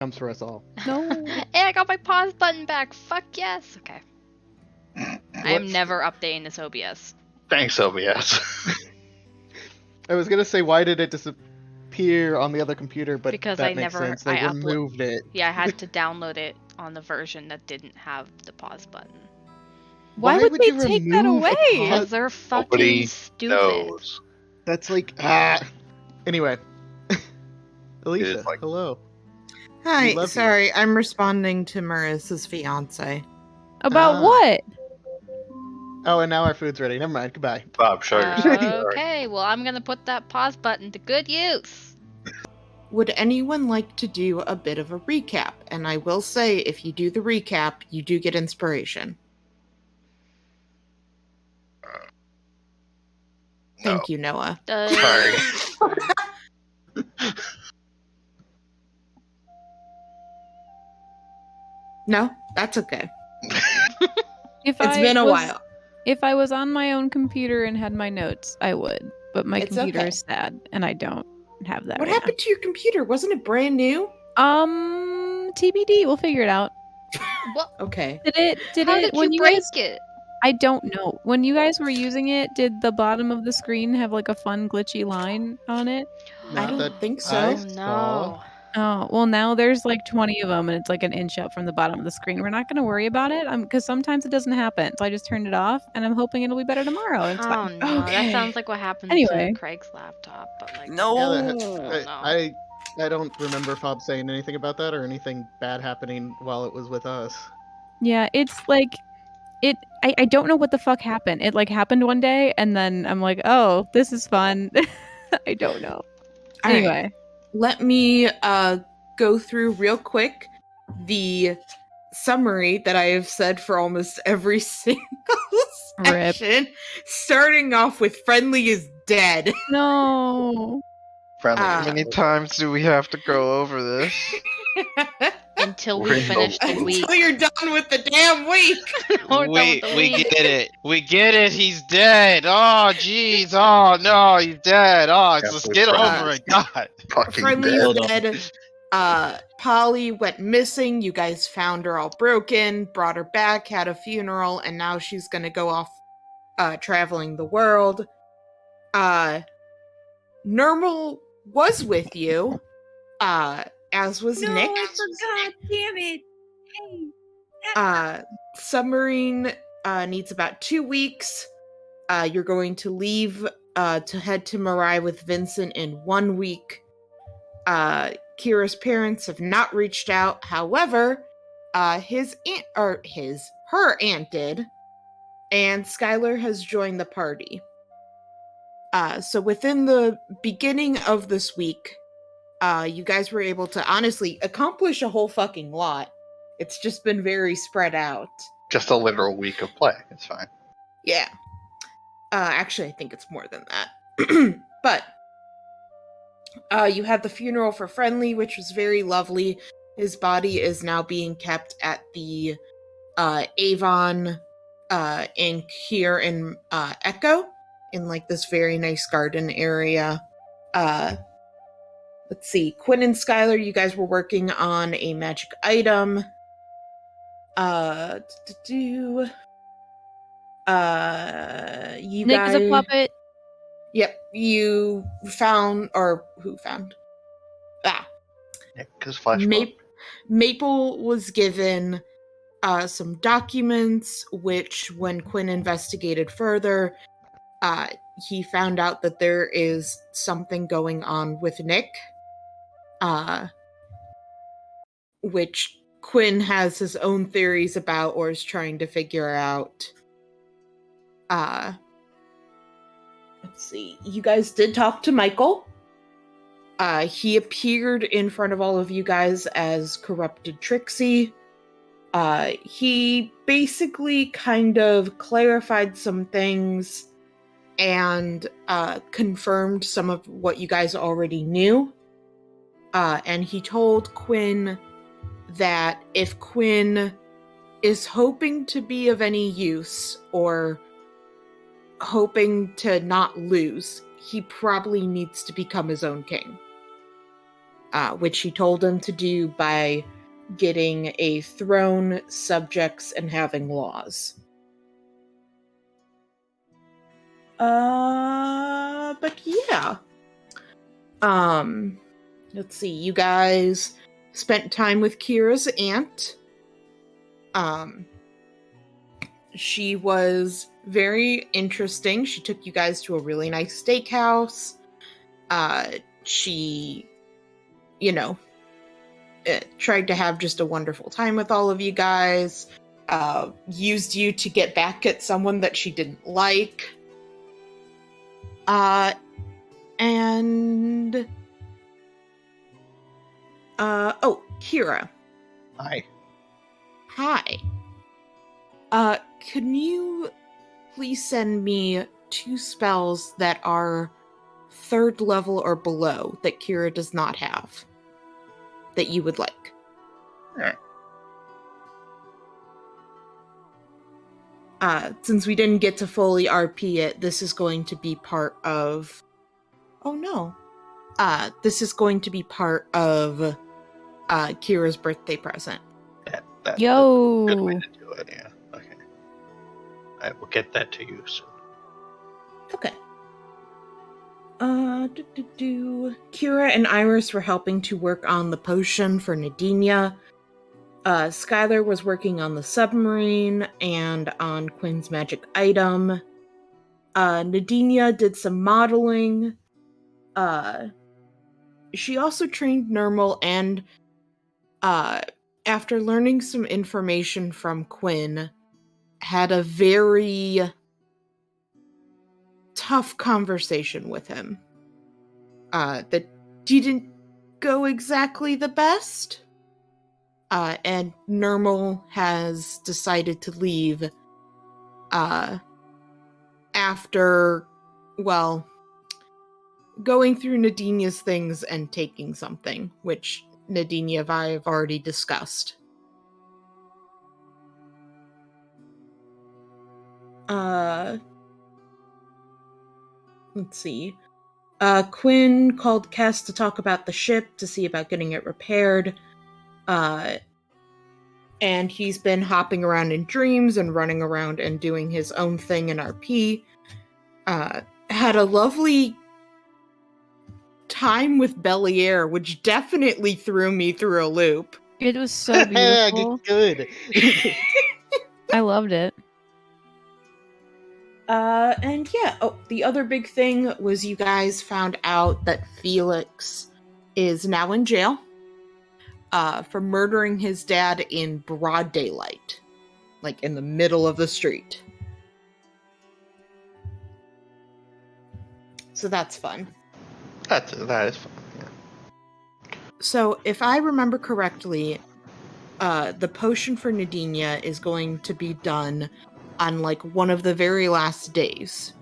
Comes for us all. No. Hey, I got my pause button back. Fuck yes. Okay. I am What's- never updating this OBS. Thanks, OBS. I was gonna say, why did it disappear on the other computer? But Because that I makes never- sense. They I uplo- removed it. Yeah, I had to download it on the version that didn't have the pause button. Why would would they you take that remove a away? pause? Because they're fucking Nobody stupid. knows. That's like Anyway, Alicia, is like- hello. Hi, We love you. sorry, I'm responding to Marissa's fiance. About Ah. what? Oh, and now our food's ready. Never mind. Goodbye. Bob, show yourself. Okay, well, I'm gonna put that pause button to good use. Would anyone like to do a bit of a recap? And I will say, if you do the recap, you do get inspiration. Thank you, Noah. Sorry. No, that's okay. If It's been a while. If I was on my own computer and had my notes, I would. But my It's computer okay. is sad, and I don't have that What right happened to your computer? Wasn't it brand new? now. TBD. We'll figure it out. What? Okay. Did How it did when you break guys? it? I don't know. When you guys were using it, did the bottom of the screen have like a fun glitchy line on it? I Not don't that think so. I Oh saw. no. Oh, well, now there's like 20 of them, and it's like an inch up from the bottom of the screen. We're not going to worry about it because sometimes it doesn't happen. So I just turned it off, and I'm hoping it'll be better tomorrow. And it's Oh fine. no, that Okay. sounds like what happened Anyway. to Craig's laptop, but like No. Yeah, no. I don't remember Fob saying anything about that or anything bad happening while it was with us. Yeah, it's like I don't know what the fuck happened. It like happened one day, and then I'm like, oh, this is fun. I don't know. All right. Anyway, Let me go through real quick the summary that I have said for almost every single Rip. section. Starting off with Friendly is dead. no. Friendly. Ah. How many times do we have to go over this? Until We're we in finish the Until week. Until you're done with the damn week. We're done we with the we week. get it. We get it. He's dead. Oh jeez. Oh no, he's dead. Oh, Yeah, just we're get friends. over it. God. Fucking Friendly dead. is dead. Polly went missing. You guys found her all broken, brought her back, had a funeral, and now she's gonna go off traveling the world. Normal was with you, as was Nick. forgot. Damn it. Hey. Submarine needs about 2 weeks. You're going to leave to head to Marai with Vincent in 1 week. Kira's parents have not reached out. However, her aunt did, and Skylar has joined the party. So within the beginning of this week, you guys were able to honestly accomplish a whole fucking lot. It's just been very spread out. Just a literal week of play. It's fine. Yeah. Actually, I think it's more than that. But you had the funeral for Friendly, which was very lovely. His body is now being kept at the Avon Inc. here in Echo, in like this very nice garden area. Let's see. Quinn and Skylar, you guys were working on a magic item. You Nick guys, is a puppet. Yep, you found, or who found? Because flashback. Maple was given some documents, which when Quinn investigated further, he found out that there is something going on with Nick, which Quinn has his own theories about or is trying to figure out. Let's see. You guys did talk to Michael. He appeared in front of all of you guys as Corrupted Trixie. He basically kind of clarified some things and confirmed some of what you guys already knew. And he told Quinn that if Quinn is hoping to be of any use or hoping to not lose, he probably needs to become his own king. which he told him to do by getting a throne, subjects, and having laws. But yeah. Let's see, you guys spent time with Kira's aunt. She was very interesting. She took you guys to a really nice steakhouse. She, tried to have just a wonderful time with all of you guys. Used you to get back at someone that she didn't like. Kira. Hi. Hi. Can you please send me 2 spells that are 3rd level or below that Kira does not have that you would like? Alright. Since we didn't get to fully RP it, this is going to be part of... Oh no. This is going to be part of Kira's birthday present. That's Yo. a good way to do it, yeah. Okay. I will get that to you soon. Okay. Kira and Iris were helping to work on the potion for Nadinia. Skylar was working on the submarine and on Quinn's magic item. Nadinia did some modeling. She also trained Nermal and, after learning some information from Quinn, had a very tough conversation with him. That didn't go exactly the best. And Nermal has decided to leave, after, going through Nadinia's things and taking something, which Nadinia and I have already discussed. Let's see. Quinn called Cass to talk about the ship, to see about getting it repaired. And he's been hopping around in dreams and running around and doing his own thing in RP. Had a lovely time with Belier, which definitely threw me through a loop. It was so beautiful. Good. I loved it. The other big thing was you guys found out that Felix is now in jail for murdering his dad in broad daylight, like in the middle of the street. So that's fun. That is fun, yeah. So if I remember correctly, the potion for Nadinia is going to be done on like one of the very last days.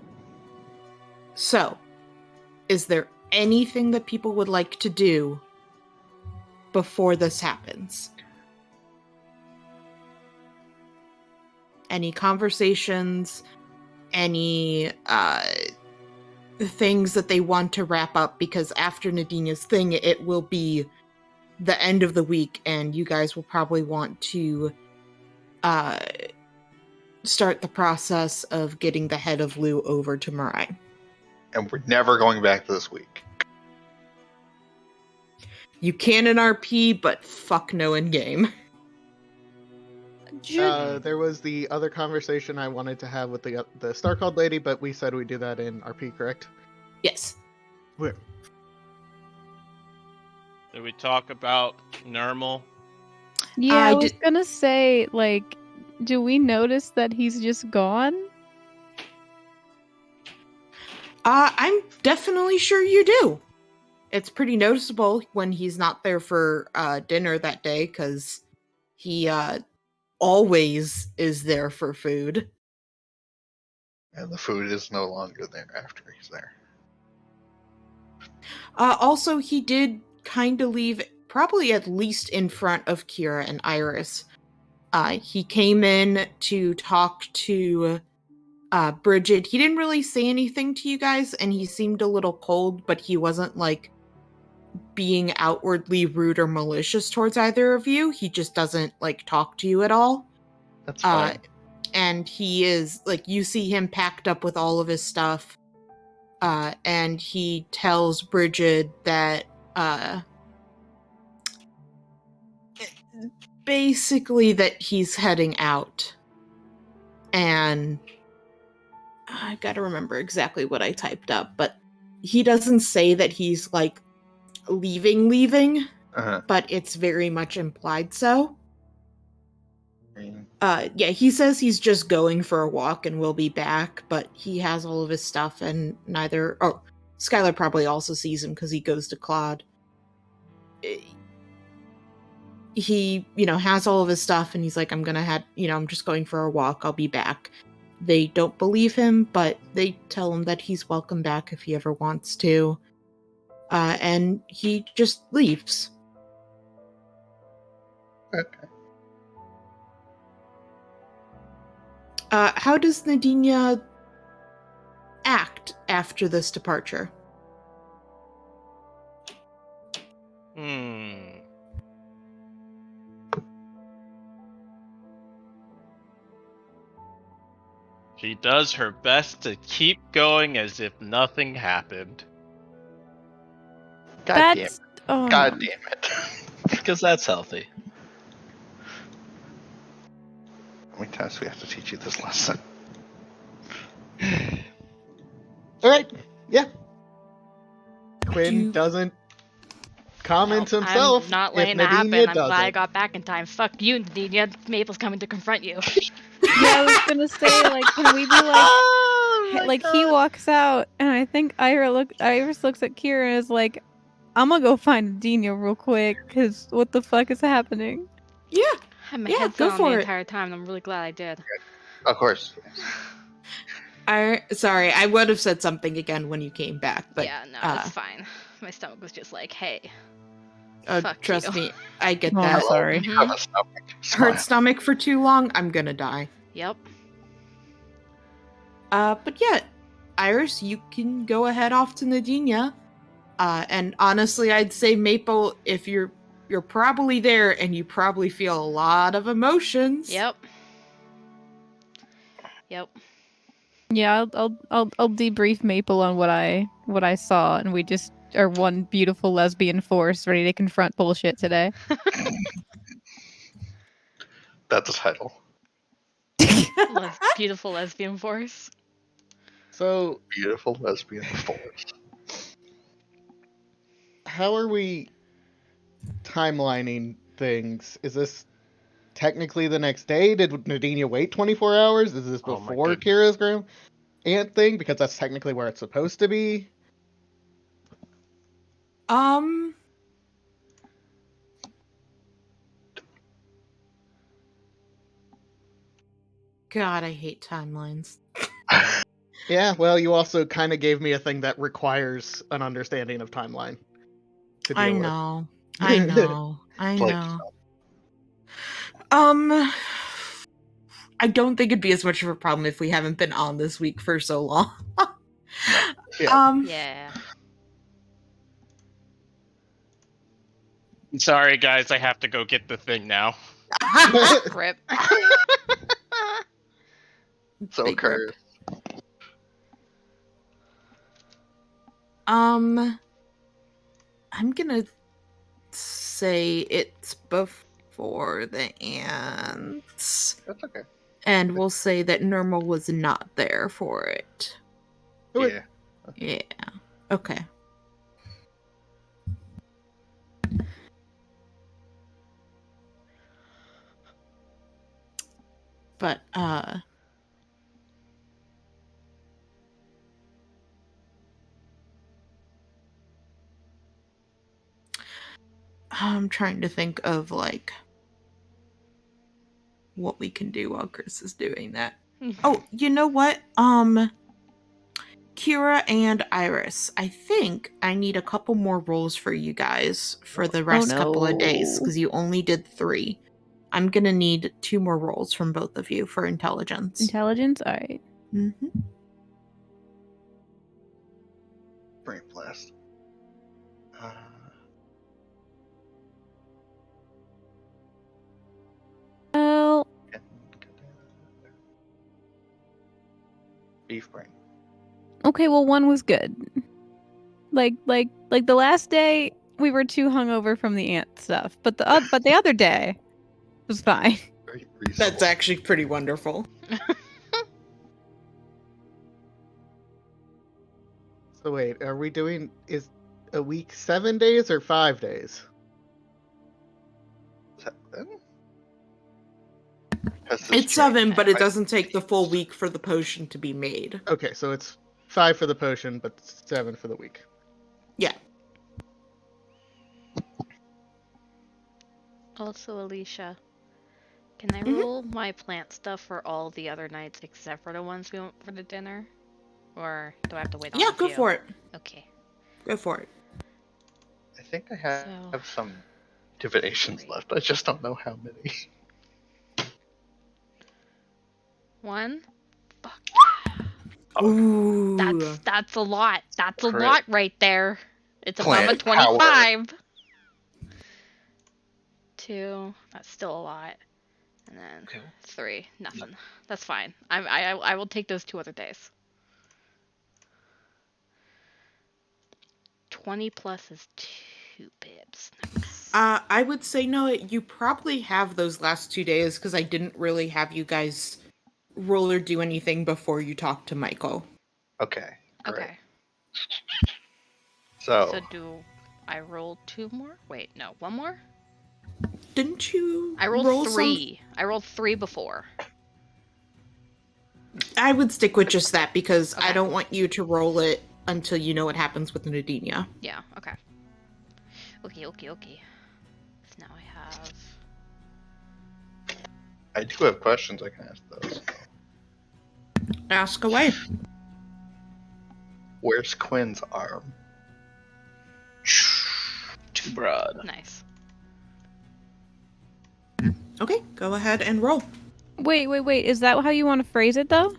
So, is there anything that people would like to do before this happens? Any conversations? Any things that they want to wrap up? Because after Nadinia's thing, it will be the end of the week, and you guys will probably want to start the process of getting the head of Lou over to Mirai. And we're never going back this week. You can in RP, but fuck no in game. There was the other conversation I wanted to have with the Star-Called lady, but we said we'd do that in RP, correct? Yes. Where? Did we talk about Nermal? Yeah, I I was did- gonna say, like, do we notice that he's just gone? I'm definitely sure you do. It's pretty noticeable when he's not there for dinner that day, because he always is there for food. And the food is no longer there after he's there. Also, he did kind of leave, probably at least in front of Kira and Iris. He came in to talk to Bridget. He didn't really say anything to you guys, and he seemed a little cold, but he wasn't, like, being outwardly rude or malicious towards either of you. He just doesn't like talk to you at all. That's fine. And he is like, you see him packed up with all of his stuff. And he tells Bridget that basically that he's heading out. And I gotta remember exactly what I typed up, but he doesn't say that he's like leaving, Uh-huh. but it's very much implied so. Mm. Yeah, he says he's just going for a walk and will be back, but he has all of his stuff and Skylar probably also sees him because he goes to Claude. He, has all of his stuff and he's like, I'm just going for a walk, I'll be back. They don't believe him, but they tell him that he's welcome back if he ever wants to. And he just leaves. Okay. How does Nadinia act after this departure? She does her best to keep going as if nothing happened. God damn it. That's oh, God no. damn it. Because that's healthy. How many times do we have to teach you this lesson? Alright, yeah. Quinn You- doesn't comment Well, himself. I'm not if letting that happen. Nadinia I'm does glad I it. got back in time. Fuck you, Nadinia. Maple's coming to confront you. Yeah, I was gonna say, like, can we be like, Oh my like he God. walks out, and I think Iris looks at Kira and is like, I'm gonna go find Dino real quick, cause what the fuck is happening? Yeah. I had my Yeah, headset go on for the it. entire time, and I'm really glad I did. Of course. Sorry, I would have said something again when you came back, but yeah, no, it's fine. My stomach was just like, hey. Fuck trust you. me, I get Oh, I'm that. sorry. Mhm. Have a stomach. Hurt stomach for too long, I'm gonna die. Yep. But yeah, Iris, you can go ahead off to Nadinia. And honestly, I'd say Maple, if you're probably there and you probably feel a lot of emotions. Yep. Yep. Yeah, I'll debrief Maple on what I saw, and we just are one beautiful lesbian force ready to confront bullshit today. That's the title. Beautiful lesbian force. So, Beautiful lesbian force. how are we timelining things? Is this technically the next day? Did Nadinia wait 24 hours? Is this Oh my before goodness. Kira's aunt thing? Because that's technically where it's supposed to be. God, I hate timelines. Yeah, well, you also kind of gave me a thing that requires an understanding of timeline. to I deal with. know. I know. I Like, know. I don't think it'd be as much of a problem if we haven't been on this week for so long. Yeah. Yeah. Sorry, guys, I have to go get the thing now. Rip. so Big cursed. I'm gonna say it's before the ants. That's okay. And we'll say that Normal was not there for it. Okay. Yeah. Yeah. Okay. But, I'm trying to think of, like, what we can do while Chris is doing that. Oh, you know what? Kira and Iris, I think I need a couple more rolls for you guys for the rest couple of days, no. because you only did 3. I'm gonna need 2 more rolls from both of you for intelligence. Intelligence? Alright. Mm-hmm. Brain blast. beef brain. Okay, well, one was good. Like the last day we were too hungover from the ant stuff, but the other day was fine. Very reasonable. That's actually pretty wonderful. So wait, are we doing is a week 7 days or 5 days? It's 7, but it doesn't take the full week for the potion to be made. Okay, so it's 5 for the potion, but 7 for the week. Yeah. Also, Alicia, can I roll my plant stuff for all the other nights except for the ones we went for the dinner? Or do I have to wait on Yeah, a go few? for it. Okay. Go for it. I think I have So- some divinations left. I just don't know how many. 1. Fuck. Ooh. That's a lot. That's a Crit. lot right there. It's above a Plant power. 25. 2. That's still a lot. And then Okay. 3. Nothing. That's fine. I will take those 2 other days. 20 plus is 2 pips. Nice. I would say no, you probably have those last 2 days because I didn't really have you guys roll or do anything before you talked to Michael. Okay. Great. Okay. So, So do I roll 2 more? Wait, no, 1 more? Didn't you? I rolled roll 3. I rolled 3 before. I would stick with just that because I Okay. don't want you to roll it until you know what happens with Nadinia. Yeah, okay. Okay. So now I have... I do have questions I can ask those. Ask away. Where's Quinn's arm? Too broad. Nice. Okay, go ahead and roll. Wait. Is that how you want to phrase it, though?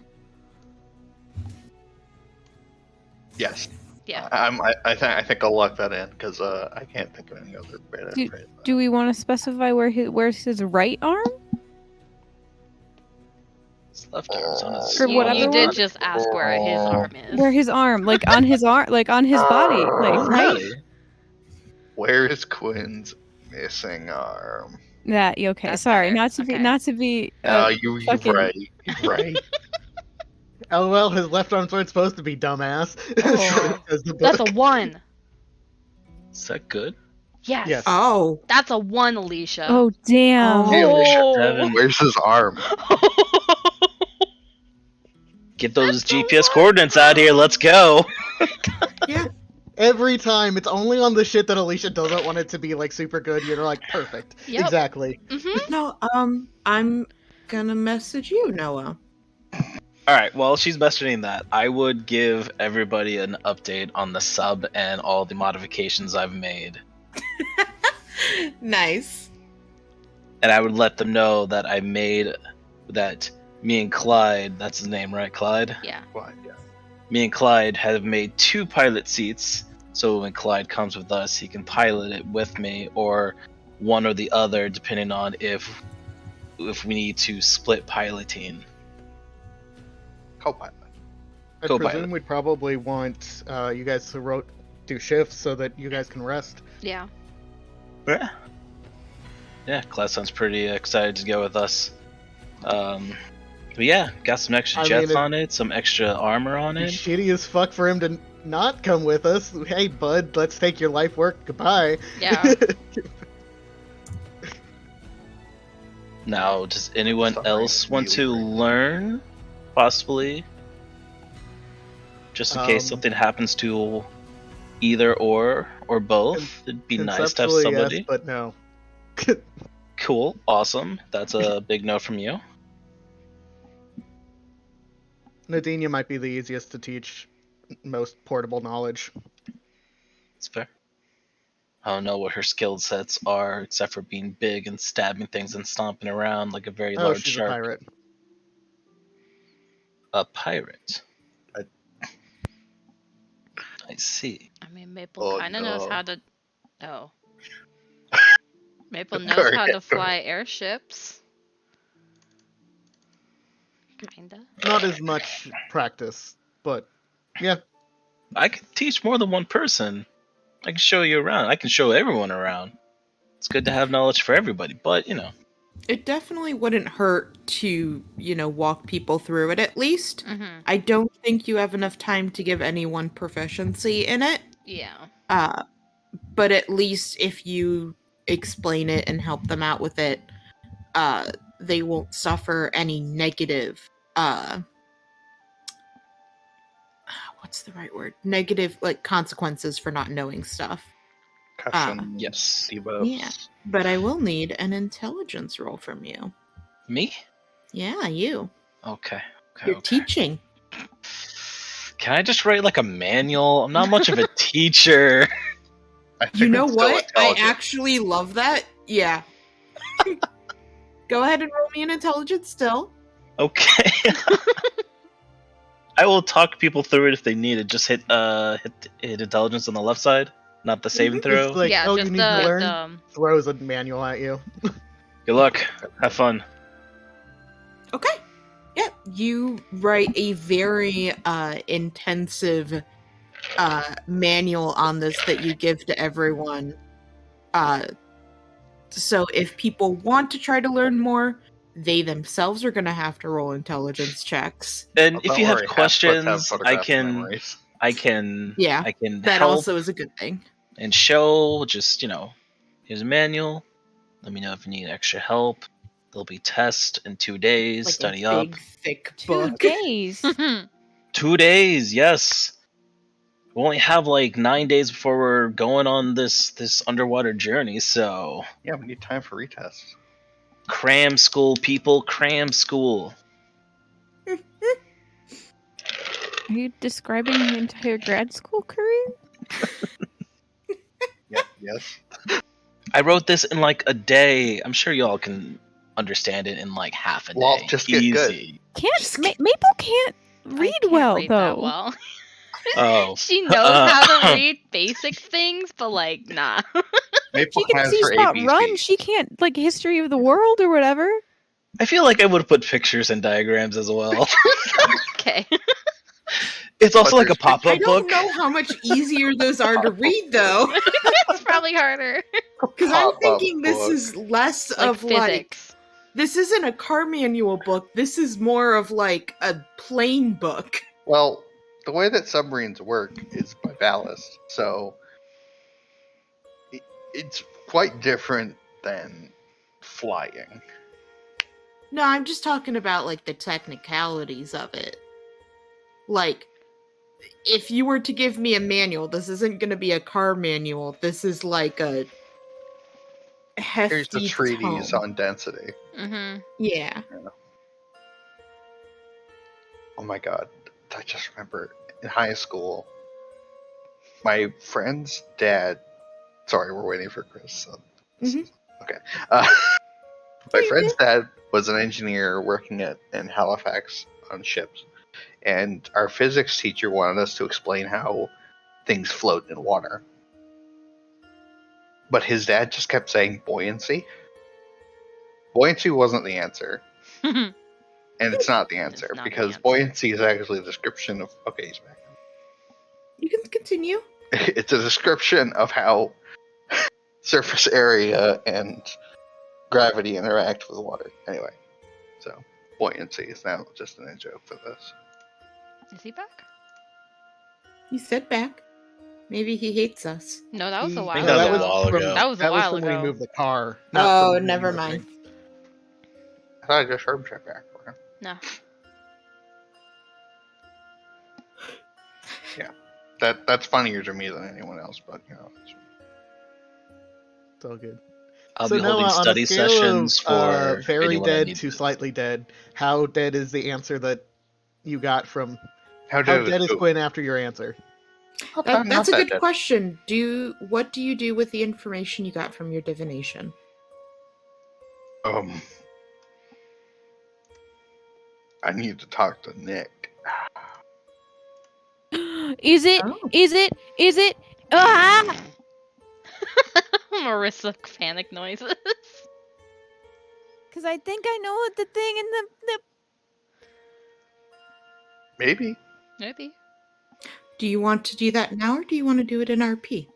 Yes. Yeah. I think I'll lock that in because I can't think of any other way to phrase that. Do we want to specify where's his right arm? His left arm's on his. Or whatever You one? did just ask where his arm is. Where his arm, like on his arm, like on his body, like right? Really? Where is Quinn's missing arm? That okay? That's Sorry, better. not to be, Okay. not to be. You're fucking- right. You're right. LOL, his left arms weren't supposed to be dumbass. Oh. Says the That's book. a 1. Is that good? Yes. Yes. Oh. That's a 1, Alicia. Oh damn! Oh. Devin, Where's his arm? get those GPS coordinates out here. Let's go. Every time, it's only on the shit that Alicia doesn't want it to be like super good. You're like, perfect. Yep. Exactly. Mm-hmm. No, I'm gonna message you, Noah. All right. While she's messaging that, I would give everybody an update on the sub and all the modifications I've made, Nice. and I would let them know that I made that. Me and Clyde, that's his name, right? Clyde? Yeah. Why, yeah. Me and Clyde have made 2 pilot seats, so when Clyde comes with us, he can pilot it with me, or one or the other, depending on if we need to split piloting. Co-pilot. I Co-pilot. presume we'd probably want you guys to do shifts so that you guys can rest. Yeah. Yeah. Yeah, Clyde sounds pretty excited to go with us. But yeah, got some extra I jets mean, on it, some extra armor on It'd be it. shitty as fuck for him to not come with us. Hey, bud, let's take your life work. Goodbye. Yeah. Now, does anyone Sorry, else want to really. learn? Possibly? Just in case Um, something happens to either or both. It'd be nice to have Conceptually, somebody. yes, but no. Cool, awesome. That's a big no from you. Nadinia might be the easiest to teach most portable knowledge. It's fair. I don't know what her skill sets are, except for being big and stabbing things and stomping around like a very Oh, large she's shark. a pirate. A pirate. I- I see. I mean, Maple Oh, kind of knows no. how to... Oh. Maple knows Sorry, how to sorry. fly airships. Kinda. Not as much practice, but yeah. I can teach more than one person. I can show you around. I can show everyone around. It's good to have knowledge for everybody, but you know. It definitely wouldn't hurt to, walk people through it at least. Mm-hmm. I don't think you have enough time to give anyone proficiency in it. Yeah. But at least if you explain it and help them out with it, they won't suffer any negative, what's the right word? Negative, consequences for not knowing stuff. Cushion, Yes. debuffs. Yeah. But I will need an intelligence roll from you. Me? Yeah, you. Okay. You're teaching. Can I just write like a manual? I'm not much of a teacher. I think You know it's still what? I intelligent. actually love that. Yeah. Go ahead and roll me an intelligence still. Okay. I will talk people through it if they need it. Just hit intelligence on the left side, not the saving throw. It's like, yeah, oh, just you need to learn? the Throws a manual at you. Good luck. Have fun. Okay. Yeah, you write a very intensive manual on this that you give to everyone. So if people want to try to learn more, they themselves are going to have to roll intelligence checks. And Well, if don't you have worry, half of us have questions, I photographic can memories. Yeah, I can that help also is a good thing. and show. Just here's a manual. Let me know if you need extra help. There'll be tests in 2 days. Like Study a up. big, thick 2 book. days. 2 days, yes. We only have like 9 days before we're going on this underwater journey, so Yeah, we need time for retests. cram school, people, cram school. Are you describing the entire grad school career? Yeah, yes. I wrote this in like a day. I'm sure y'all can understand it in like half a day. Well, just get good. Easy. Maple can't I read can't well read though. that well. Oh. She knows how to read basic things, but nah. Maple She can has see her spot ABC. run. She can't history of the world or whatever. I feel like I would put pictures and diagrams as well. Okay. It's also But like a there's pop-up I don't book. know how much easier those are to read, though. It's probably harder. Because I'm Pop-up thinking this book. is less Like of physics. this isn't a car manual book. This is more of like a plane book. Well, the way that submarines work is by ballast, so it's quite different than flying. No, I'm just talking about like the technicalities of it. Like, if you were to give me a manual, this isn't going to be a car manual. This is like a hefty Here's the treatise tome. on density. Mm-hmm. Yeah. Oh my god, I just remember in high school, my friend's dad. Sorry, we're waiting for Chris. So Mhm. Okay. My You're friend's dad was an engineer working in Halifax on ships, and our physics teacher wanted us to explain how things float in water. But his dad just kept saying buoyancy. Buoyancy wasn't the answer. And it's not the answer, not the because answer. buoyancy is actually a description of. Okay, he's back. You can continue. It's a description of how surface area and gravity interact with water. Anyway, so buoyancy is now just an in-joke for this. Is he back? He said back. Maybe he hates us. No, that was a He- while I think ago. that was a while from, ago. That was a while from when ago. we moved the car. not Oh, from when we never moved mind. things. I thought I just heard him back. No. That's funnier to me than anyone else, but It's all good. I'll So be holding Noah, on a study scale sessions of, for very anyone I dead need to to- slightly dead. How dead is the answer that you got from? how How did dead it is go? Quinn after your answer? I'm That's a not that good dead. question. What do you do with the information you got from your divination? I need to talk to Nick. Is it? Oh. Is it? Is it? Ah! Marissa panic noises. Because I think I know what the thing in the Maybe. Maybe. Do you want to do that now, or do you want to do it in RP?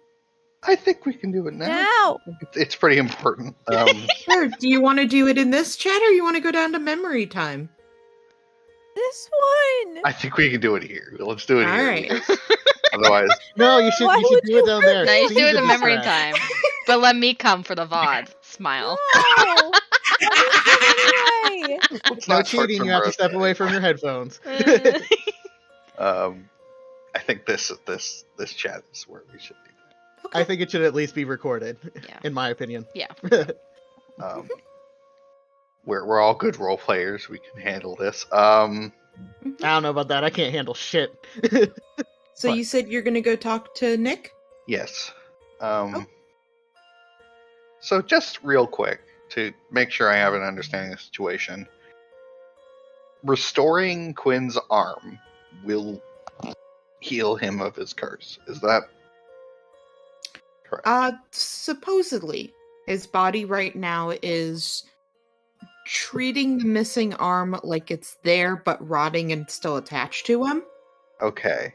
I think we can do it now. Now! It's pretty important. Sure. Do you want to do it in this chat, or you want to go down to memory time? This one! I think we can do it here. Let's do it All here. right. Otherwise, No, you should Why do would it you down there. Now you Steve's do it in a memory distract. time. But let me come for the VOD. Smile. No! Anyway! it's No not short cheating, term you have to growth step away from anymore. your headphones. I think this chat is where we should do I think it should at least be recorded, Yeah. in my opinion. Yeah. that. We're all good role players. We can handle this. I don't know about that. I can't handle shit. So What? you said you're gonna go talk to Nick? Yes. So just real quick to make sure I have an understanding of the situation. Restoring Quinn's arm will heal him of his curse. Is that correct? Supposedly. His body right now is treating the missing arm like it's there, but rotting and still attached to him. Okay.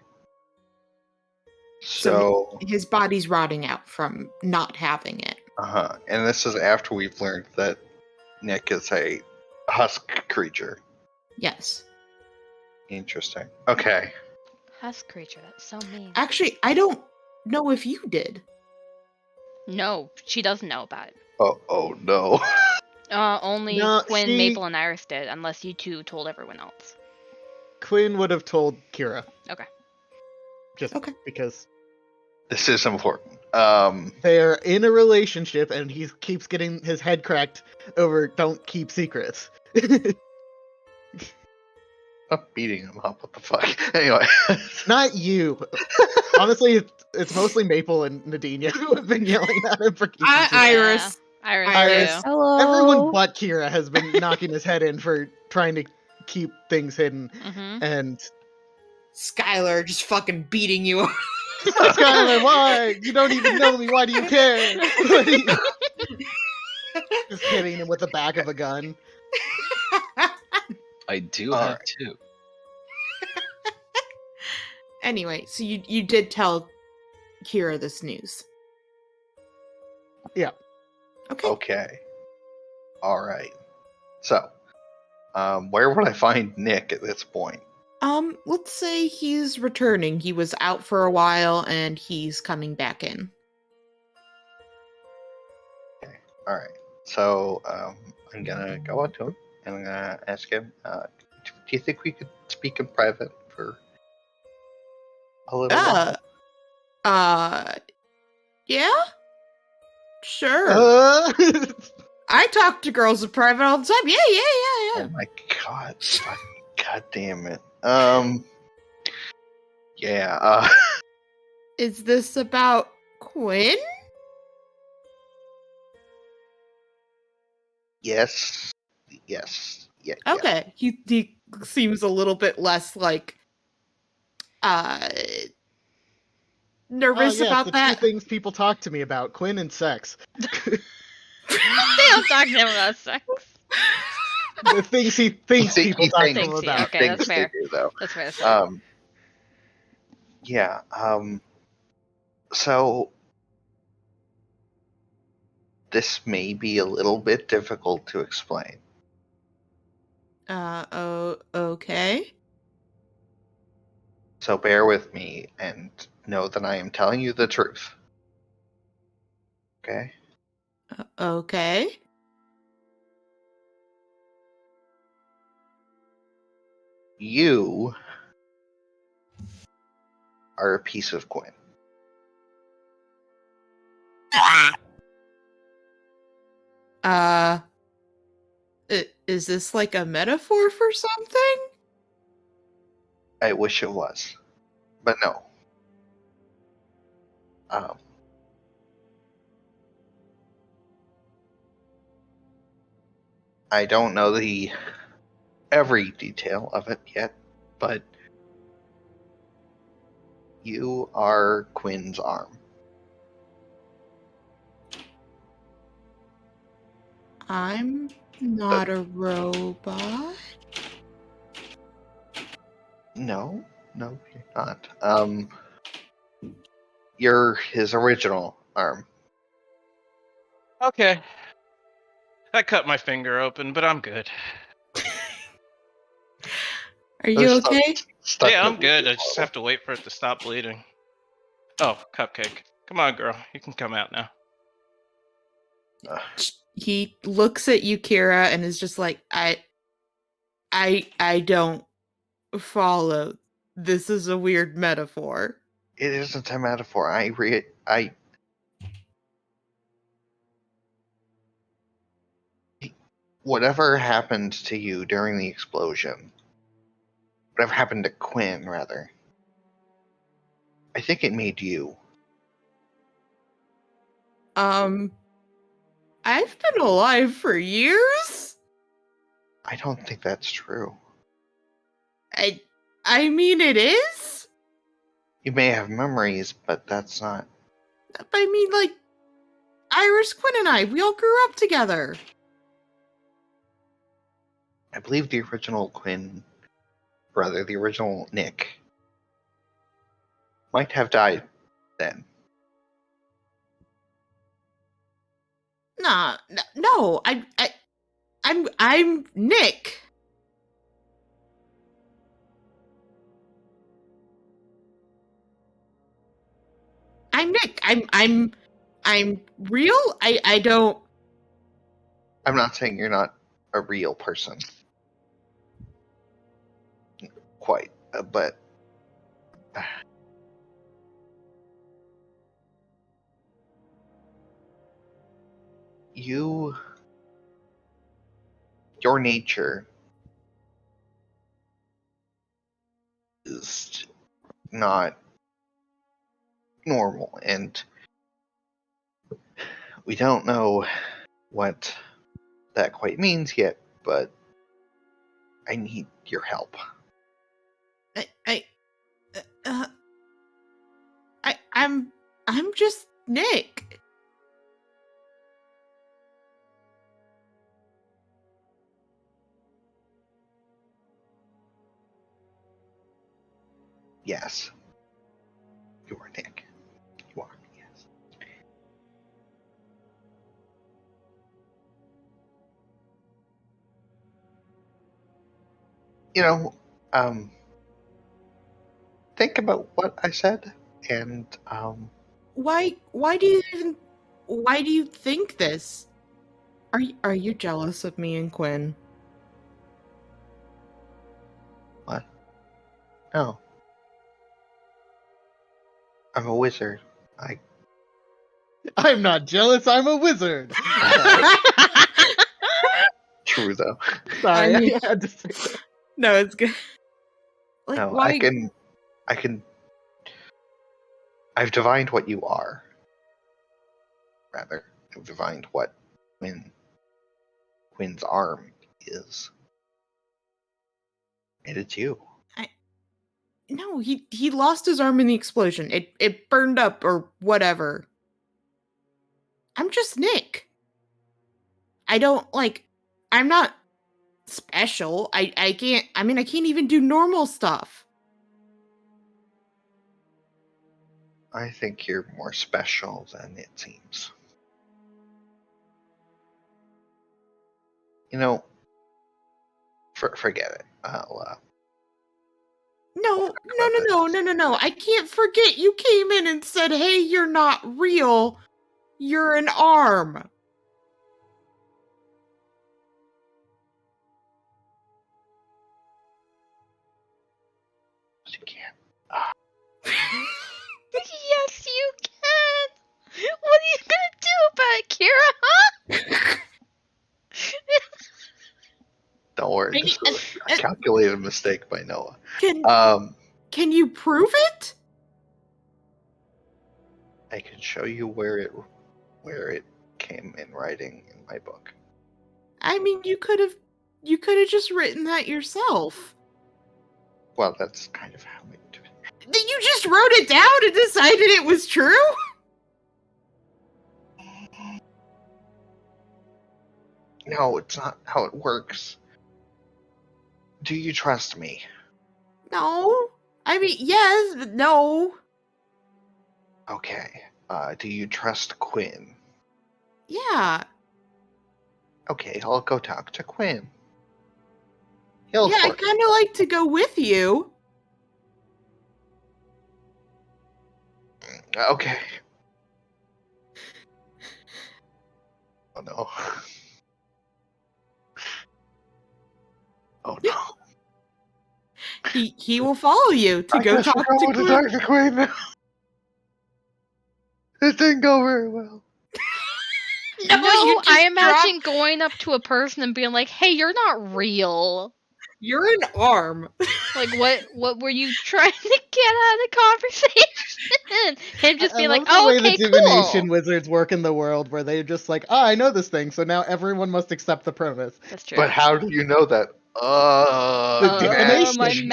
So So, his body's rotting out from not having it. and this is after we've learned that Nick is a husk creature. Yes. Interesting. Okay. Husk creature, that's so mean. Actually, I don't know if you did. No, she doesn't know about it. Oh no. Only No, Quinn, she- Maple, and Iris did, unless you two told everyone else. Quinn would have told Kira. Okay. Just Okay. because This is important. they're in a relationship and he keeps getting his head cracked over don't keep secrets. Stop beating him up. What the fuck? Anyway. Not you. Honestly, it's mostly Maple and Nadinia who have been yelling at him for keeping secrets. Iris. Iris. Iris. too. Hello! Everyone but Kira has been knocking his head in for trying to keep things hidden. Mhm. And Skylar just fucking beating you up. Skylar, why? You don't even know me. Why do you care? Just hitting him with the back of a gun. I do All have right. two. Anyway, so you did tell Kira this news. Yeah. Okay. Okay. All right. So, where would I find Nick at this point? Let's say he's returning. He was out for a while and he's coming back in. All right. So, I'm gonna go up to him and I'm gonna ask him, do you think we could speak in private for a little while? Yeah? Sure. Uh, I talk to girls in private all the time. Yeah. Oh my god. God damn it. Yeah, Is this about Quinn? yes. Yes. Yeah. Okay. He seems a little bit less like nervous yes, about the that. two things people talk to me about: Quinn and sex. They don't talk to him about sex. The things he thinks He people talk to thinks him he- about. okay, that's Things they fair. do, though. That's fair. That's fair. Yeah. So this may be a little bit difficult to explain. Okay. So bear with me and know that I am telling you the truth. Okay? Okay. You are a piece of Quinn. Is this like a metaphor for something? I wish it was. But no. I don't know every detail of it yet, but you are Quinn's arm. I'm not a robot. No, you're not. You're his original arm. Okay. I cut my finger open, but I'm good. Are you There's some okay? stuck Yeah, in I'm the good. I bottle. just have to wait for it to stop bleeding. Oh, Cupcake. Come on, girl. You can come out now. He looks at you, Kira, and is just like, I don't follow. This is a weird metaphor. It isn't a metaphor. Whatever happened to you during the explosion, whatever happened to Quinn, rather, I think it made you. I've been alive for years. I don't think that's true. I mean, it is. You may have memories, but that's not. I mean, like, Iris, Quinn, and we all grew up together. I believe the original Quinn, rather, the original Nick, might have died then. Nah, no, I'm Nick. I'm Nick. I'm real. I don't. I'm not saying you're not a real person. Quite, but. Your nature is not normal, and we don't know what that quite means yet, but I need your help. I'm just Nick. Yes. You are Nick. You are, yes. You know, think about what I said, and, Why do you think this? Are you jealous of me and Quinn? what? No. I'm a wizard. I'm not jealous. I'm a wizard. True, though. Sorry, I mean- I had to say that. No, it's good. Like, No, why? I've divined what you are. Rather, I've divined what Quinn's arm is. And it's you. No, he lost his arm in the explosion. It burned up or whatever. I'm just Nick. I'm not special. I can't even do normal stuff. I think you're more special than it seems. You know, forget it. No. I can't forget you came in and said, "Hey, you're not real. You're an arm." You can't. Yes, you can. What are you gonna do about it, Kira? Huh? Don't worry. This was a calculated mistake by Noah. Can you prove it? I can show you where it came in writing in my book. I mean, you could have just written that yourself. Well, that's kind of how it. Then you just wrote it down and decided it was true? No, it's not how it works. Do you trust me? No. I mean, yes, but no. Okay. Do you trust Quinn? Yeah. Okay, I'll go talk to Quinn. He'll Yeah, I sort. kind of like to go with you. Okay. Oh no. Oh no. He will follow you to I go guess talk we're to going to Quinn. talk to Quinn now. It didn't go very well. No, you just I imagine dropped- going up to a person and being like, "Hey, you're not real." You're an arm. Like, what were you trying to get out of the conversation? Him just I being love like, the "Oh, way okay, the divination cool." wizards work in the world, where they're just like, "Oh, I know this thing, so now everyone must accept the premise." That's true. But how do you know that? The divination, My duh.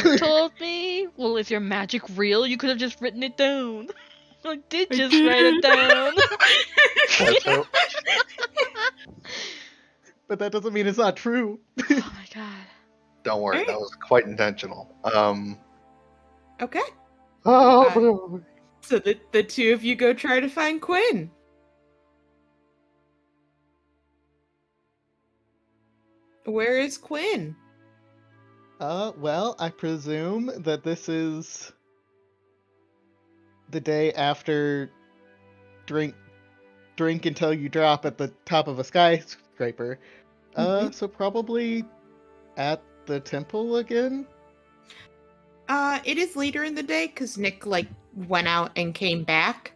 magic told me. Well, is your magic real? You could have just written it down. I did just write it down. That's how- But that doesn't mean it's not true. Oh my god. Don't worry, Alright. that was quite intentional. Okay. Oh, So the two of you go try to find Quinn. Where is Quinn? Well, I presume that this is the day after drink until you drop at the top of a skyscraper. So probably at the temple again? It is later in the day because Nick like went out and came back.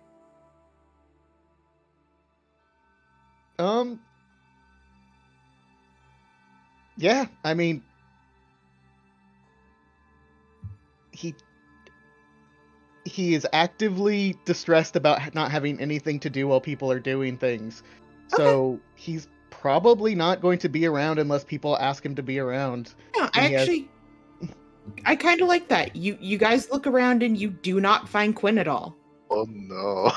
Yeah, I mean, he is actively distressed about not having anything to do while people are doing things. So he's probably not going to be around unless people ask him to be around. No, And he has- I kind of like that. You guys look around and you do not find Quinn at all. oh no.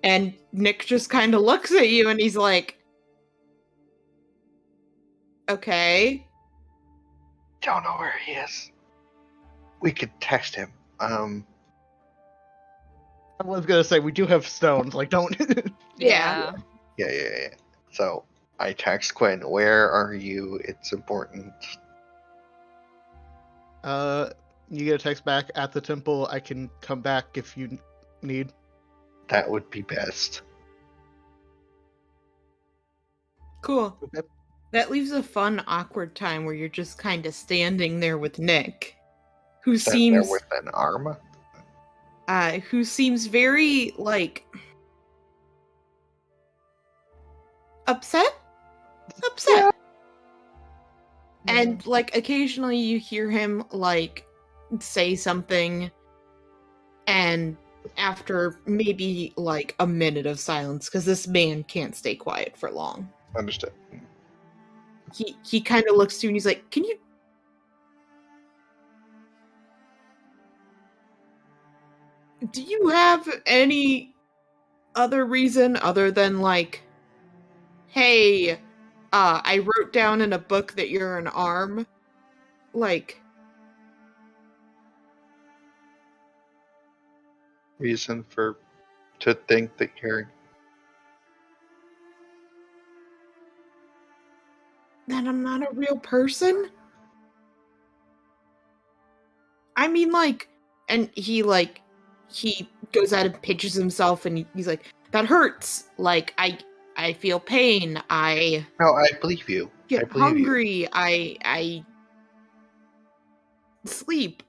And Nick just kind of looks at you and he's like, "Okay." Don't know where he is. We could text him. I was gonna say we do have stones. Like, don't. Yeah. Yeah. So I text Quinn. Where are you? It's important. You get a text back at the temple. I can come back if you need. That would be best. Cool. Okay. That leaves a fun, awkward time where you're just kind of standing there with Nick, who Stand seems there with an arm. very like upset. Yeah. And like occasionally you hear him like say something, and after maybe like a minute of silence, because this man can't stay quiet for long, Understood. he kind of looks to you and he's like, "Can you do you have any other reason other than like, hey, I wrote down in a book that you're an arm, like, Reason to think that you're that I'm not a real person?" I mean, like, and he goes out and pinches himself, and he's like, "That hurts. Like, I feel pain. I No, I believe you. I get believe you. hungry. I sleep.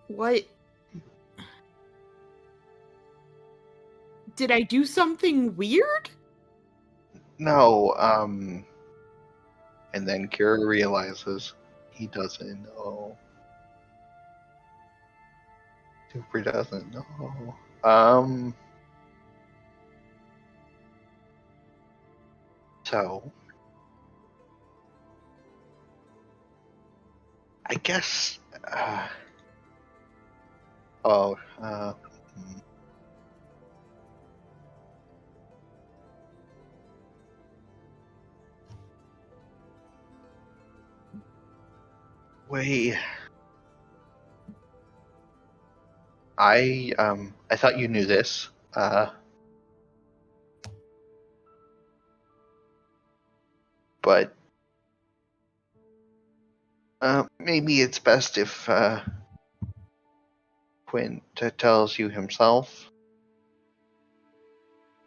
What? Did I do something weird?" No, and then Kira realizes he doesn't know. Super doesn't know. So I guess Wait. I thought you knew this. But maybe it's best if Quinn tells you himself.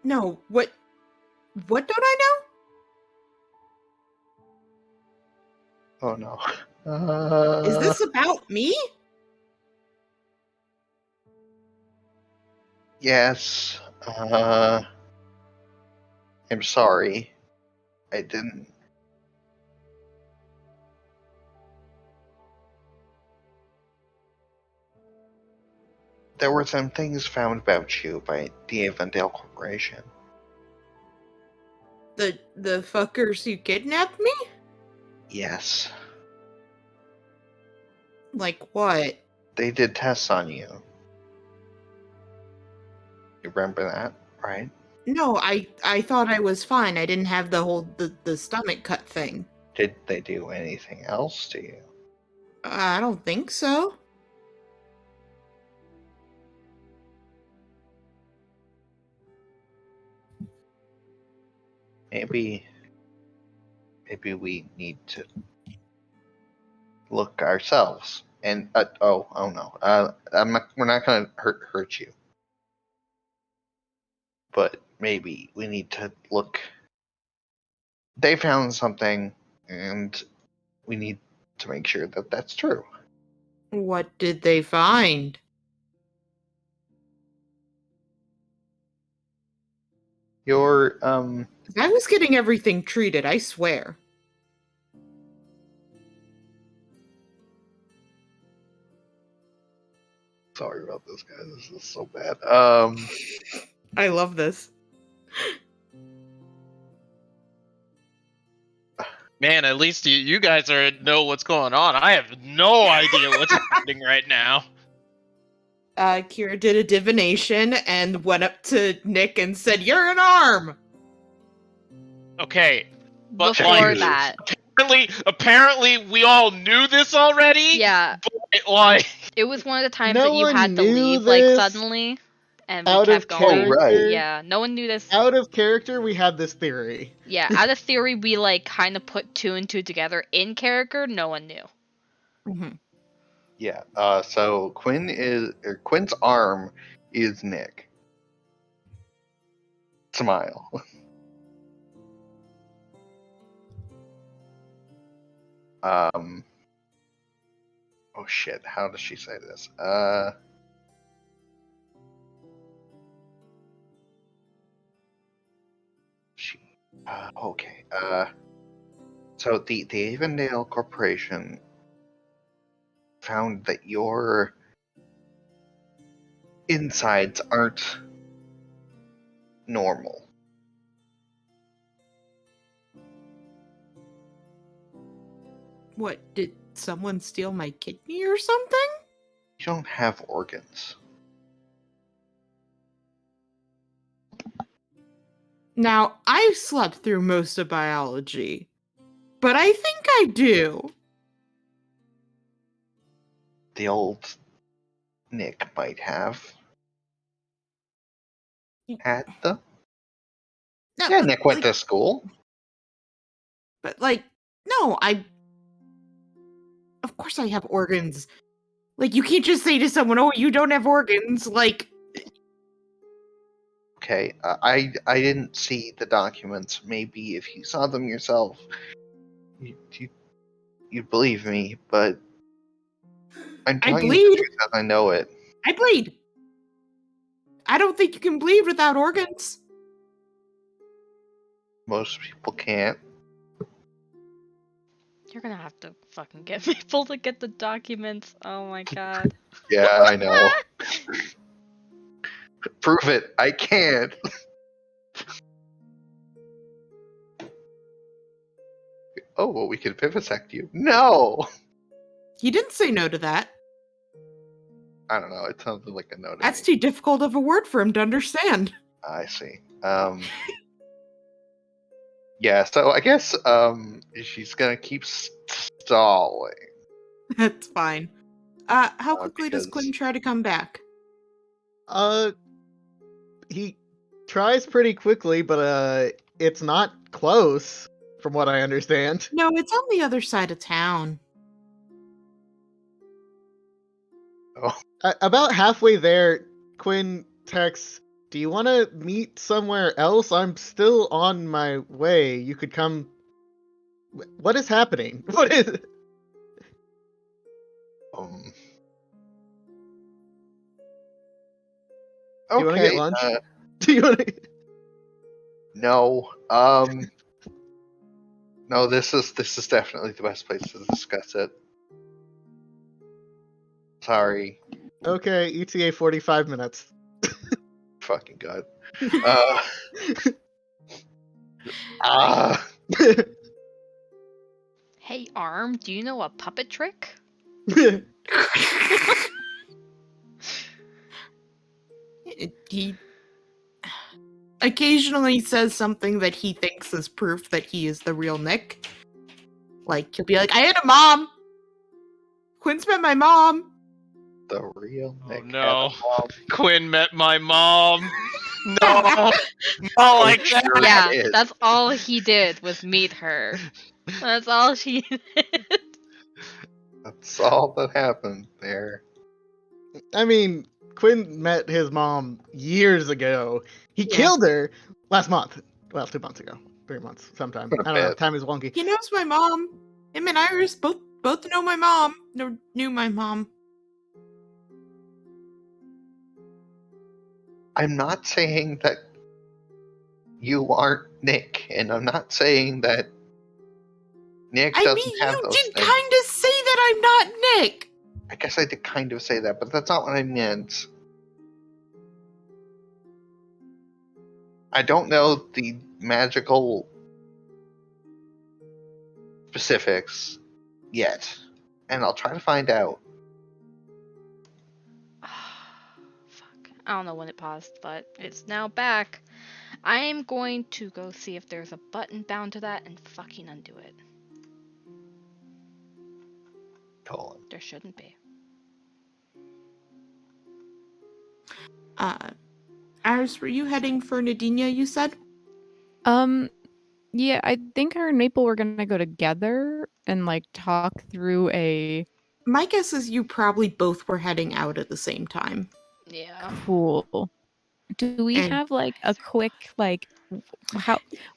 No, what don't I know? Oh no. Is this about me? Yes. I'm sorry. I didn't. There were some things found about you by the Avondale Corporation. The fuckers who kidnapped me? Yes. Like what? They did tests on you. You remember that, right? No, I thought I was fine. I didn't have the whole the stomach cut thing. Did they do anything else to you? I don't think so. Maybe we need to look ourselves. And oh no, we're not gonna hurt you. But maybe we need to look. They found something, and we need to make sure that that's true. What did they find? Your I was getting everything treated, I swear. Sorry about this, guys. This is so bad. I love this. Man, at least you guys know what's going on. I have no idea what's happening right now. Kira did a divination and went up to Nick and said, "You're an arm!" Okay, but Before like, that, apparently we all knew this already. yeah, But, like, it was one of the times No that you one had to knew leave like this. suddenly, and we Out kept of going. character. right. Yeah, no one knew this. Out of character, we had this theory. Yeah, out of theory, we like kind of put two and two together. In character, no one knew. Mm-hmm. Yeah. So Quinn's arm is Nick. Smile. Oh shit. How does she say this? Okay. So the Avondale Corporation found that your insides aren't normal. What, did someone steal my kidney or something? You don't have organs. Now, I've slept through most of biology, but I think I do. The old Nick might have had them. No, Yeah, Nick went like, to school. But, no, of course I have organs. Like, you can't just say to someone, "Oh, you don't have organs." Like, Okay, I didn't see the documents. Maybe if you saw them yourself, you'd believe me. But I'm I telling you the bleed. truth as I know it. I bleed. I don't think you can bleed without organs. Most people can't. You're gonna have to fucking get people to get the documents. Oh my god. Yeah, I know. Prove it. I can't. Oh, well, we can vivisect you. No! He didn't say no to that. I don't know. It sounded like a no to That's me. too difficult of a word for him to understand. I see. Yeah, so I guess she's gonna keep stalling. That's fine. How quickly does because- Quinn try to come back? He tries pretty quickly, but it's not close, from what I understand. No, it's on the other side of town. About halfway there, Quinn texts, "Do you want to meet somewhere else? I'm still on my way. You could come." What is happening? What is? Do you want to get Okay. lunch? Do you want to? No. No. This is definitely the best place to discuss it. Sorry. Okay, ETA 45 minutes. Fucking god. Ah. Hey, Arm, do you know a puppet trick? He occasionally says something that he thinks is proof that he is the real Nick. Like, he'll be like, I had a mom! Quinn's met my mom! The real Oh Nick no. Hadamom. Quinn met my mom. No. Not like that. Sure Yeah, did. that's all he did was meet her. That's all she did. That's all that happened there. I mean, Quinn met his mom years ago. He Yeah. killed her last month. Well, 2 months ago. 3 months, sometime. What a I don't know. bit. Time is wonky. He knows my mom. Him and Iris both know my mom. Knew my mom. I'm not saying that you aren't Nick, and I'm not saying that Nick I doesn't mean, have you those did things. kind of say that I'm not Nick! I guess I did kind of say that, but that's not what I meant. I don't know the magical specifics yet, and I'll try to find out. Fuck. I don't know when it paused, but it's now back. I'm going to go see if there's a button bound to that and fucking undo it. Colin. There shouldn't be. Iris, were you heading for Nadinia, you said? Yeah, I think her and Maple were gonna go together and like talk through a My guess is you probably both were heading out at the same time. Yeah. pool. Do we And- have like a quick like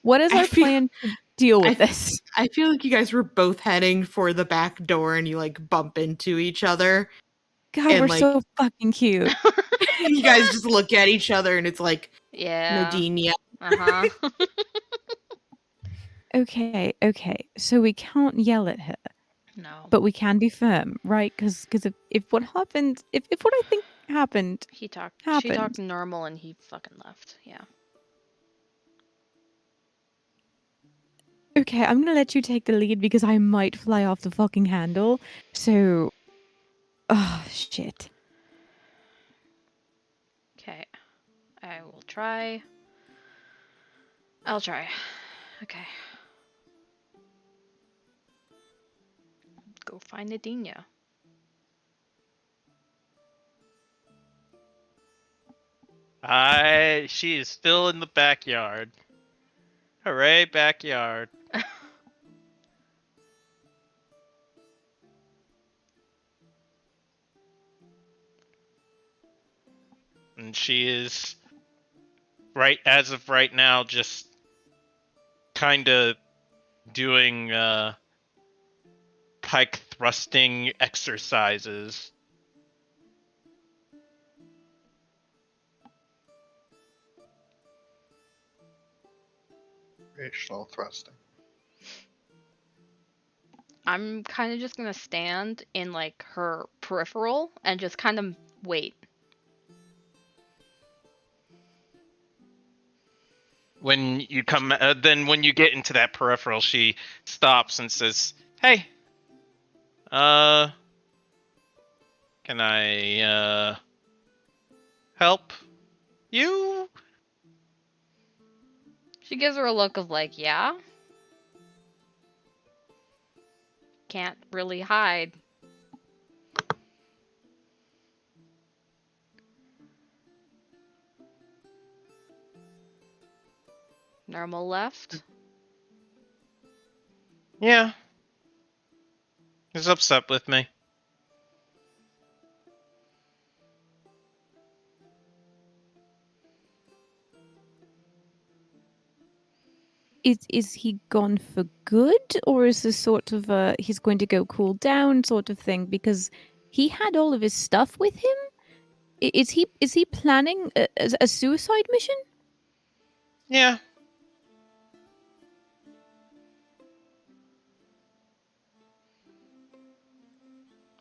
what is I our feel- plan to deal with I- this? I feel like you guys were both heading for the back door and you like bump into each other. God, and, we're like- so fucking cute. You guys just look at each other and it's like, Yeah. Nadinia. Uh-huh. Okay. So we can't yell at her, No. but we can be firm, right? Because if what happened, if what I think happened, She happened. talked normal and he fucking left. Yeah. okay, I'm gonna let you take the lead because I might fly off the fucking handle. So, oh shit. Okay. I will try. I'll try. Okay. Go find Nadinia. She is still in the backyard. Hooray, backyard. And she is as of right now just kind of doing pike thrusting exercises. Rational thrusting. I'm kind of just gonna stand in like her peripheral and just kind of wait. When you come, then when you get into that peripheral, she stops and says, "Hey, can I help you?" She gives her a look of like, yeah. Can't really hide. Normal left. Yeah. He's upset with me. Is he gone for good, or is this sort of a he's going to go cool down sort of thing? Because he had all of his stuff with him. Is he planning a suicide mission? Yeah.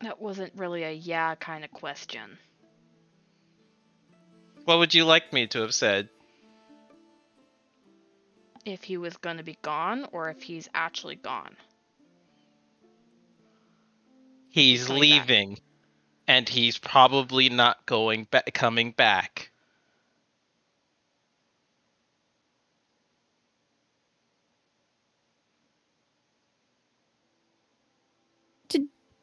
That wasn't really a yeah kind of question. What would you like me to have said? If he was gonna be gone, or if he's actually gone. He's Coming back. leaving, and he's probably not coming back.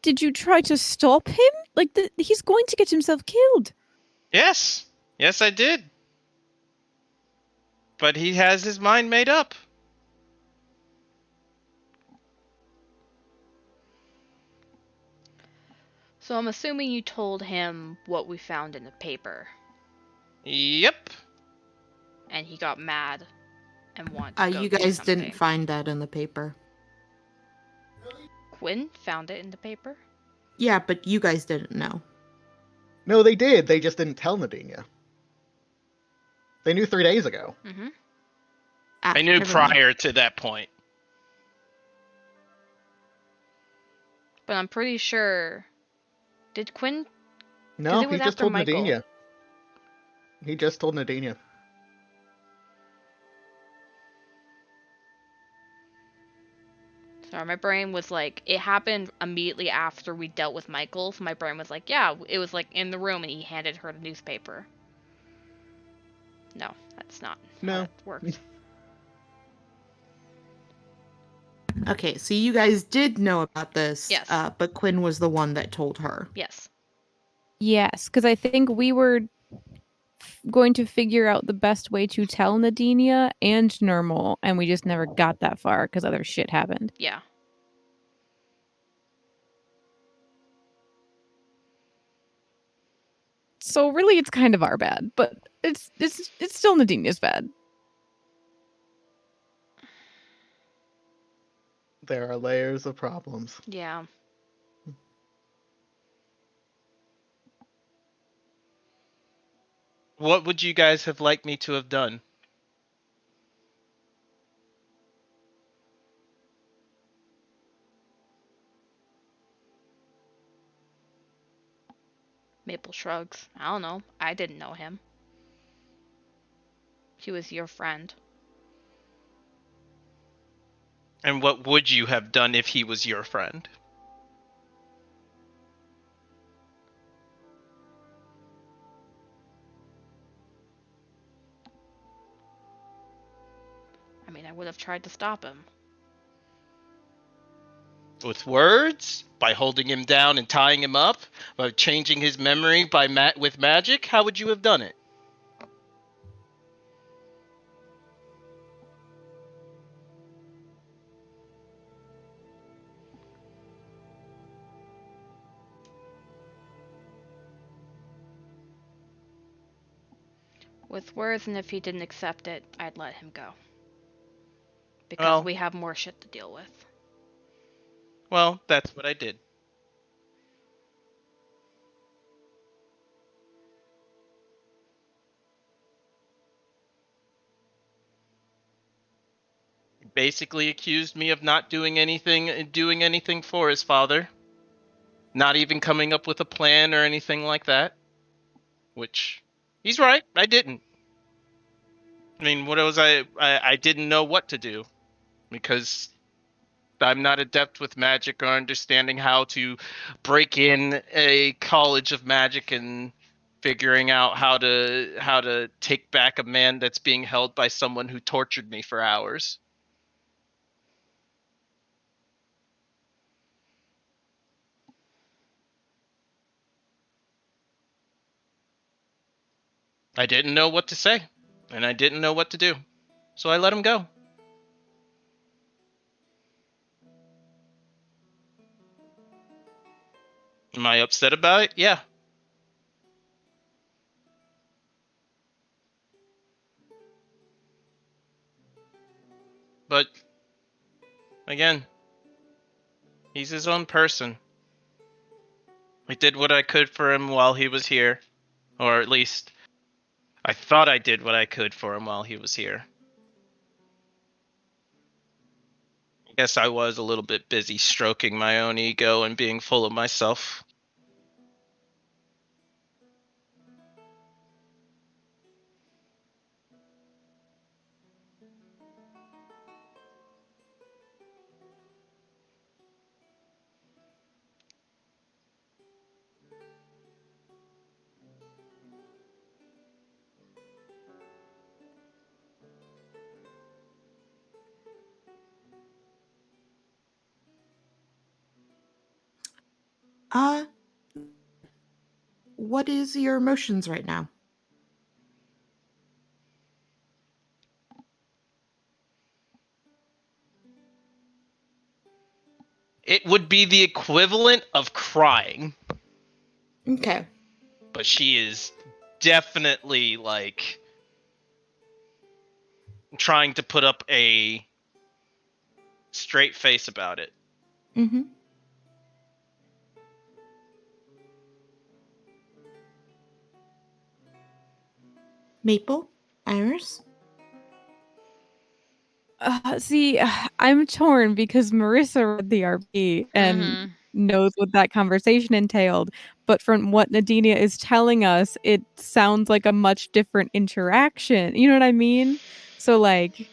Did you try to stop him? Like he's going to get himself killed. Yes. Yes, I did. But he has his mind made up. So I'm assuming you told him what we found in the paper, Yep. and he got mad and wanted to go You do guys something. didn't find that in the paper. Quinn found it in the paper. Yeah, but you guys didn't know. No, they did. They just didn't tell Nadinia. They knew 3 days ago. Mm-hmm. I knew never mind. prior to that point. But I'm pretty sure. Did Quinn? No, it was he just after told Michael. Nadinia. He just told Nadinia. Sorry, my brain was like, it happened immediately after we dealt with Michael, so my brain was like, yeah, it was like in the room and he handed her the newspaper. No, that's not how No. it works. Okay, so you guys did know about this, Yes. but Quinn was the one that told her. Yes. Yes, because I think we were going to figure out the best way to tell Nadinia and Nermal, and we just never got that far because other shit happened. Yeah. So really, it's kind of our bad, but it's still Nadinia's bad. There are layers of problems. Yeah. What would you guys have liked me to have done? Maple shrugs. I don't know. I didn't know him. He was your friend. And what would you have done if he was your friend? I mean, I would have tried to stop him. With words? By holding him down and tying him up? By changing his memory with magic? How would you have done it? With words, and if he didn't accept it, I'd let him go. Because Well- we have more shit to deal with. Well, that's what I did. He basically accused me of not doing anything for his father. Not even coming up with a plan or anything like that. Which, he's right, I didn't. I mean, what was I didn't know what to do. Because I'm not adept with magic or understanding how to break in a college of magic and figuring out how to take back a man that's being held by someone who tortured me for hours. I didn't know what to say, and I didn't know what to do. So I let him go. Am I upset about it? Yeah. But again, he's his own person. I did what I could for him while he was here. Or at least, I thought I did what I could for him while he was here. I guess I was a little bit busy stroking my own ego and being full of myself. What is your emotions right now? It would be the equivalent of crying. Okay. But she is definitely, like, trying to put up a straight face about it. Mm-hmm. Maple? Iris? See, I'm torn because Marissa read the RP and knows what that conversation entailed. But from what Nadinia is telling us, it sounds like a much different interaction. You know what I mean? So, like,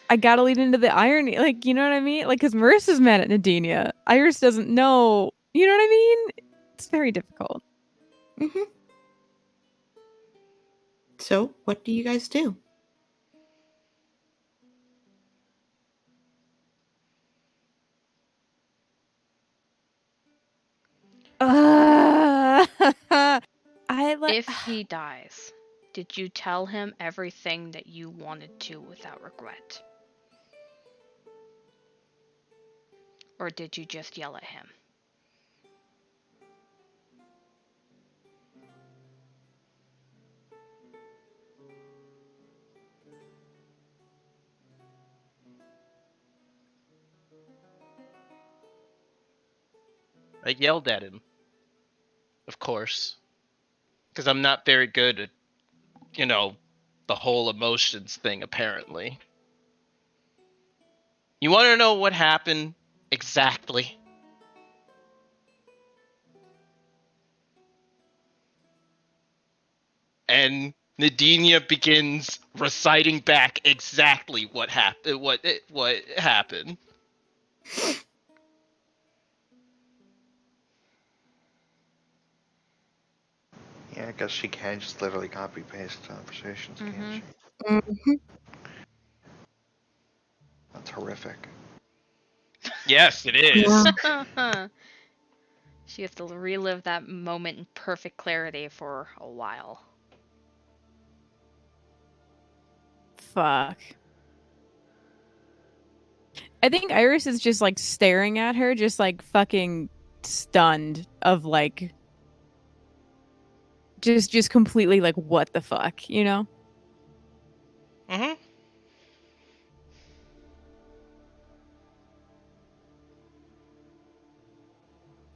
I gotta lead into the irony. Like, you know what I mean? Like, because Marissa's mad at Nadinia. Iris doesn't know. You know what I mean? It's very difficult. Mm-hmm. So, what do you guys do? If he dies, did you tell him everything that you wanted to without regret? Or did you just yell at him? I yelled at him. Of course. Because I'm not very good at, you know, the whole emotions thing, apparently. You want to know what happened exactly? And Nadinia begins reciting back exactly what happened. What happened? Yeah, I guess she can just literally copy paste conversations, can't she? Mm-hmm. That's horrific. Yes, it is. She has to relive that moment in perfect clarity for a while. Fuck. I think Iris is just like staring at her, just like fucking stunned of like just completely like what the fuck, you know? Mm-hmm.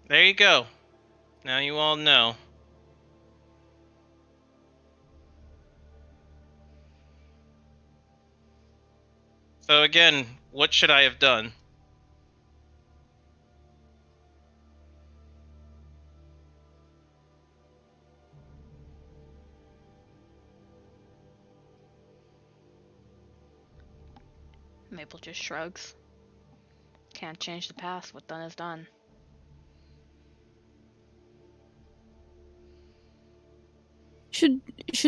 There you go. Now you all know. So again, what should I have done? Maple just shrugs. Can't change the past. What's done is done. Should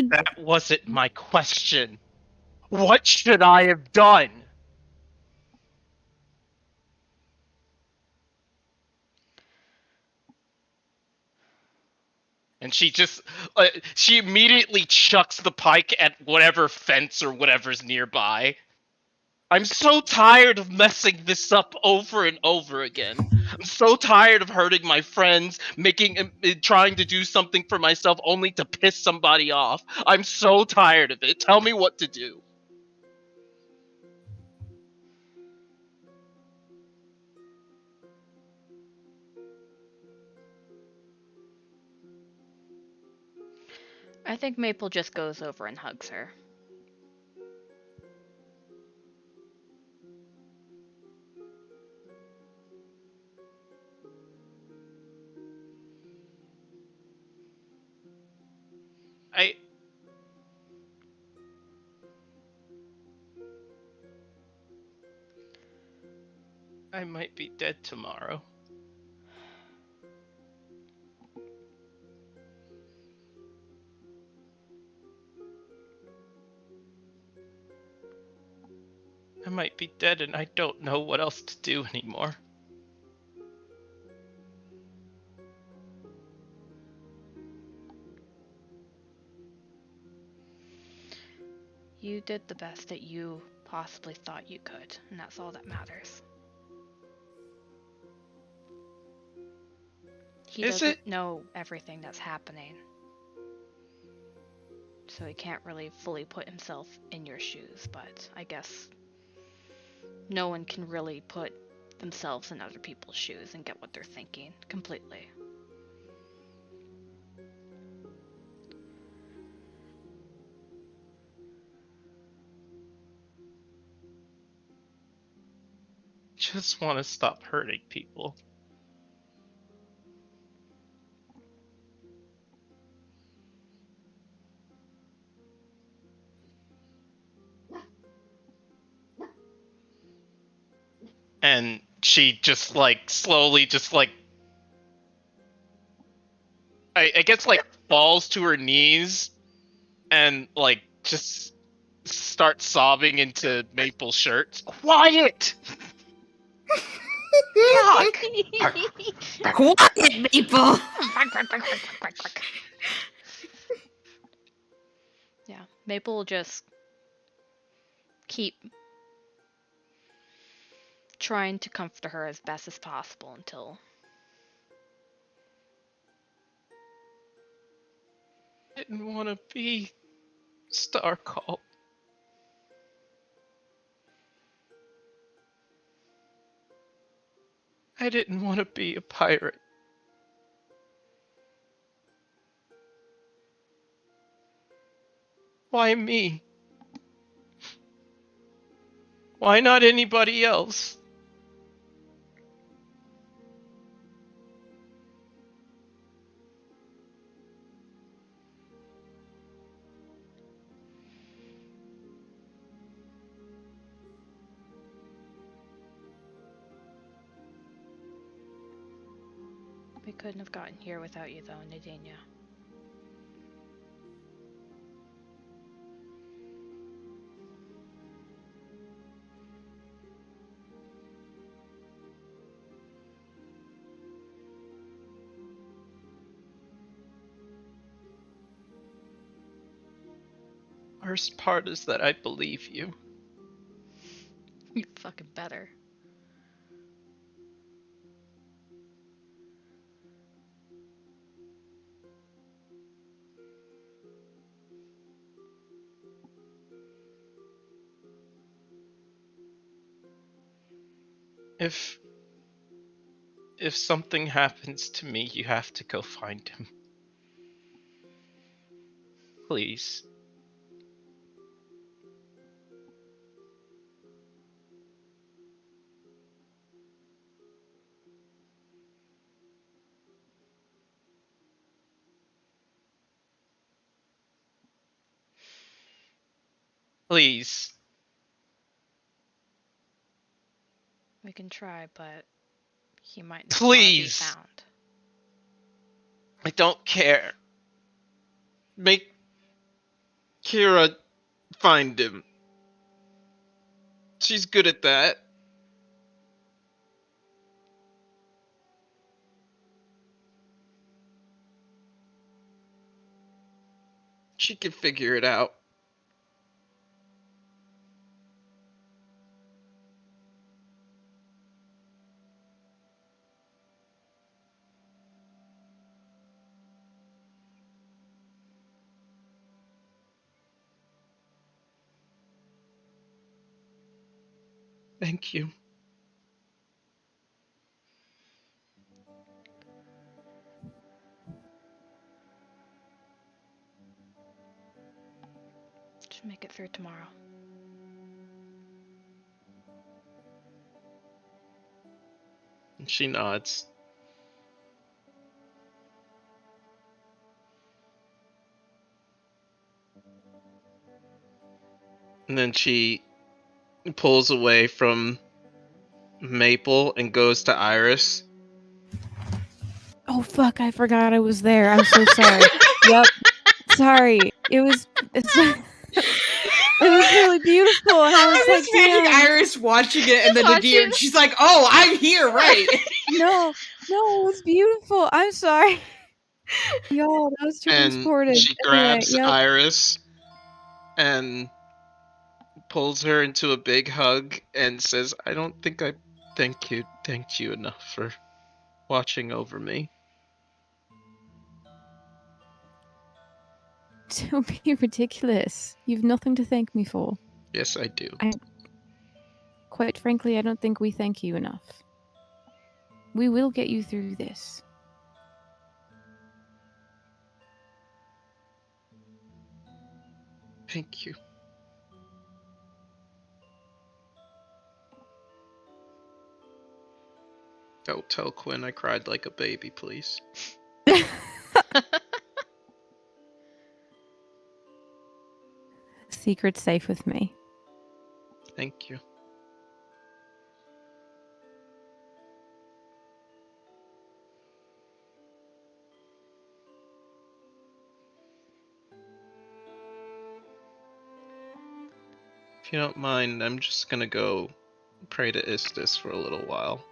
That wasn't my question. What should I have done? And she just, she immediately chucks the pike at whatever fence or whatever's nearby. I'm so tired of messing this up over and over again. I'm so tired of hurting my friends, trying to do something for myself only to piss somebody off. I'm so tired of it. Tell me what to do. I think Maple just goes over and hugs her. I might be dead tomorrow. I might be dead and I don't know what else to do anymore. You did the best that you possibly thought you could, and that's all that matters. He doesn't know everything that's happening, so he can't really fully put himself in your shoes, but I guess no one can really put themselves in other people's shoes and get what they're thinking completely. Just want to stop hurting people. And she just like slowly just like I guess like falls to her knees and like just starts sobbing into Maple's shirt. Quiet! Quiet, Maple! Yeah, Maple will just keep trying to comfort her as best as possible until I didn't want to be Starcall. I didn't want to be a pirate. Why me? Why not anybody else? we couldn't have gotten here without you though, Nadenia. Worst part is that I believe you. You fucking better. If something happens to me, you have to go find him. Please. Please. We can try, but he might not Please. be found. I don't care. Make Kira find him. She's good at that. She can figure it out. Thank you. Just make it through tomorrow. And she nods. And then she pulls away from Maple and goes to Iris. Oh fuck! I forgot I was there. I'm so sorry. Yep. Sorry. It was. It was really beautiful, and I was like, imagining damn. Iris watching it, and then Nadir, and she's like, "Oh, I'm here, right?" No, it was beautiful. I'm sorry. Yo, that was And transported. she Anyway, grabs yep. Iris and pulls her into a big hug and says, I don't think I thanked you enough for watching over me. Don't be ridiculous. You've nothing to thank me for. Yes, I do. Quite frankly, I don't think we thank you enough. We will get you through this. Thank you. Don't tell Quinn I cried like a baby, please. Secret's safe with me. Thank you. If you don't mind, I'm just gonna go pray to Istis for a little while.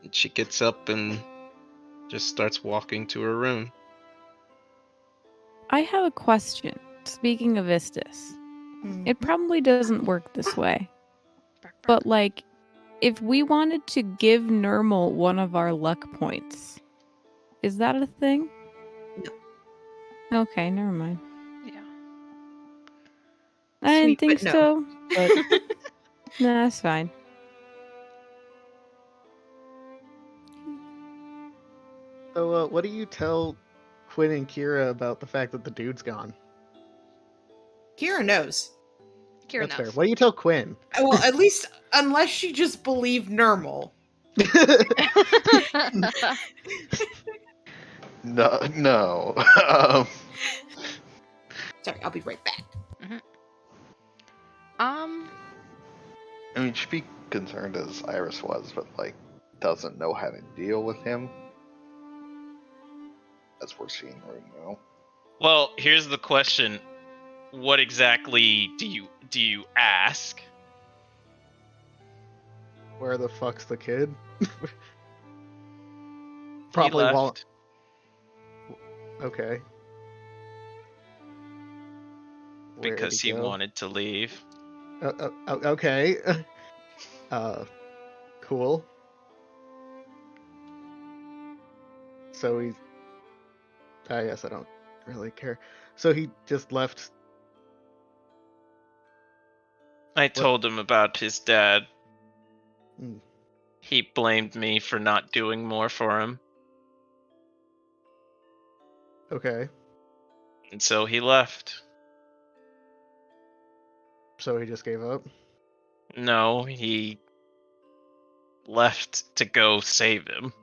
And she gets up and just starts walking to her room. I have a question. Speaking of Istis, it probably doesn't work this way. But, like, if we wanted to give Nermal one of our luck points, is that a thing? No. Okay, never mind. Yeah. I didn't Sweet, think but no. so, but no, that's fine. So, what do you tell Quinn and Kira about the fact that the dude's gone? Kira knows. Kira That's fair. knows. What do you tell Quinn? Well, at least unless she just believed Nermal. No. Sorry, I'll be right back. I mean, she'd be concerned as Iris was, but, like, doesn't know how to deal with him. As we're seeing right now. Well, here's the question. What exactly do you ask? Where the fuck's the kid? He Probably left. won't. Okay. Where'd Because he go? wanted to leave. Okay. Cool. So he's. I guess I don't really care. So he just left. I told him about his dad. Hmm. He blamed me for not doing more for him. Okay. And so he left. So he just gave up. No, he left to go save him.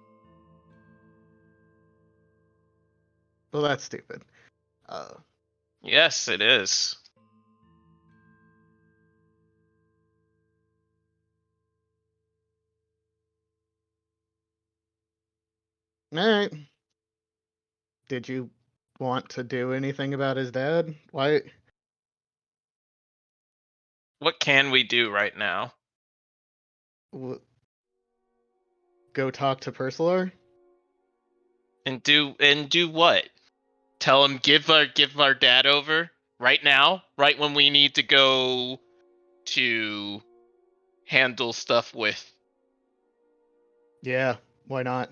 Well, that's stupid. Yes, it is. Alright. Did you want to do anything about his dad? Why? What can we do right now? Go talk to Percilar? And do what? Tell him give our dad over right now, right when we need to go to handle stuff with. Yeah, why not?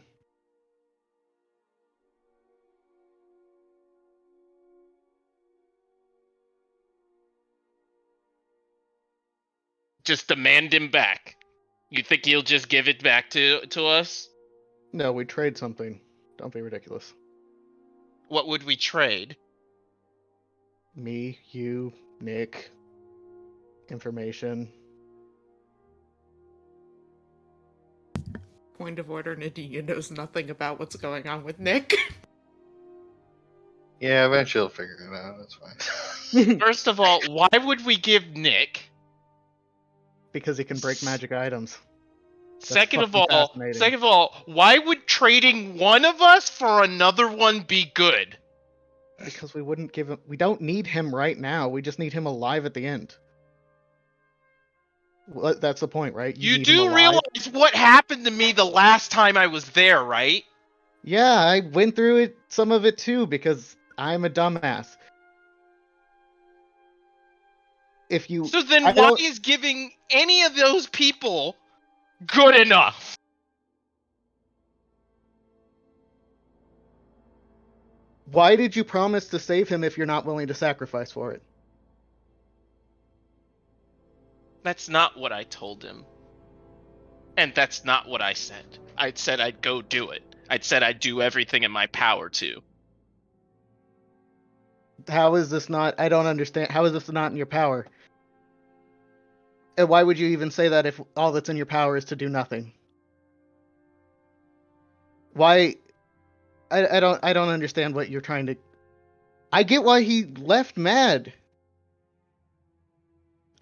Just demand him back. You think he'll just give it back to us? No, we trade something. Don't be ridiculous. What would we trade? Me, you, Nick, information. Point of order, Nadia knows nothing about what's going on with Nick. Yeah, eventually he'll figure it out. That's fine. First of all, why would we give Nick? Because he can break magic items. Second of fucking all, fascinating. why would trading one of us for another one be good? Because we wouldn't give him. We don't need him right now. We just need him alive at the end. Well, that's the point, right? You need him do alive. realize what happened to me the last time I was there, right? Yeah, I went through it, some of it too, because I'm a dumbass. If you. So then I why don't- is giving any of those people good enough? Why did you promise to save him if you're not willing to sacrifice for it? That's not what I told him. And that's not what I said. I said I'd go do it. I said I'd do everything in my power to. How is this not? I don't understand. How is this not in your power? And why would you even say that if all that's in your power is to do nothing? Why? I don't understand what you're trying to. I get why he left mad.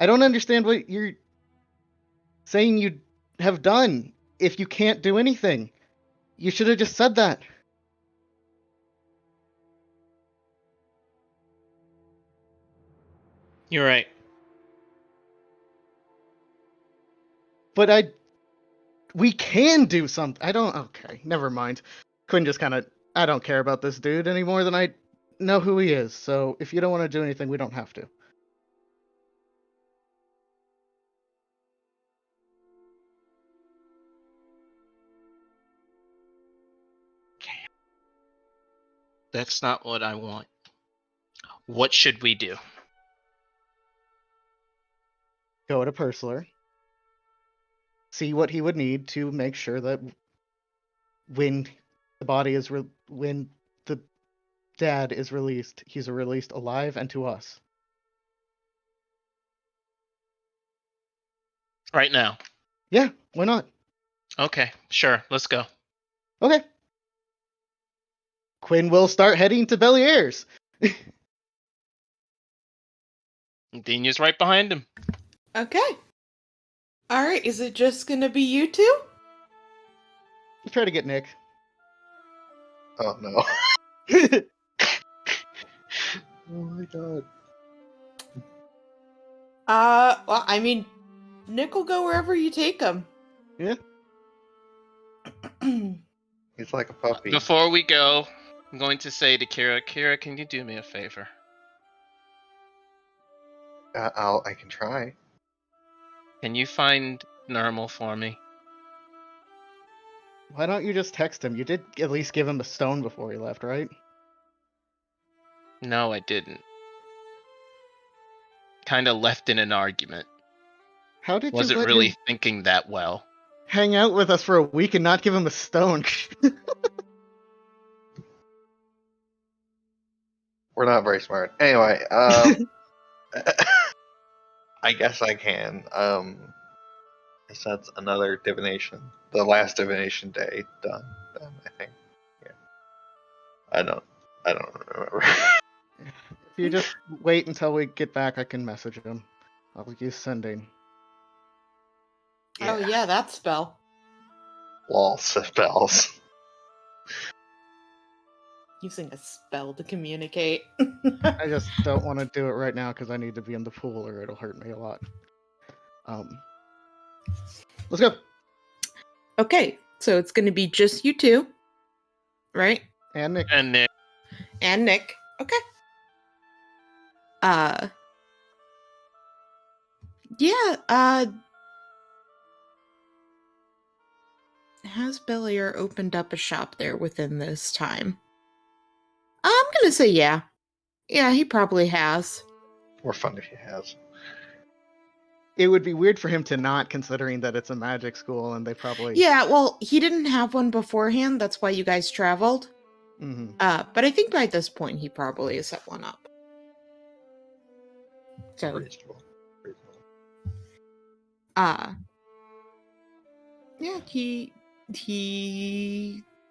I don't understand what you're saying you have done if you can't do anything. You should have just said that. You're right. But we can do something. Okay, never mind. Quinn just kind of, I don't care about this dude any more than I know who he is. So if you don't want to do anything, we don't have to. That's not what I want. What should we do? Go to Pursler. See what he would need to make sure that when when the dad is released, he's released alive and to us. Right now. Yeah, why not? Okay, sure. Let's go. Okay. Quinn will start heading to Bellier's. Dinia's right behind him. Okay. Alright, is it just gonna be you two? Let's try to get Nick. Oh no. Oh my god. Well, I mean, Nick will go wherever you take him. Yeah. He's like a puppy. Before we go, I'm going to say to Kira, can you do me a favor? I can try. Can you find Nermal for me? Why don't you just text him? You did at least give him a stone before he left, right? No, I didn't. Kinda left in an argument. How did Wasn't you let really him thinking that well. hang out with us for a week and not give him a stone? We're not very smart. Anyway, I guess I can. Guess that's another divination. The last divination day done, I think. Yeah. I don't remember. If you just wait until we get back, I can message him. I'll use sending. Oh yeah, that spell. Lol spells. Using a spell to communicate. I just don't want to do it right now because I need to be in the pool or it'll hurt me a lot. Let's go. Okay, so it's gonna be just you two, right? And Nick. And Nick. And Nick. Okay. Yeah, has Belier opened up a shop there within this time? I'm gonna say yeah. Yeah, he probably has. More fun if he has. It would be weird for him to not, considering that it's a magic school and they probably... Yeah, well, he didn't have one beforehand. That's why you guys traveled. Mhm. But I think by this point he probably has set one up. So, Reasonable. yeah, he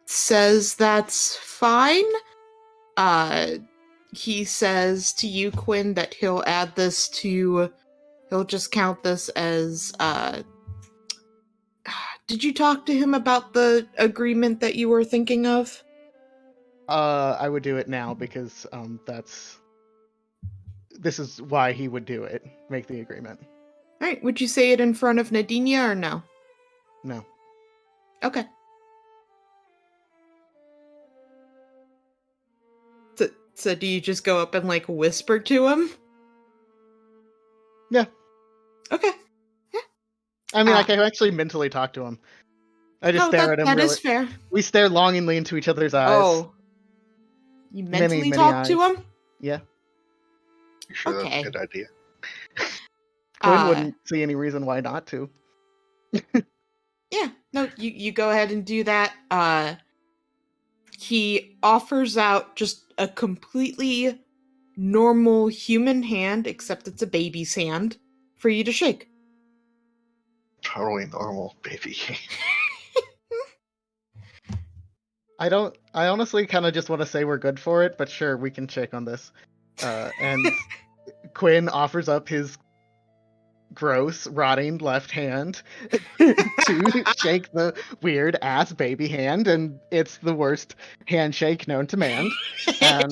says that's fine. He says to you, Quinn, that he'll add this to... He'll just count this as, Did you talk to him about the agreement that you were thinking of? I would do it now because this is why he would do it. Make the agreement. Alright, would you say it in front of Nadinia or no? No. Okay. So do you just go up and, like, whisper to him? Yeah. Okay. I mean, I can actually mentally talk to him. I just stare at him. That really. is fair. We stare longingly into each other's eyes. Oh. You mentally Many talk eyes. to him? Yeah. You sure Okay. that's a good idea? Quinn wouldn't see any reason why not to. Yeah, no, you go ahead and do that. He offers out just a completely normal human hand, except it's a baby's hand, for you to shake. Totally normal, baby. I honestly kind of just want to say we're good for it, but sure, we can check on this. And Quinn offers up his gross, rotting left hand to shake the weird ass baby hand, and it's the worst handshake known to man. And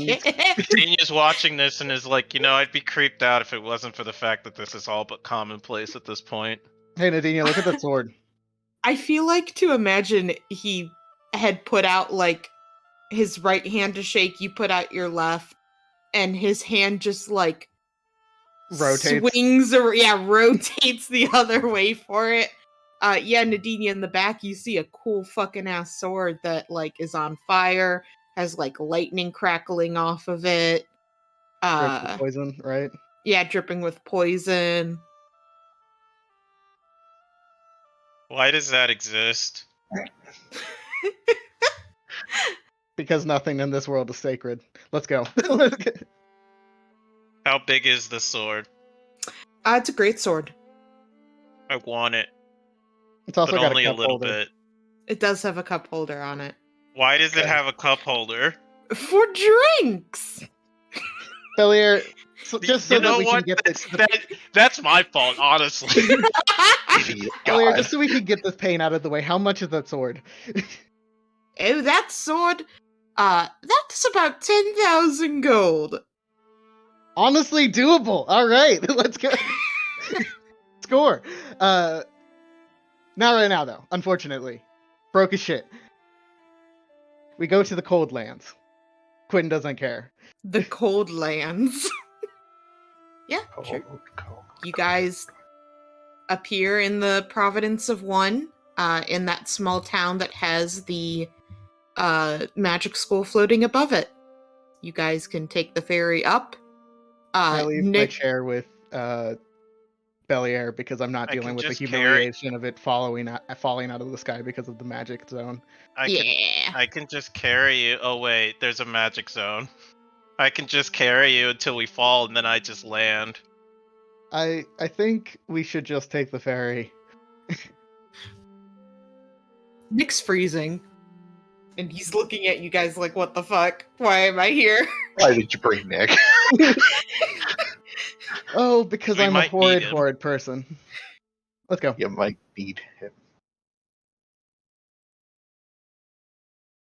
Daniel's watching this and is like, I'd be creeped out if it wasn't for the fact that this is all but commonplace at this point. Hey, Nadinia, look at that sword. I feel like to imagine he had put out, like, his right hand to shake, you put out your left, and his hand just, like, Rotates. Swings, rotates the other way for it. Nadinia, in the back, you see a cool fucking ass sword that, like, is on fire, has, like, lightning crackling off of it. Drips with poison, right? Yeah, dripping with poison. Why does that exist? Because nothing in this world is sacred. Let's go. How big is the sword? It's a great sword. I want it, It's also but got only a a cup little holder. bit. It does have a cup holder on it. Why does it Okay. have a cup holder? For drinks! Belier, just so You that know we what? can get this. That's my fault, honestly. Idiot Belier, God. just so we can get this pain out of the way. How much is that sword? Oh, that sword, that's about 10,000 gold. Honestly, doable. All right, let's go. Score. Not right now, though. Unfortunately, broke as shit. We go to the Cold Lands. Quinn doesn't care. The Cold Lands. Yeah, sure. Cold. You guys appear in the Providence of One, in that small town that has the magic school floating above it. You guys can take the ferry up. I leave my Nick, chair with Belier because I'm not I dealing can with the just humiliation of it falling out of the sky because of the magic zone. I can just carry you. Oh wait, there's a magic zone. I can just carry you until we fall, and then I just land. I think we should just take the ferry. Nick's freezing. And he's looking at you guys like, what the fuck? Why am I here? Why did you bring Nick? Oh, because We I'm a might need him. horrid person. Let's go. You might need him.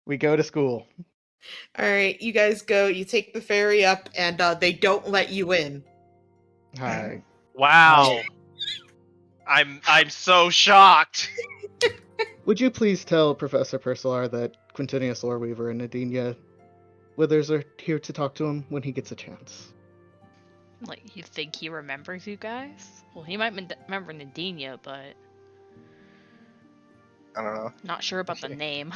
We go to school. Alright, you guys go, you take the ferry up, and they don't let you in. Hi. Wow. I'm so shocked. Would you please tell Professor Percilar that Quintinius Loreweaver and Nadinia Withers are here to talk to him when he gets a chance. Like, you think he remembers you guys? Well, he might remember Nadinia, but I don't know. not sure about the name.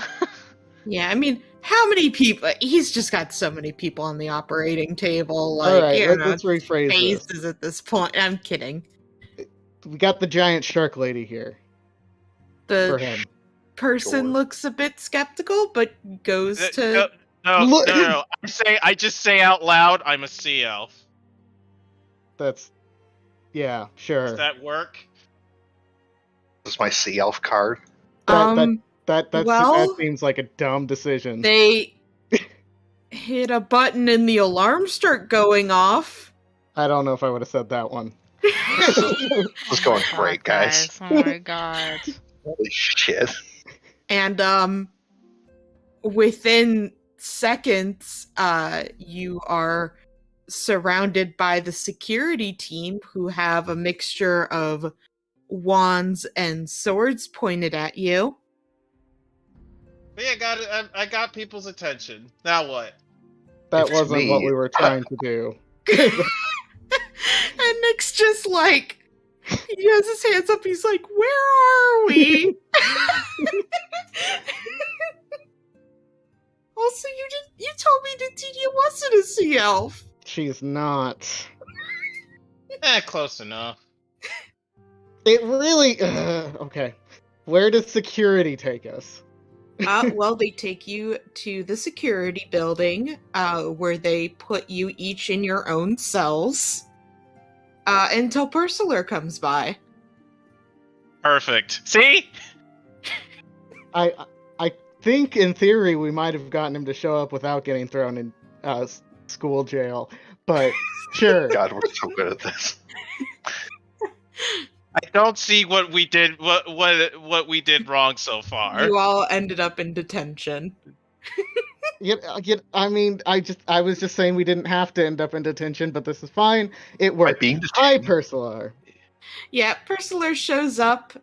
Yeah, I mean, how many people? He's just got so many people on the operating table. All Like, right, you know, let's rephrase this. faces at this point. I'm kidding. We got the giant shark lady here for The him. person Sure. looks a bit skeptical, but goes No, to. no. I just say out loud, I'm a sea elf. That's, yeah, sure. Does that work? This is my sea elf card. That seems like a dumb decision. They hit a button and the alarms start going off. I don't know if I would have said that one. It's going great, guys. Oh my god. Holy shit. And within seconds, you are surrounded by the security team who have a mixture of wands and swords pointed at you. But yeah, I got people's attention. Now what? That It's wasn't me. what we were trying to do. And Nick's just like, he has his hands up, he's like, where are we? Also, you told me that Tidia wasn't a sea elf. She's not. Close enough. It really... okay. Where does security take us? Well, they take you to the security building, where they put you each in your own cells, until Pursuler comes by. Perfect. See? I think, in theory, we might have gotten him to show up without getting thrown in school jail, but sure. God, we're so good at this. I don't see what we did what we did wrong so far. You all ended up in detention. I mean, I was just saying we didn't have to end up in detention, but this is fine. It By worked. being Hi, detained. Pursular. Yeah, Pursuler shows up.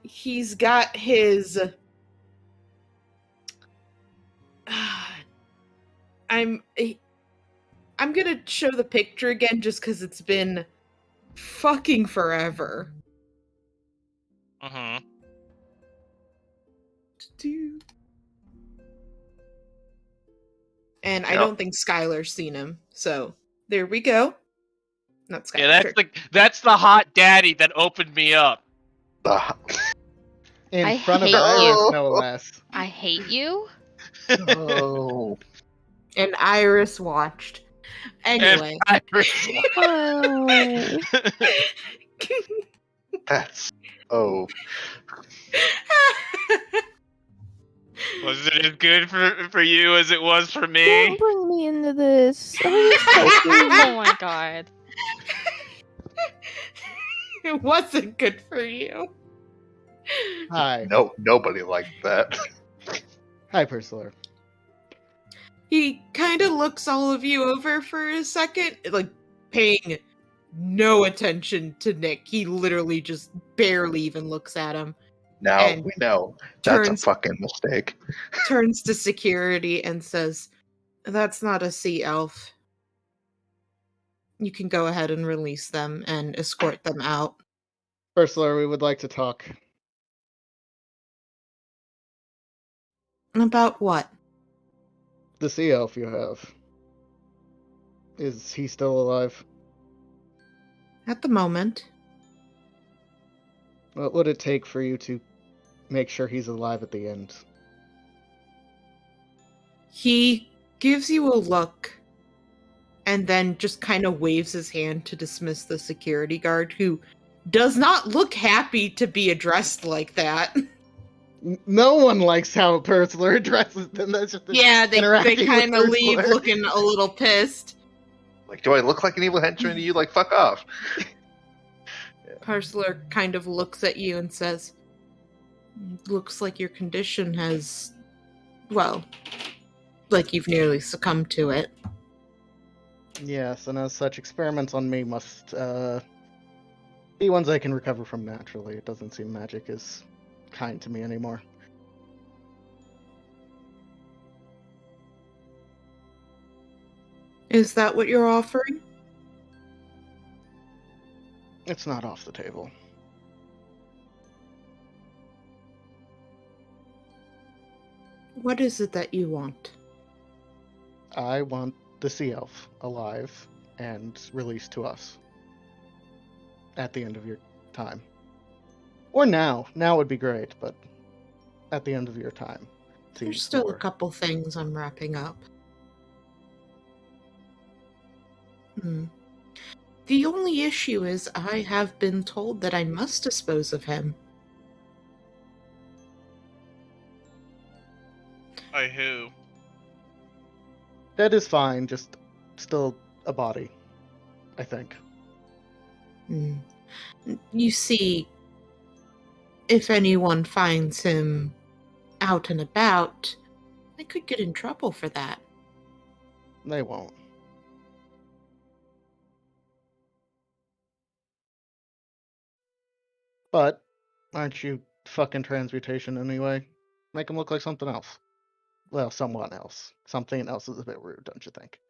He's got his. I'm gonna show the picture again just because it's been fucking forever. Mm-hmm. And I Yep. don't think Skylar's seen him, so there we go. Not Skylar. Yeah, that's the hot daddy that opened me up. In I front of hate Iris, you. no less. I hate you. Oh. And Iris watched. Anyway. And Oh. That's. Oh. was it as good for you as it was for me? Don't bring me into this. Oh my god. It wasn't good for you. Hi. No, nobody liked that. Hi, Pursular. He kind of looks all of you over for a second, like paying no attention to Nick. He literally just barely even looks at him. Now And we know that's turns- a fucking mistake. Turns to security and says, "That's not a sea elf. You can go ahead and release them and escort them out." Pursular, we would like to talk. About what? The sea elf you have. Is he still alive? At the moment. What would it take for you to make sure he's alive at the end? He gives you a look and then just kind of waves his hand to dismiss the security guard, who does not look happy to be addressed like that. No one likes how Pursular addresses them. That's just Yeah, they interacting with kind of leave Pursular. looking a little pissed. Like, do I look like an evil henchman to you? Like, fuck off. Pursular kind of looks at you and says, "Looks like your condition has, well, like you've nearly succumbed to it." Yes, and as such, experiments on me must be ones I can recover from naturally. It doesn't seem magic is kind to me anymore. Is that what you're offering? It's not off the table. What is it that you want? I want the Sea Elf alive and released to us at the end of your time. Or now. Now would be great, but at the end of your time. There's still a couple things I'm wrapping up. The only issue is I have been told that I must dispose of him. By who? That is fine, just still a body, I think. You see, if anyone finds him out and about, I could get in trouble for that. They won't. But, aren't you fucking transmutation anyway? Make him look like something else. Well, someone else. Something else is a bit rude, don't you think?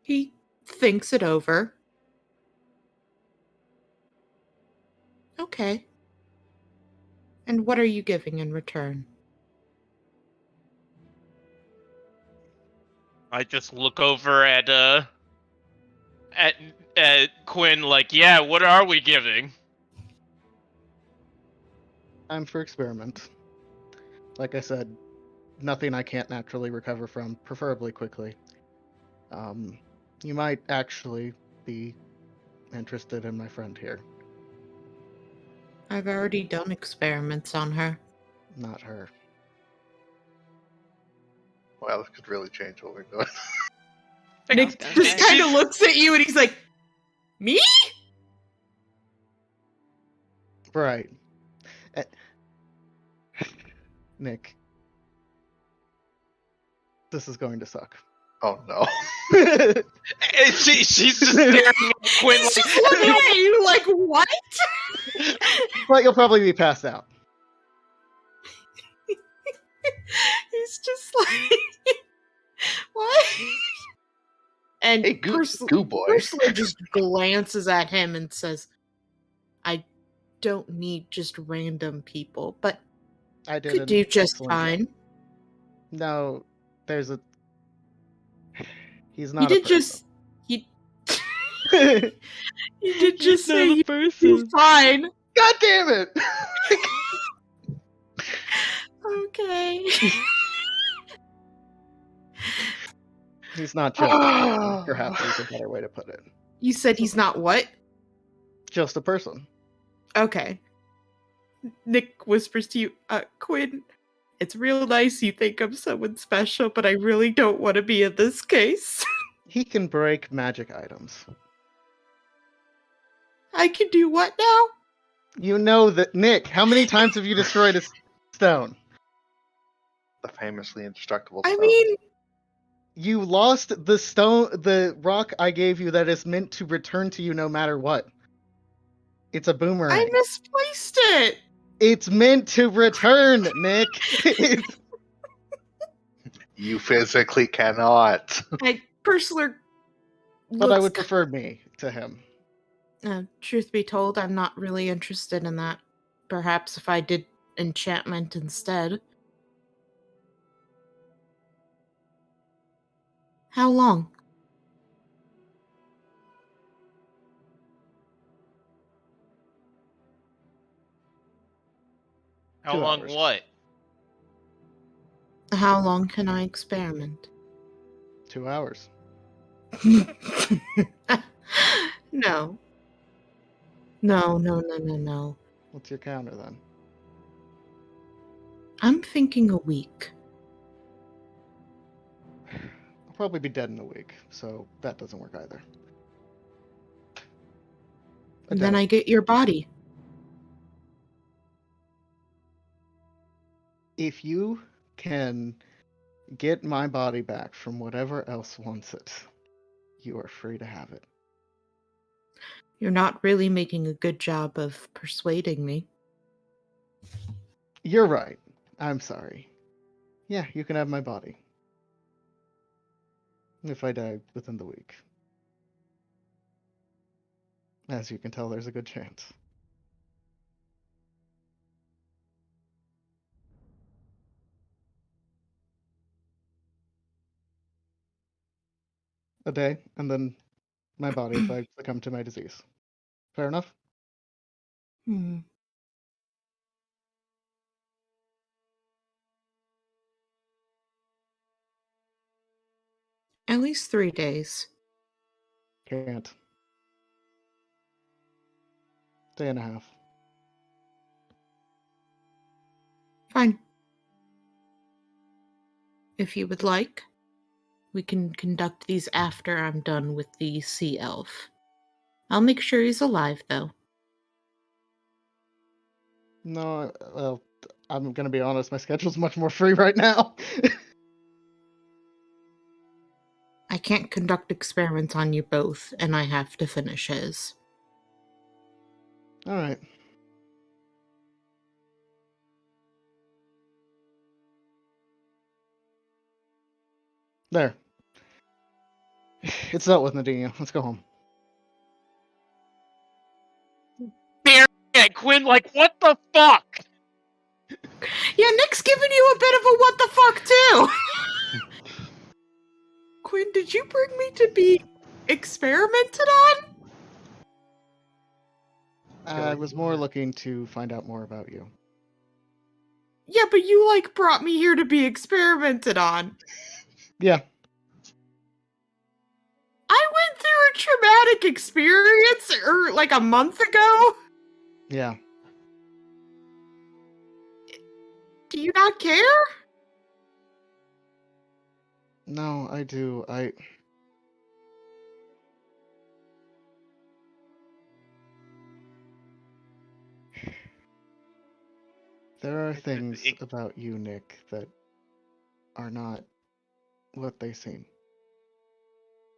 He thinks it over. Okay. And what are you giving in return? I just look over at Quinn like, yeah, what are we giving? Time for experiment. Like I said, nothing I can't naturally recover from, preferably quickly. You might actually be interested in my friend here. I've already done experiments on her. Not her. Well, this could really change what we're doing. Nick just kind of looks at you and he's like, me? Right. Nick. This is going to suck. Oh no. She's just staring at Quinn He's just looking at you like, what? But you'll probably be passed out. He's just like, what? And Hey, goo boy. Ursula just glances at him and says, I don't need just random people, but I did could do just fine. Job. No, there's a... He's not he did just... He did just say he's fine. God damn it! Okay. He's not joking. Perhaps is a better way to put it. You said he's not what? Just a person. Okay. Nick whispers to you, Quinn, it's real nice you think I'm someone special, but I really don't want to be in this case. He can break magic items. I can do what now? You know that, Nick, how many times have you destroyed a stone? The famously indestructible I stone. mean... You lost the rock I gave you that is meant to return to you no matter what. It's a boomerang. I misplaced it! It's meant to return, Nick! You physically cannot. Pursler But I would prefer me to him. Truth be told, I'm not really interested in that. Perhaps if I did enchantment instead. How long? How long what? How long can I experiment? 2 hours. No. No. What's your counter then? I'm thinking a week. I'll probably be dead in a week, so that doesn't work either. And then I get your body. If you can get my body back from whatever else wants it, you are free to have it. You're not really making a good job of persuading me. You're right. I'm sorry. Yeah, you can have my body. If I die within the week. As you can tell, there's a good chance. A day, and then my body if I succumb to my disease. Fair enough? Hmm. At least 3 days. Can't. Day and a half. Fine. If you would like, we can conduct these after I'm done with the sea elf. I'll make sure he's alive, though. No, well, I'm gonna be honest, my schedule's much more free right now. I can't conduct experiments on you both, and I have to finish his. Alright. There. It's dealt with, Nadinia. Let's go home. Damn it, Quinn, like, what the fuck? Yeah, Nick's giving you a bit of a what the fuck, too! Quinn, did you bring me to be experimented on? I was more looking to find out more about you. Yeah, but you, like, brought me here to be experimented on. Yeah. I went through a traumatic experience, like, a month ago. Yeah. Do you not care? No, I do. There are things about you, Nick, that are not what they seem.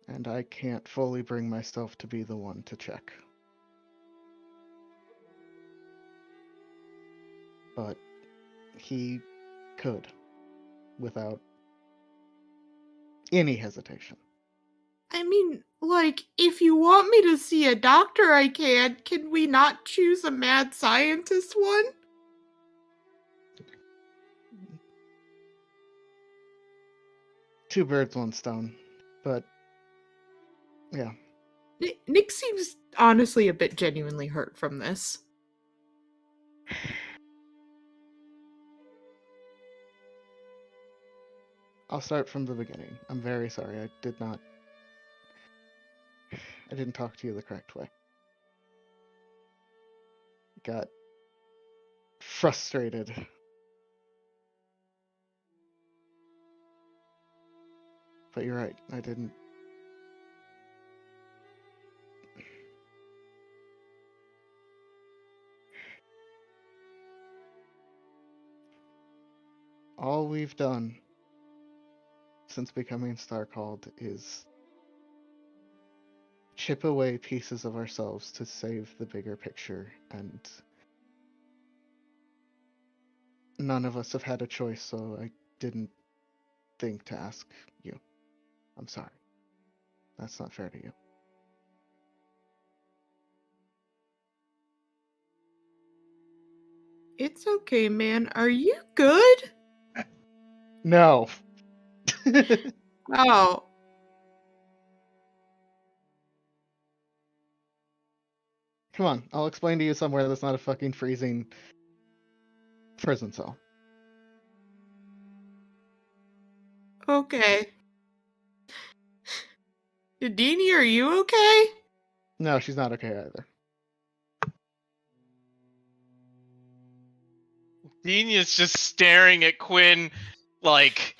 And I can't fully bring myself to be the one to check. But he could, without any hesitation. I mean, like, if you want me to see a doctor, I can. Can we not choose a mad scientist one? Two birds, one stone. But, yeah. Nick seems honestly a bit genuinely hurt from this. I'll start from the beginning. I'm very sorry. I didn't talk to you the correct way. Got frustrated. But you're right. I didn't. All we've done since becoming Starcalled is chip away pieces of ourselves to save the bigger picture, and none of us have had a choice, so I didn't think to ask you. I'm sorry. That's not fair to you. It's okay, man. Are you good? No. Oh. Come on, I'll explain to you somewhere that's not a fucking freezing prison cell. Okay. Nadini, are you okay? No, she's not okay either. Dinia's just staring at Quinn like,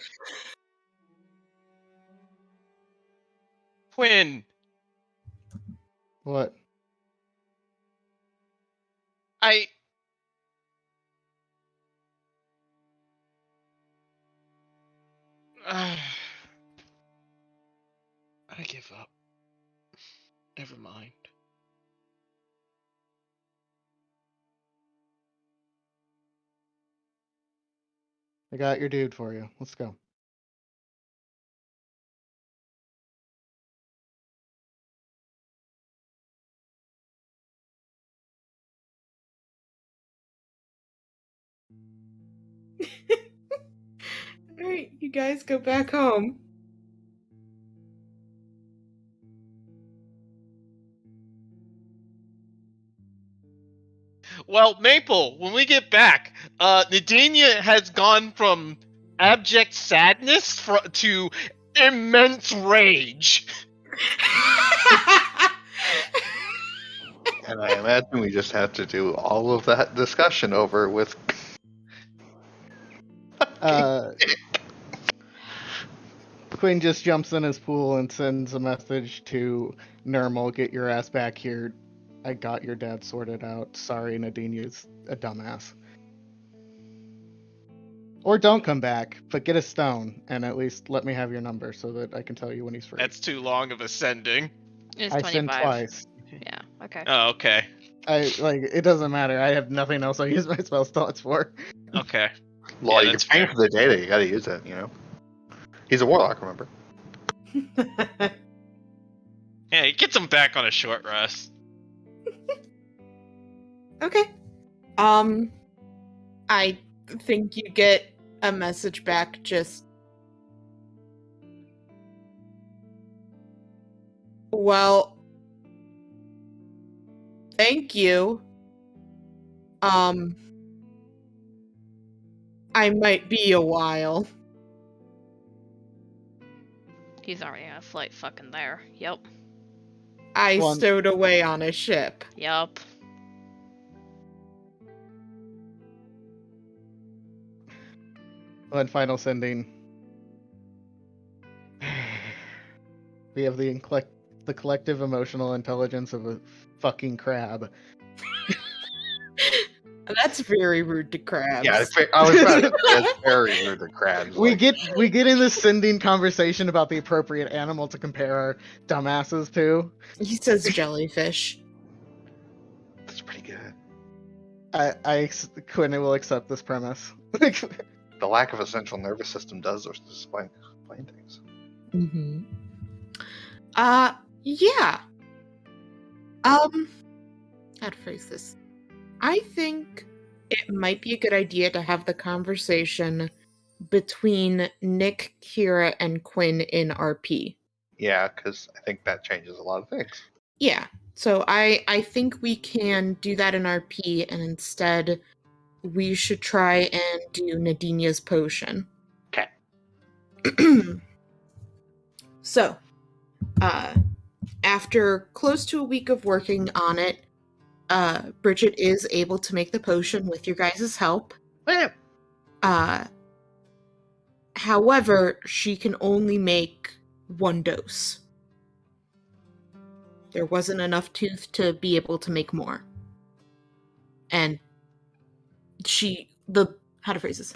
Quinn, What? I give up. Never mind. I got your dude for you. Let's go. Alright, you guys go back home. Well, Maple, when we get back, Nadinia has gone from abject sadness to immense rage. And I imagine we just have to do all of that discussion over with. Quinn just jumps in his pool and sends a message to Nermal, get your ass back here. I got your dad sorted out. Sorry, Nadinia's a dumbass. Or don't come back, but get a stone, and at least let me have your number so that I can tell you when he's free. That's too long of a sending. It's I 25. send twice. Yeah, okay. Oh, okay. It doesn't matter. I have nothing else I use my spell slots for. Okay. Well, Yeah, you're that's paying fair. for the data, you gotta use it, you know? He's a warlock, remember? Yeah, he gets him back on a short rest. Okay. I think you get a message back just... Well... Thank you. I might be a while. He's already on a flight fucking there. Yep. I One- stowed away on a ship. Yup. One final sending. We have the collective emotional intelligence of a fucking crab. That's very rude to crabs. Yeah, I was about to say, it's very rude to crabs. We like- get in this sending conversation about the appropriate animal to compare our dumbasses to. He says jellyfish. That's pretty good. Quinn will accept this premise. The lack of a central nervous system does explain things. Mm-hmm. Yeah. How to phrase this? I think it might be a good idea to have the conversation between Nick, Kira, and Quinn in RP. Yeah, because I think that changes a lot of things. Yeah. So I think we can do that in RP, and instead we should try and do Nadinia's potion. Okay. So, after close to a week of working on it, Bridget is able to make the potion with your guys' help. However, she can only make one dose. There wasn't enough tooth to be able to make more. And how to phrase this?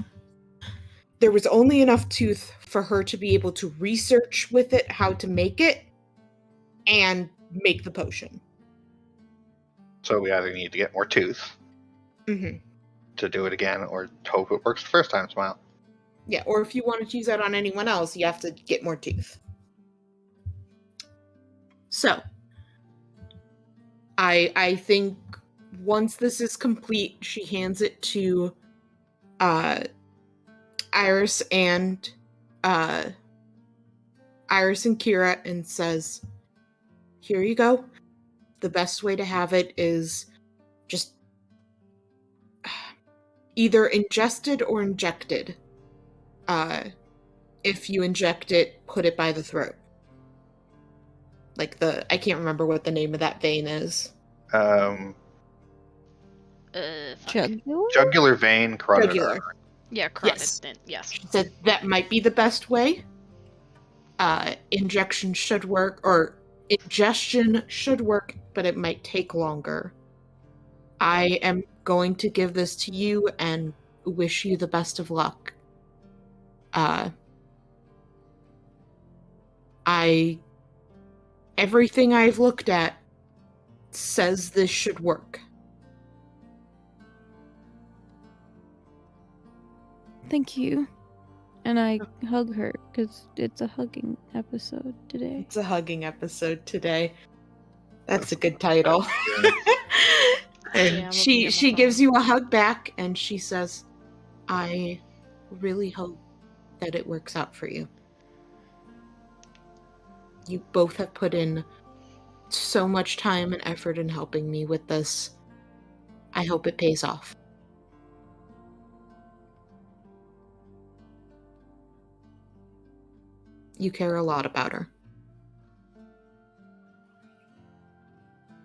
There was only enough tooth for her to be able to research with it how to make it and make the potion. So we either need to get more tooth Mm-hmm. to do it again, or hope it works the first time. Smile. Yeah, or if you wanted to use that on anyone else, you have to get more tooth. So, I think once this is complete, she hands it to Iris and Kira and says, "Here you go. The best way to have it is just either ingested or injected. If you inject it, put it by the throat. Like I can't remember what the name of that vein is. Fuck. Jugular vein, carotid Jugular. artery. Yeah, Yes. carotid. Yes. She said that might be the best way. Injection should work, or ingestion should work, but it might take longer. I am going to give this to you and wish you the best of luck. Everything I've looked at says this should work. Thank you. And I hug her because it's a hugging episode today. It's a hugging episode today. That's a good title. And Yeah, I'm looking at my she phone. gives you a hug back and she says, I really hope that it works out for you. You both have put in so much time and effort in helping me with this. I hope it pays off. You care a lot about her.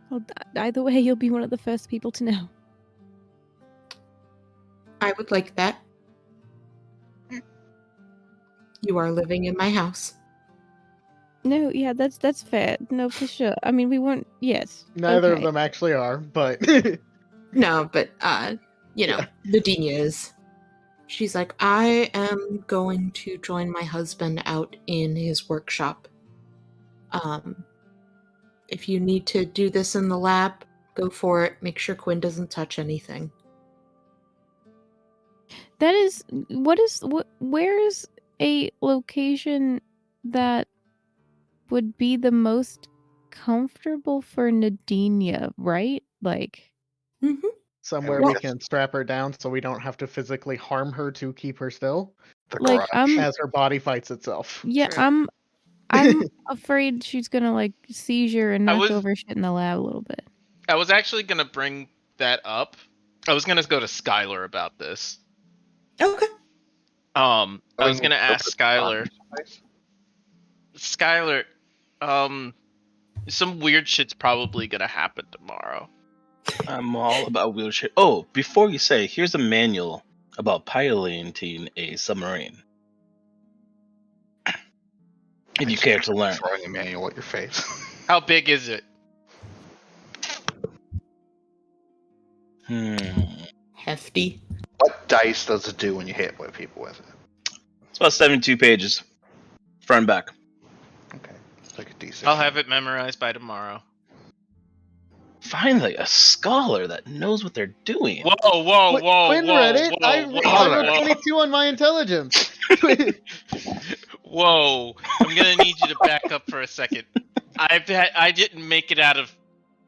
Well, either way, you'll be one of the first people to know. I would like that. You are living in my house. No, yeah, that's fair. No, for sure. I mean, we weren't. Yes. Neither of okay. them actually are, but No, but, Nadinia is. She's like, I am going to join my husband out in his workshop. If you need to do this in the lab, go for it. Make sure Quinn doesn't touch anything. That is where is a location that would be the most comfortable for Nadinia, right? Like, Mm-hmm. somewhere Well- we can strap her down so we don't have to physically harm her to keep her still The like garage. as her body fights itself. yeah, True. I'm afraid she's gonna like seizure and I knock was- over shit in the lab a little bit. I was actually gonna bring that up. I was gonna go to Skylar about this. Okay. I was mean, gonna go ask to the Skylar. place. Skylar, some weird shit's probably gonna happen tomorrow. I'm all about wheelchair. Oh, before you say, here's a manual about piloting a submarine. If you care to learn. Throwing a manual at your face. How big is it? Hefty. What dice does it do when you hit people with it? It's about 72 pages. Front and back. Okay, it's like a D6. I'll have it memorized by tomorrow. Finally, a scholar that knows what they're doing. Whoa, whoa, Qu- whoa, Quinn whoa, read it. whoa, I whoa, got 22 on my intelligence. whoa. I'm gonna need you to back up for a second. I didn't make it out of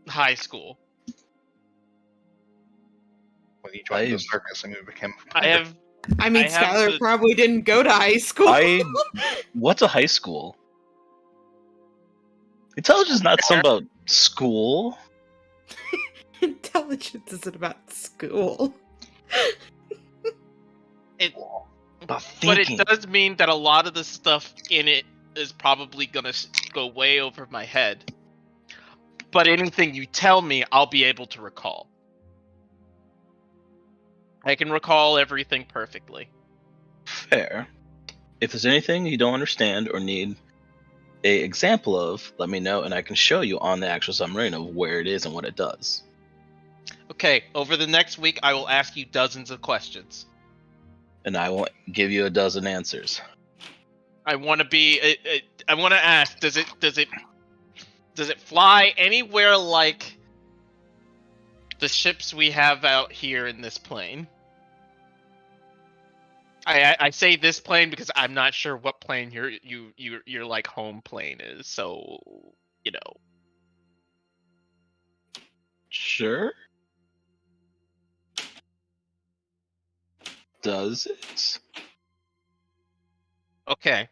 high school. When you joined the I've- circus and you became. I have I mean, I have Skylar to- probably didn't go to high school. What's a high school? Intelligence is not something about school. Intelligence isn't about school. About But thinking. it does mean that a lot of the stuff in it is probably gonna go way over my head. But anything you tell me, I'll be able to recall. I can recall everything perfectly. Fair. If there's anything you don't understand or need a example of, let me know and I can show you on the actual submarine of where it is and what it does. Okay, over the next week, I will ask you dozens of questions. And I will give you a dozen answers. I want to be. I want to ask. Does it fly anywhere like the ships we have out here in this plane? I say this plane because I'm not sure what plane your like home plane is. So you know. Sure. Does it? Okay,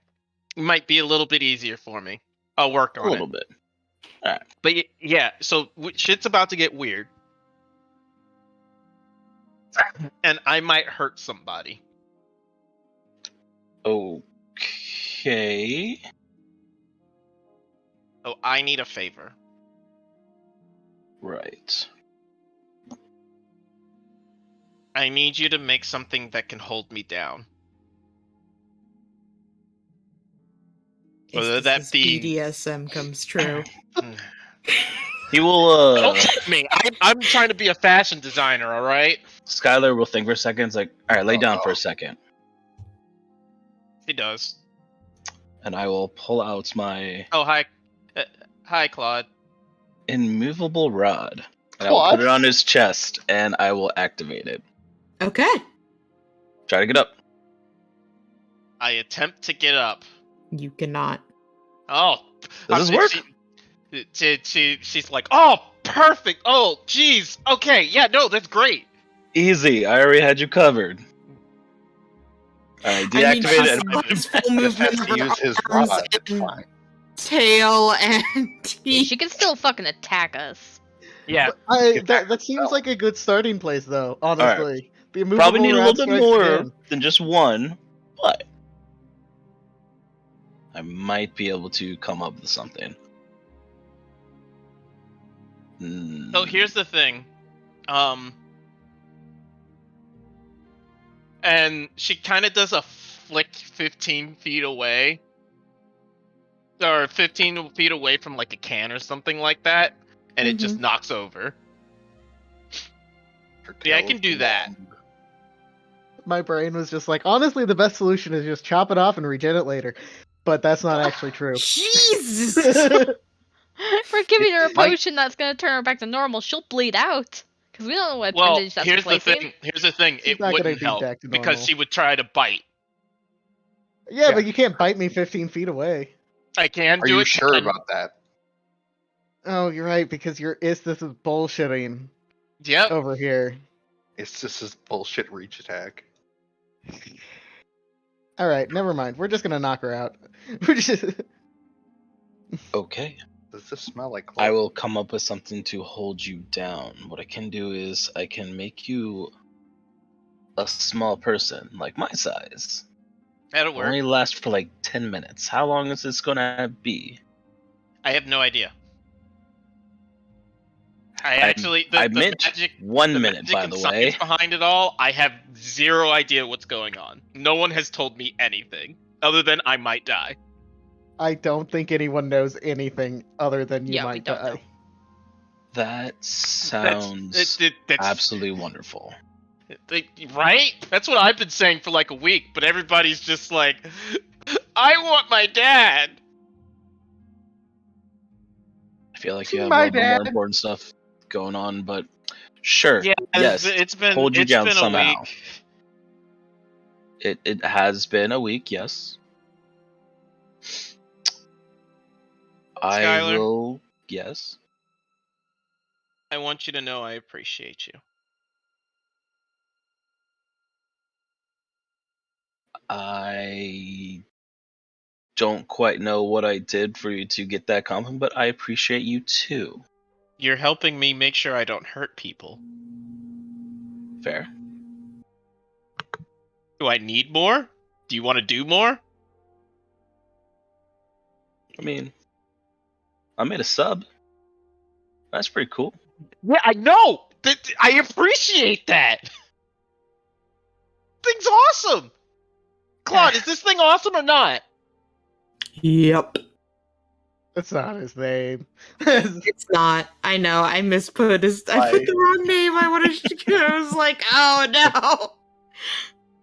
it might be a little bit easier for me. I'll work on A it. little bit. But yeah, so shit's about to get weird. And I might hurt somebody. Okay. Oh, I need a favor. Right. I need you to make something that can hold me down. Whether If that this be- BDSM comes true. He will, Don't hit me. I'm trying to be a fashion designer, all right? Skylar will think for a second. It's like, alright, lay down for a second. He does. And I will pull out my Oh, hi, Claude. immovable rod. And I will put it on his chest and I will activate it. Okay. Try to get up. I attempt to get up. You cannot. Oh, Does this work? She's like, oh, perfect. Oh, jeez. Okay, yeah, no, that's great. Easy. I already had you covered. Alright, deactivate it. She's full Just movement has of to her use his arms rod. It's and fine. tail and teeth. She can still fucking attack us. Yeah. That seems like a good starting place, though. Honestly, the immovable Probably need a rat little bit strikes more again. than just one, but I might be able to come up with something. So here's the thing. And she kind of does a flick 15 feet away. Or 15 feet away from like a can or something like that. And it just knocks over. Yeah, I can do that. My brain was just like, honestly, the best solution is just chop it off and regen it later. But that's not actually true. Jesus! We're giving her a potion that's gonna turn her back to normal. She'll bleed out. Because we don't know what Well, appendage that's here's the replacing. thing. Here's the thing. She's It not gonna wouldn't be help back to because normal. she would try to bite. Yeah, but you can't bite me 15 feet away. I can Are do you it. sure then. about that? Oh, you're right, because your this is bullshitting Yep. over here. It's just his bullshit reach attack. Alright, never mind. We're just gonna knock her out. We're just... Okay. Does this smell like I clove? will come up with something to hold you down. What I can do is I can make you a small person, like my size. That'll work. Only last for like 10 minutes. How long is this gonna be? I have no idea. The meant magic, 1 the minute, magic by and the way. science behind it all, I have zero idea what's going on. No one has told me anything other than I might die. I don't think anyone knows anything other than you Yeah, we might don't die. know. That sounds That's absolutely wonderful. right. That's what I've been saying for like a week, but everybody's just like, I want my dad. I feel like you have My a little bit more dad. important stuff going on, but sure. Yeah, yes. it's been hold you it's down been somehow. a week. It has been a week, yes. I Skylar? will. Yes. I want you to know I appreciate you. I don't quite know what I did for you to get that compliment, but I appreciate you too. You're helping me make sure I don't hurt people. Fair. Do I need more? Do you want to do more? I mean, I made a sub. That's pretty cool. Yeah, I know. I appreciate that. Thing's awesome. Claude, is this thing awesome or not? Yep. That's not his name. It's not. I know. I misput his. I put the wrong name. I was like, oh no.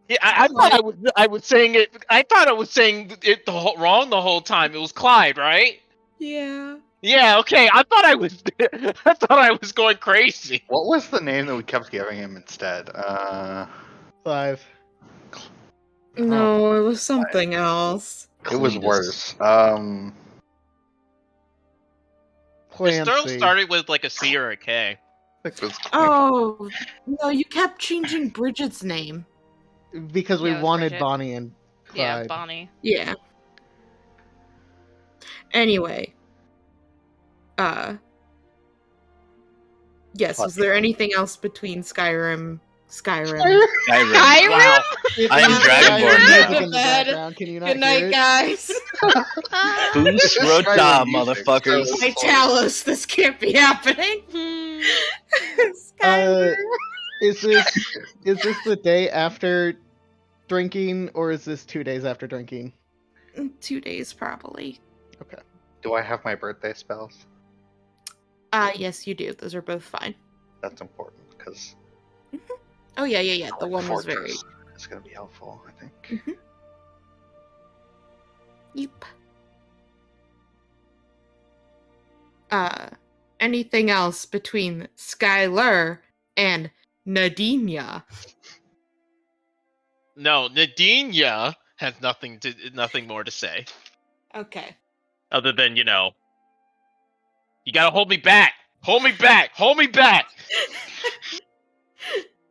Yeah, I thought I was saying it. I thought I was saying it wrong the whole time. It was Clyde, right? Yeah. Yeah. Okay. I thought I was. I thought I was going crazy. What was the name that we kept giving him instead? 5. No, it was something else. It was Cletus. worse. It still Clancy. started with like a C or a K. It was Oh no, you kept changing Bridget's name. Because we Yeah, it was wanted Bridget. Bonnie and Yeah, Clyde. Bonnie. Yeah. Anyway. Yes, was there anything else between Skyrim? Skyrim. Wow. I'm Dragonborn Music now. in the background. Can you not Good hear night, it? guys. Boost This is Rota, Skyrim music, motherfuckers. so- My Talos, this can't be happening. Skyrim. Is this the day after drinking, or is this 2 days after drinking? 2 days, probably. Do I have my birthday spells? Yes, you do. Those are both fine. That's important because Oh, yeah. The one was very... It's gonna be helpful, I think. Yep. Anything else between Skylar and Nadinia? No, Nadinia has nothing more to say. Okay. Other than, you gotta hold me back! Hold me back! Hold me back!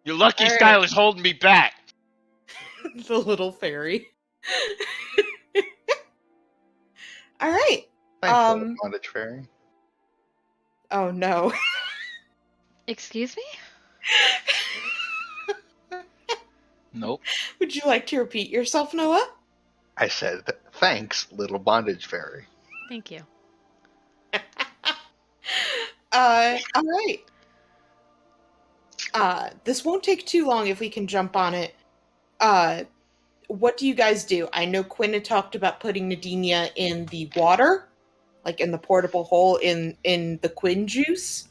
Your lucky All right. Skylar's holding me back! The little fairy. All right. Thanks, little bondage fairy. Oh no. Excuse me? Nope. Would you like to repeat yourself, Noah? I said, thanks, little bondage fairy. Thank you. All right. This won't take too long if we can jump on it. What do you guys do? I know Quinn had talked about putting Nadinia in the water, like in the portable hole in the Quinn juice.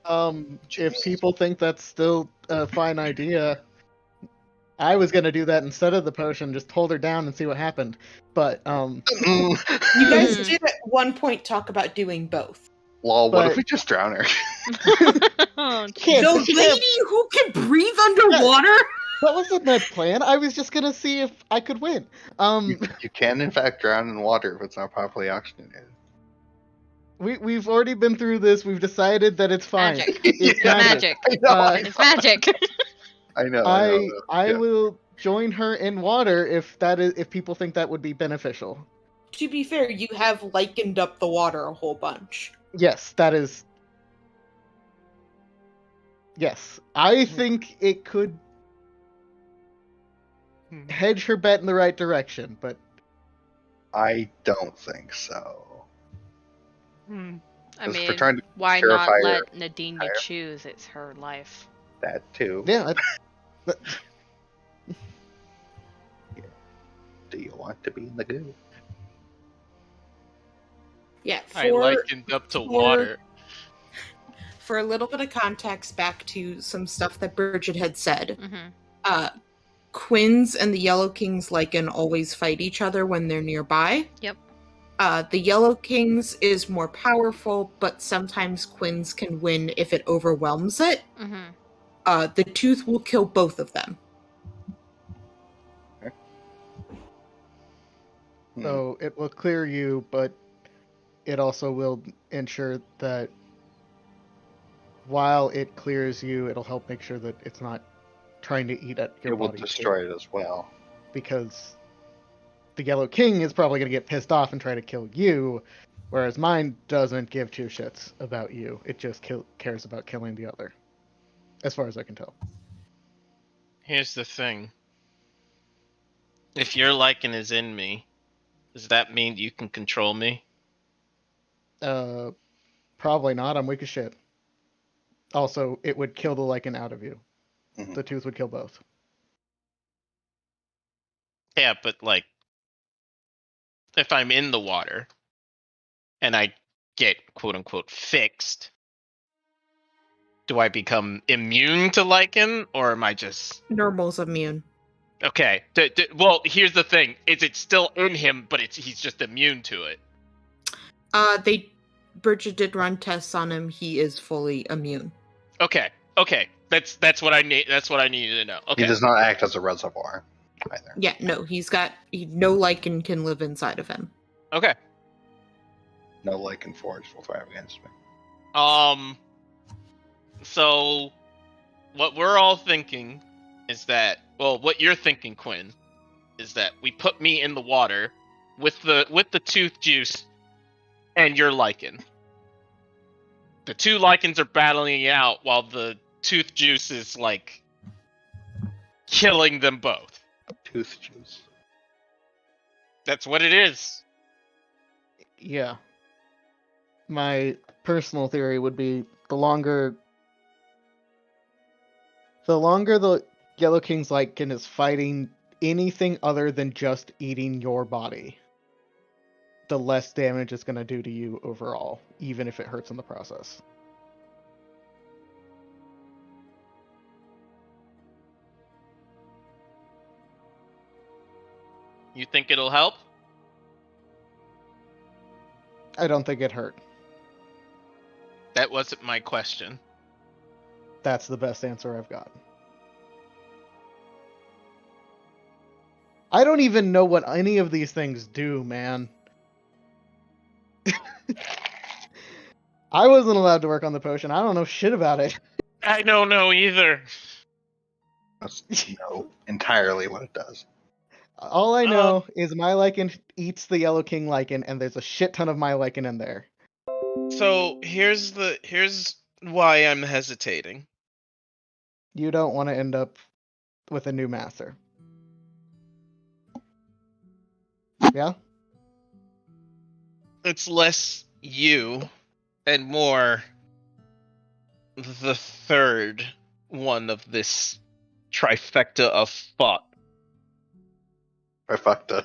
If people think that's still a fine idea, I was gonna do that instead of the potion, just hold her down and see what happened. But You guys did at one point talk about doing both. Lol, what if But- we just drown her? Oh, Can't- The lady who can breathe underwater? that wasn't my plan. I was just gonna see if I could win. You can, in fact, drown in water if it's not properly oxygenated. We've already been through this. We've decided that it's fine. Magic. It's magic. Magic. I know, Uh, It's magic. I know. I Yeah. will join her in water if people think that would be beneficial. To be fair, you have likened up the water a whole bunch. Yes, that is. Yes, I think it could hedge her bet in the right direction, but I don't think so. I Because mean, for trying to why not purify let her Nadinia fire. choose? It's her life. that too. yeah, Do you want to be in the goo? Yeah, I likened up to water. For a little bit of context back to some stuff that Bridget had said, Mm-hmm. Quinns and the Yellow Kings Lycan always fight each other when they're nearby. Yep. The Yellow Kings is more powerful, but sometimes Quinns can win if it overwhelms it. Mm-hmm. The Tooth will kill both of them. so it will clear you, but it also will ensure that while it clears you, it'll help make sure that it's not trying to eat at your It will body. destroy it as well. Because the Yellow King is probably going to get pissed off and try to kill you, whereas mine doesn't give two shits about you. It just cares about killing the other, as far as I can tell. Here's the thing. If your Lycan is in me, does that mean you can control me? Probably not. I'm weak as shit. Also, it would kill the Lycan out of you. Mhm. The Tooth would kill both. Yeah, but like, if I'm in the water and I get quote unquote fixed, do I become immune to Lycan, or am I just Normal's immune. okay? Well, here's the thing: is it still in him, but he's just immune to it? Bridget did run tests on him. He is fully immune. Okay, that's what I need. That's what I needed to know. Okay, He does not act as a reservoir either. Yeah, no, no Lycan can live inside of him. okay. No Lycan Forge will thrive against me. So what we're all thinking is that, well, what you're thinking, Quinn, is that we put me in the water with the tooth juice and your Lycan. The two Lycans are battling it out while the tooth juice is like killing them both. Tooth juice. That's what it is. Yeah. My personal theory would be the longer the Yellow King's Lycan is fighting anything other than just eating your body, the less damage it's going to do to you overall, even if it hurts in the process. You think it'll help? I don't think it hurt. That wasn't my question. That's the best answer I've got. I don't even know what any of these things do, man. I wasn't allowed to work on the potion. I don't know shit about it. I don't know either. Must know entirely what it does. All I know is my lichen eats the Yellow King lichen, and there's a shit ton of my lichen in there. So here's why I'm hesitating. You don't want to end up with a new master. Yeah? It's less you and more the third one of this trifecta of thought. Trifecta.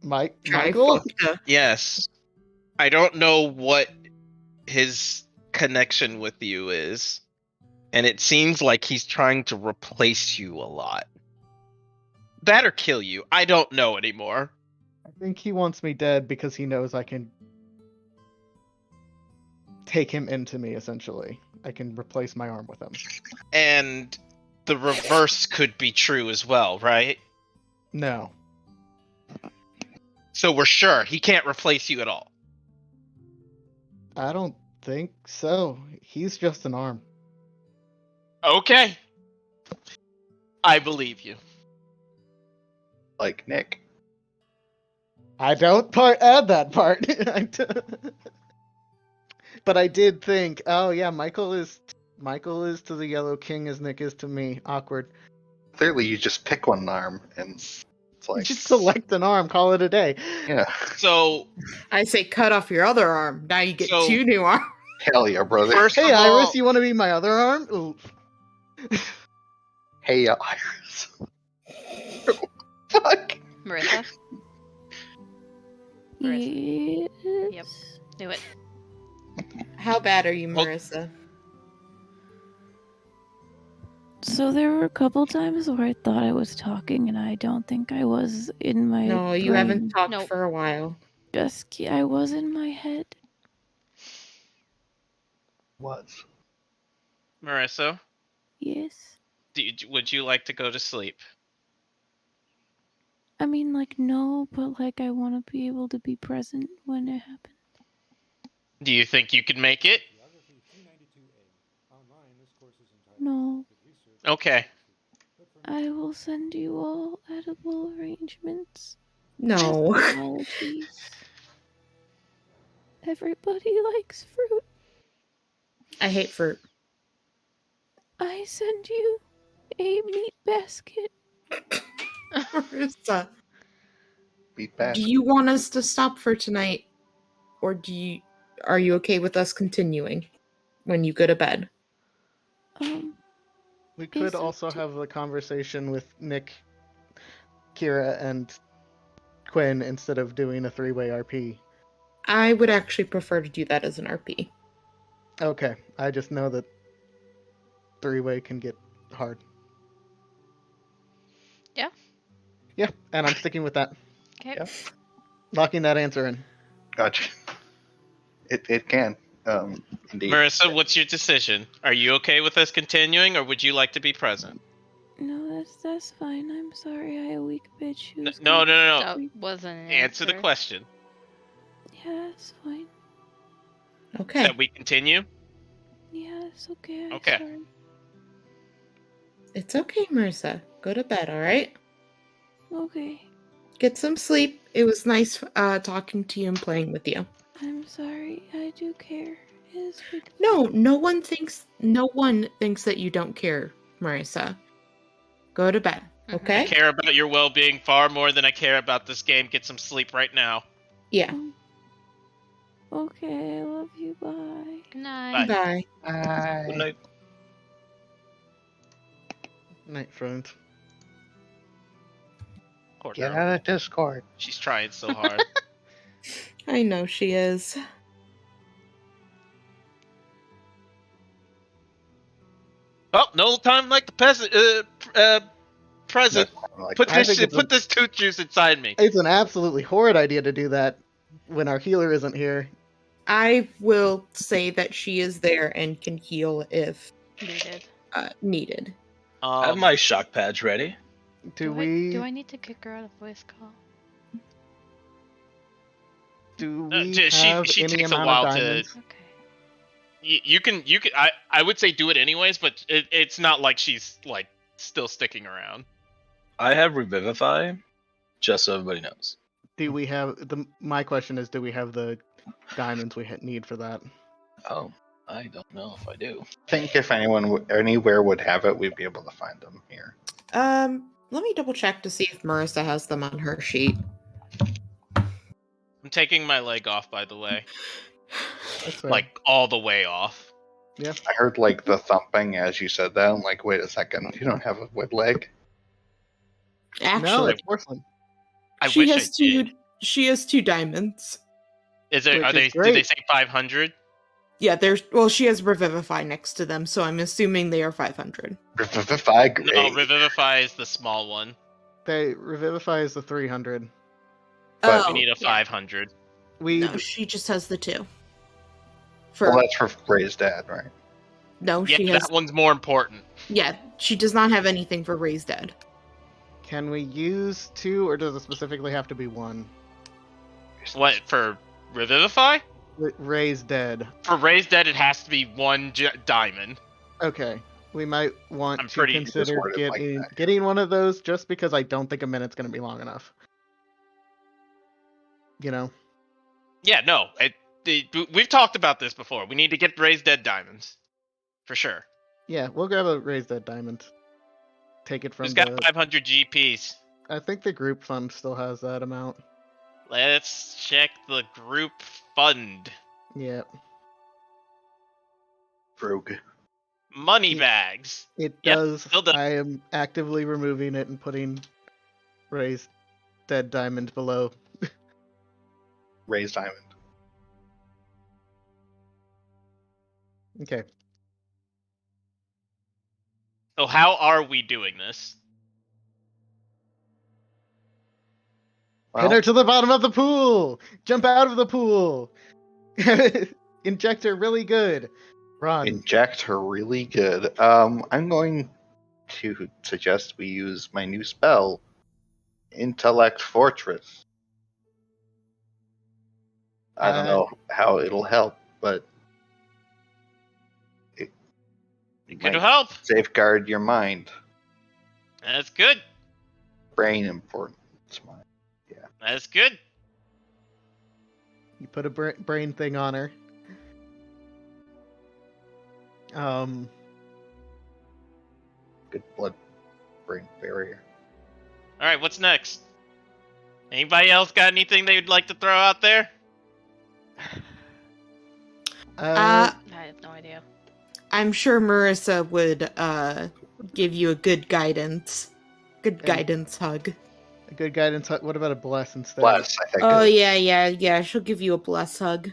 Michael? Trifecta. Yes. I don't know what his connection with you is. And it seems like he's trying to replace you a lot. That or kill you. I don't know anymore. I think he wants me dead because he knows I can take him into me, essentially. I can replace my arm with him. And the reverse could be true as well, right? No. So we're sure he can't replace you at all. I don't think so. He's just an arm. Okay. I believe you. Like Nick. I don't add that part. But I did think, oh yeah, Michael is to the Yellow King as Nick is to me. Awkward. Clearly, you just pick one arm, and it's like Just select an arm, call it a day. yeah, So I say cut off your other arm. Now you get So- 2 new arms. hell yeah, brother. first Hey of all, Iris, you want to be my other arm? Ooh. Hey, Iris. Fuck. Marissa? Marissa. Yes. Yep. Do it. How bad are you, Well- Marissa? So there were a couple times where I thought I was talking, and I don't think I was in my. No, you brain. haven't talked Nope. for a while. I was in my head. Was. Marissa, Yes. would you like to go to sleep? I mean, like, no, but like, I want to be able to be present when it happens. Do you think you can make it? No, Okay. I will send you all edible arrangements. No. Apologies. Everybody likes fruit. I hate fruit. I send you a meat basket. Marissa, Beat back. do you want us to stop for tonight? Or are you okay with us continuing when you go to bed? We could Is also it- have a conversation with Nick, Kira, and Quinn instead of doing a 3-way RP. I would actually prefer to do that as an RP. Okay, I just know that 3-way can get hard. Yeah. Yeah, and I'm sticking with that. Okay. Yep. Locking that answer in. Gotcha. It can. Indeed. Marissa, what's your decision? Are you okay with us continuing, or would you like to be present? No, that's fine. I'm sorry. I a weak bitch. who's No. That wasn't an Answer the question. Yeah, it's fine. Okay. That we continue? Yeah, it's okay. Okay. Sorry. It's okay, Marissa. Go to bed, alright? Okay. Get some sleep. It was nice talking to you and playing with you. I'm sorry. I do care. It is good. No one thinks that you don't care, Marissa. Go to bed, Mhm. I okay? care about your well-being far more than I care about this game. Get some sleep right now. Yeah. Okay, I love you. Bye. Good night. Bye. Good night. Night, friend. Poor Get girl. out of Discord. She's trying so hard. I know she is. Oh, no time like the present. Like, Put I think this it's put this tooth juice inside me. It's an absolutely horrid idea to do that when our healer isn't here. I will say that she is there and can heal if Needed. needed. I have my shock pads ready. Do Do I need to kick her out of voice call? we She have any takes a amount while of to. diamonds? Okay. You can. I would say do it anyways, but it's not like she's like still sticking around. I have Revivify, just so everybody knows. Do we have my question is, do we have the diamonds we need for that? Oh, I don't know if I do. I think if anyone anywhere would have it, we'd be able to find them here. Let me double check to see if Marissa has them on her sheet. I'm taking my leg off, by the way. That's fair. Like all the way off. Yeah. I heard like the thumping as you said that. I'm like, wait a second, you don't have a wood leg? No, Actually, it's porcelain. I she wish has I two. did. She has 2 diamonds. Is it? Which Are they? is Did they great. say 500? Yeah, there's. Well, she has Revivify next to them, so I'm assuming they are 500. Revivify, great. No, Revivify is the small one. Revivify is the 300. But We need a yeah. 500. No, she just has the 2. For Well, that's for Ray's dad, right? no, Yeah, she has. that one's more important. Yeah, she does not have anything for Raised Dead. Can we use 2, or does it specifically have to be 1? What for Revivify? Raised dead. For Raised Dead, it has to be 1 diamond. Okay. We might want I'm to pretty- consider Just worded like that. getting one of those, just because I don't think a minute's going to be long enough. You know? Yeah, no. We've talked about this before. We need to get Raised Dead diamonds. For sure. Yeah, we'll grab a raised dead diamond. Take it from Who's got the... 500 GPs? I think the group fund still has that amount. Let's check the group fund. Yeah. Rogue. Money Yeah. bags. It Yep, does. still does. I am actively removing it and putting raised dead diamond below. Ray's diamond. Okay. So how are we doing this? Pin her to the bottom of the pool! Jump out of the pool! Inject her really good. Run. Inject her really good. I'm going to suggest we use my new spell, Intellect Fortress. I don't know how it'll help, but it Good might help. safeguard your mind. That's good. Brain important. It's mine. That's good. You put a brain thing on her. Good blood brain barrier. All right, what's next? Anybody else got anything they'd like to throw out there? I have no idea. I'm sure Marissa would give you a good guidance. Good Okay. guidance hug. a good guidance. What about a bless instead? Bless, I think. Oh is yeah. She'll give you a bless hug.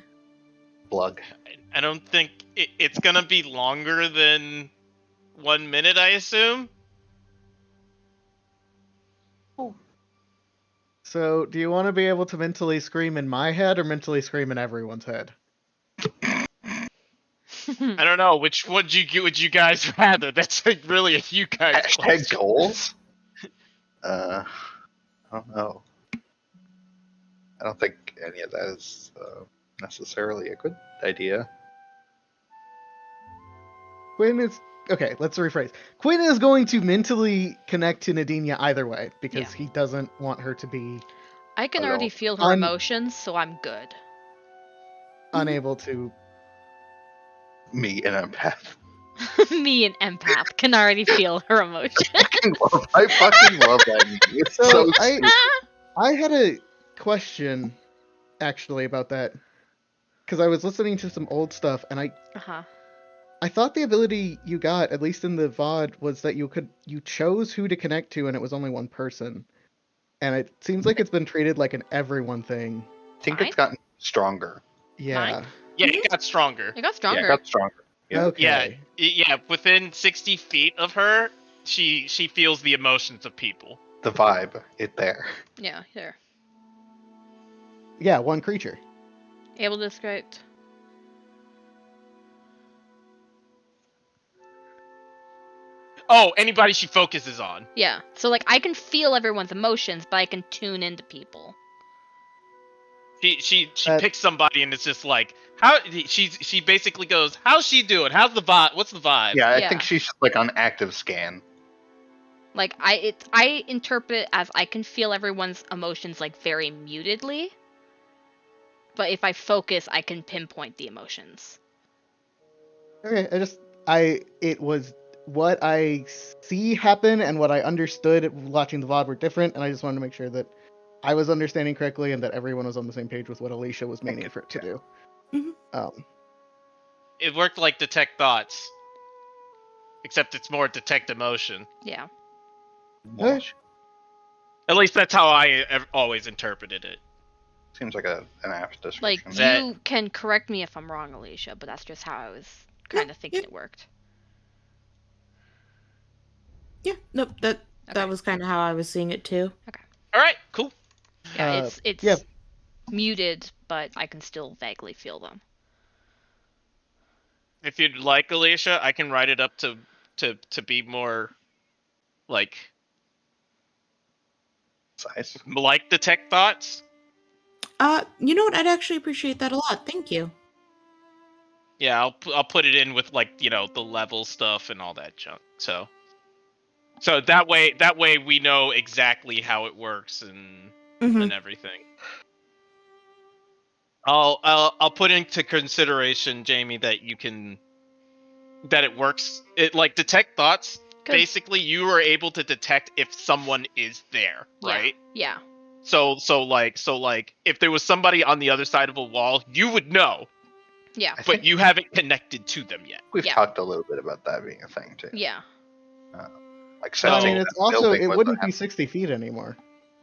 Blug. I don't think it's gonna be longer than 1 minute, I assume. So, do you want to be able to mentally scream in my head or mentally scream in everyone's head? I don't know which one would you guys rather. That's like really a you guys Hashtag question. goals? I don't know. I don't think any of that is necessarily a good idea. Quinn is okay. Let's rephrase. Quinn is going to mentally connect to Nadinia either way because he doesn't want her to be I can I already don't- feel her emotions, so I'm good. unable to. Me, an empath. Me, an empath, can already feel her emotions. I fucking love that movie. It's So, so I- stupid. I had a question actually about that because I was listening to some old stuff and Uh-huh. I thought the ability you got, at least in the VOD, was that you chose who to connect to and it was only one person. And it seems like it's been treated like an everyone thing. I think Mine? it's gotten stronger. Yeah. Mine? Yeah, it got stronger. It got stronger. Yeah, it got stronger. Yeah. Okay. Yeah. Within 60 feet of her, she feels the emotions of people. The vibe, it there. Yeah, there. Yeah, one creature. Able to describe. Oh, anybody she focuses on. Yeah. So like I can feel everyone's emotions, but I can tune into people. She picks somebody and it's just like how she basically goes, how's she doing? How's the vibe? What's the vibe? Yeah, I Yeah. think she's like on active scan. Like I interpret as I can feel everyone's emotions like very mutedly. But if I focus, I can pinpoint the emotions. Okay, it was what I see happen and what I understood watching the VOD were different, and I just wanted to make sure that I was understanding correctly and that everyone was on the same page with what Alicia was meaning for it to do. Mhm. It worked like detect thoughts, except it's more detect emotion. Yeah. Okay. At least that's how I always interpreted it. Seems like an apt description. Like That- you can correct me if I'm wrong, Alicia, but that's just how I was kind of thinking yeah. it worked. Yeah, nope, that Okay. was kind of how I was seeing it too. All right, cool. Yeah, it's yeah. muted, but I can still vaguely feel them. If you'd like, Alicia, I can write it up to be more like Size. detect thoughts. You know what? I'd actually appreciate that a lot. Thank you. Yeah, I'll put it in with like, the level stuff and all that junk. So that way we know exactly how it works and Mhm. everything. I'll put into consideration, Jamie, that it works. It like detect thoughts. 'Cause- Basically, you are able to detect if someone is there, right? Yeah. So like if there was somebody on the other side of a wall, you would know, Yeah. I but think you haven't connected to them yet. we've Yeah. talked a little bit about that being a thing too. Yeah. Like So- I sensing mean, that it's also building it was wouldn't a- be 60 feet anymore.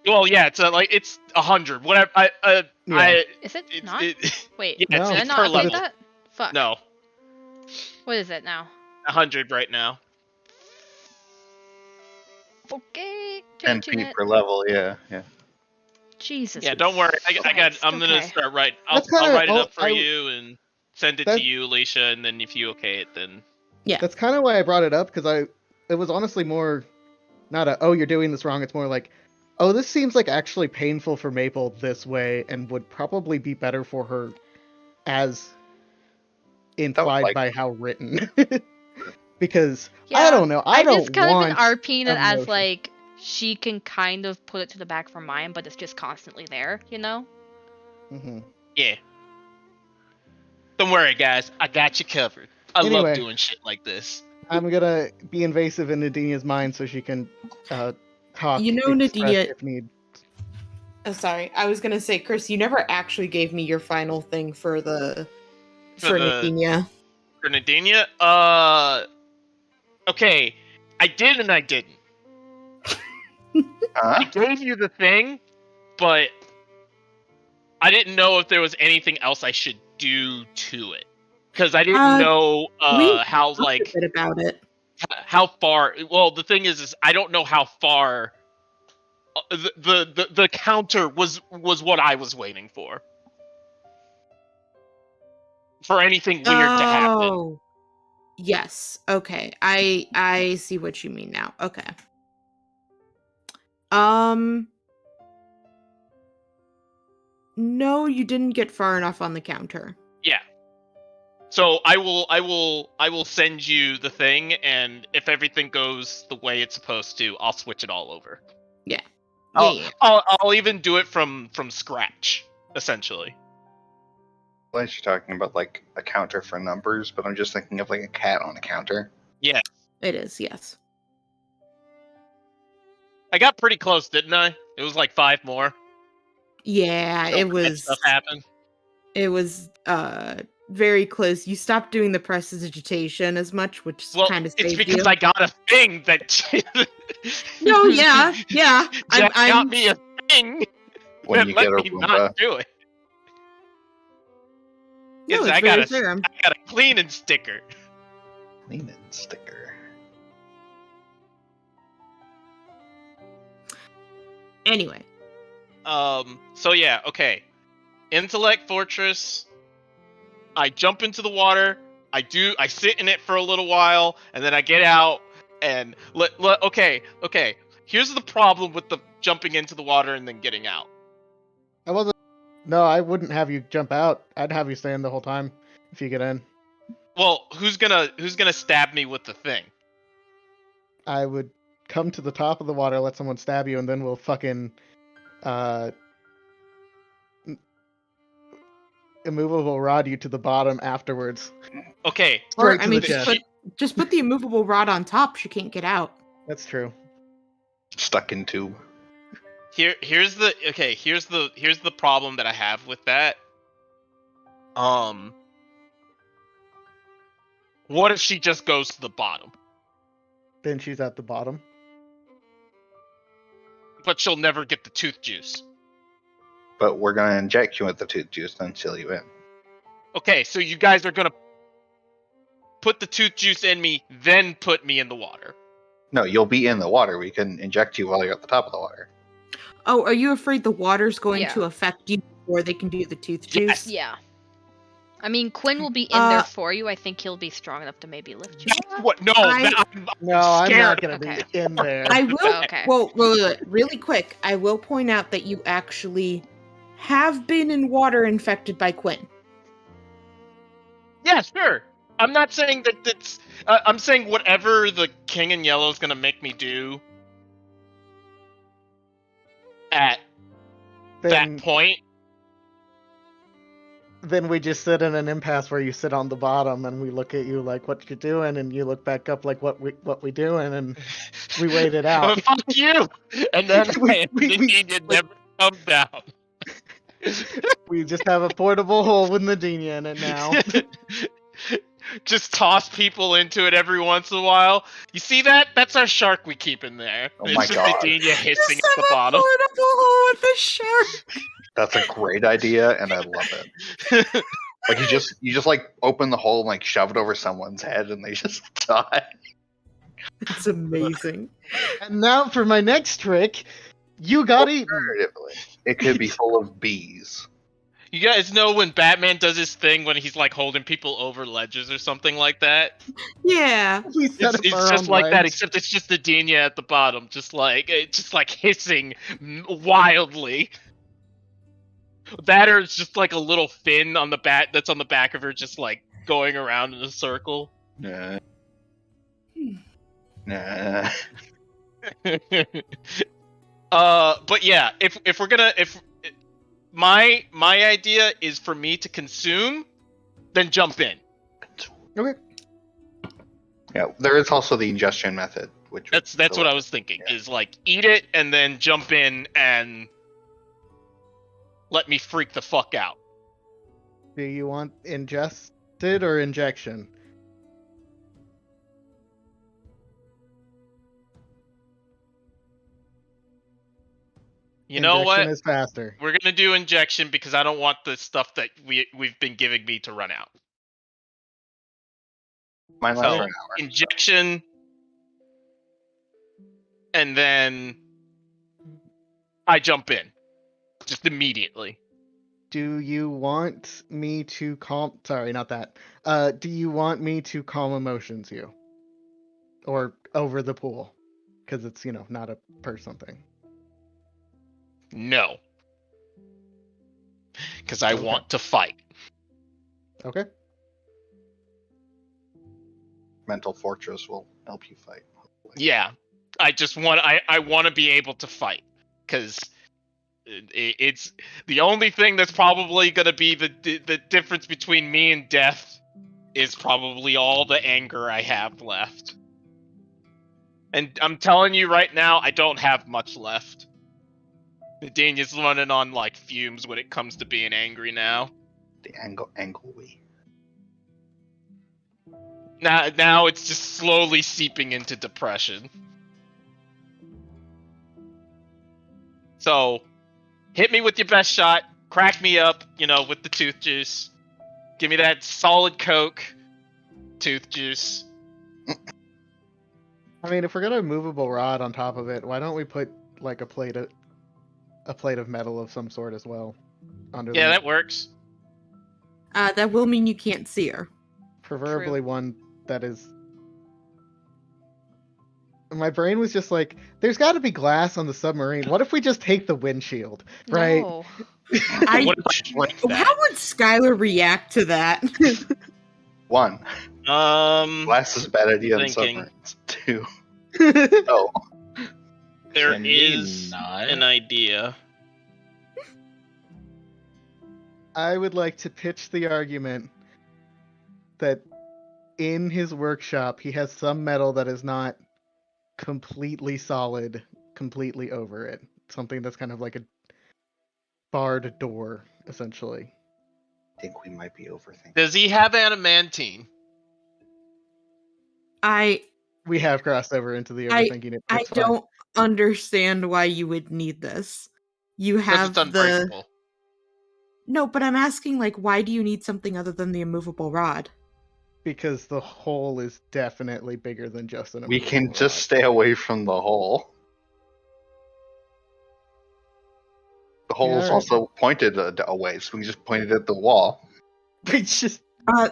Well, yeah, it's it's 100. Whatever. Yeah. Is it It's, not? it, Wait. yeah, No. Did I it's not per update level. that? Fuck. No, What is it now? 100 right now. Okay. 10 Changing feet it. per level. Yeah. Jesus. Yeah, don't worry. I'm Christ, gonna okay. start right. I'll That's kinda- write it oh, up for you and send it that- to you, Alicia, and then if you okay it, then That's kind of why I brought it up, because it was honestly more not oh, you're doing this wrong. It's more like, oh, this seems like actually painful for Maple this way and would probably be better for her as implied like- by how written. Because Yeah, I don't know. I don't just kind want of been RPing it as emotion. like she can kind of put it to the back of her mind, but it's just constantly there, you know? Mhm. yeah. Don't worry, guys. I got you covered. I love Anyway. doing shit like this. I'm gonna be invasive in Nadinia's mind so she can talk. You know, express Nadia- if need. Oh, sorry. I was gonna say, Chris, you never actually gave me your final thing for For Nadinia. For Nadinia, okay, I did and I didn't. I gave you the thing, but I didn't know if there was anything else I should do to it. Because I didn't know we how talked a bit about it. how far. Well, the thing is I don't know how far the counter was what I was waiting for anything weird to happen. Oh, yes. Okay, I see what you mean now. Okay. No, you didn't get far enough on the counter. Yeah. So I will send you the thing, and if everything goes the way it's supposed to, I'll switch it all over. Yeah. I'll even do it from scratch, essentially. Well, you're talking about like a counter for numbers, but I'm just thinking of like a cat on a counter. Yeah. It is, yes. I got pretty close, didn't I? It was like 5 more. Yeah, So it bad was stuff happened. it was very close. You stopped doing the prestidigitation as much, which Well, kind of it's saved because you. I got a thing that. No, yeah. Jack got I'm me a thing When that you let get a me Roomba. not do it. no, Yes, it's I very got fair. I got a cleaning sticker. Cleaning sticker. Anyway, So yeah, okay. Intellect Fortress. I jump into the water. I sit in it for a little while, and then I get out, And okay. Here's the problem with the jumping into the water and then getting out. I wasn't. No, I wouldn't have you jump out. I'd have you stay in the whole time if you get in. Well, who's gonna stab me with the thing? I would come to the top of the water, let someone stab you, and then we'll fucking immovable rod you to the bottom afterwards. Okay. Or, Straight I to mean, the chest. just put the immovable rod on top. She can't get out. That's true. Stuck in tube. Here's the problem that I have with that. What if she just goes to the bottom? Then she's at the bottom. But she'll never get the tooth juice. But we're gonna inject you with the tooth juice, then seal you in. Okay, so you guys are gonna put the tooth juice in me, then put me in the water. No, you'll be in the water. We can inject you while you're at the top of the water. Oh, are you afraid the water's going Yeah. to affect you before they can do the tooth juice? Yes. Yeah. I mean, Quinn will be in there for you. I think he'll be strong enough to maybe lift you up. What? No, I'm No, I'm scared. not gonna Okay. be in there. I will. Okay. Well, really quick, I will point out that you actually have been in water infected by Quinn. Yeah, sure. I'm not saying that that's. I'm saying whatever the King in Yellow is gonna make me do at Then, that point. then we just sit in an impasse where you sit on the bottom and we look at you like what you're doing, and you look back up like what we doing, and we wait it Oh, out. fuck you! And then We- it never come down. We just have a portable hole with Nadinia in it now. Just toss people into it every once in a while. You see that? That's our shark we keep in there. Oh it's my just God. Adenia hissing Just at have the a bottom. portable hole with a shark. That's a great idea, and I love it. Like you just like open the hole and like shove it over someone's head, and they just die. It's amazing. And now for my next trick, you got eaten. Alternatively, it could be full of bees. You guys know when Batman does his thing when he's like holding people over ledges or something like that? Yeah. We set up It's our just own like that, legs. except it's just Adenia at the bottom, just like hissing wildly. That or it's just like a little fin on the back that's on the back of her, just like going around in a circle. Nah. Nah. But yeah, if we're gonna my idea is for me to consume, then jump in. Okay. Yeah, there is also the ingestion method, which That's what I was thinking. Yeah. Is like eat it and then jump in and let me freak the fuck out. Do you want ingested or injection? You know Injection what? is faster. We're gonna do injection because I don't want the stuff that we've been giving me to run out. Mine lasts So for an hour. injection, and then I jump in, just immediately. Do you want me to calm? Sorry, not that. Do you want me to calm emotions you, or over the pool? Because it's not a person thing. No, because I Okay. want to fight. Okay. Mental Fortress will help you fight. hopefully. Yeah, I just want I want to be able to fight because it's the only thing that's probably gonna be the difference between me and death is probably all the anger I have left. And I'm telling you right now, I don't have much left. Daniel's running on like fumes when it comes to being angry now. The angle we. Now it's just slowly seeping into depression. So, hit me with your best shot. Crack me up, with the tooth juice. Give me that solid Coke. Tooth juice. I mean, if we're gonna movable rod on top of it, why don't we put like a plate of metal of some sort as well under Yeah, the, that works. That will mean you can't see her. preferably one that is my brain was just like, there's got to be glass on the submarine. What if we just take the windshield, right? No. What if I break that? How would Skylar react to that? 1. Um, Glass is a bad idea on thinking. submarines. 2. Oh, there Can we is not? an idea. I would like to pitch the argument that in his workshop he has some metal that is not completely solid, completely over it. Something that's kind of like a barred door, essentially. I think we might be overthinking. Does he have adamantine? We have crossed over into the I- overthinking it. I It's fine. don't understand why you would need this. You Because have it's unbreakable. No, but I'm asking, like, why do you need something other than the immovable rod? Because the hole is definitely bigger than just an. We can immovable just rod. stay away from the hole. The hole is alright. also pointed away, so we can just point it at the wall. It's just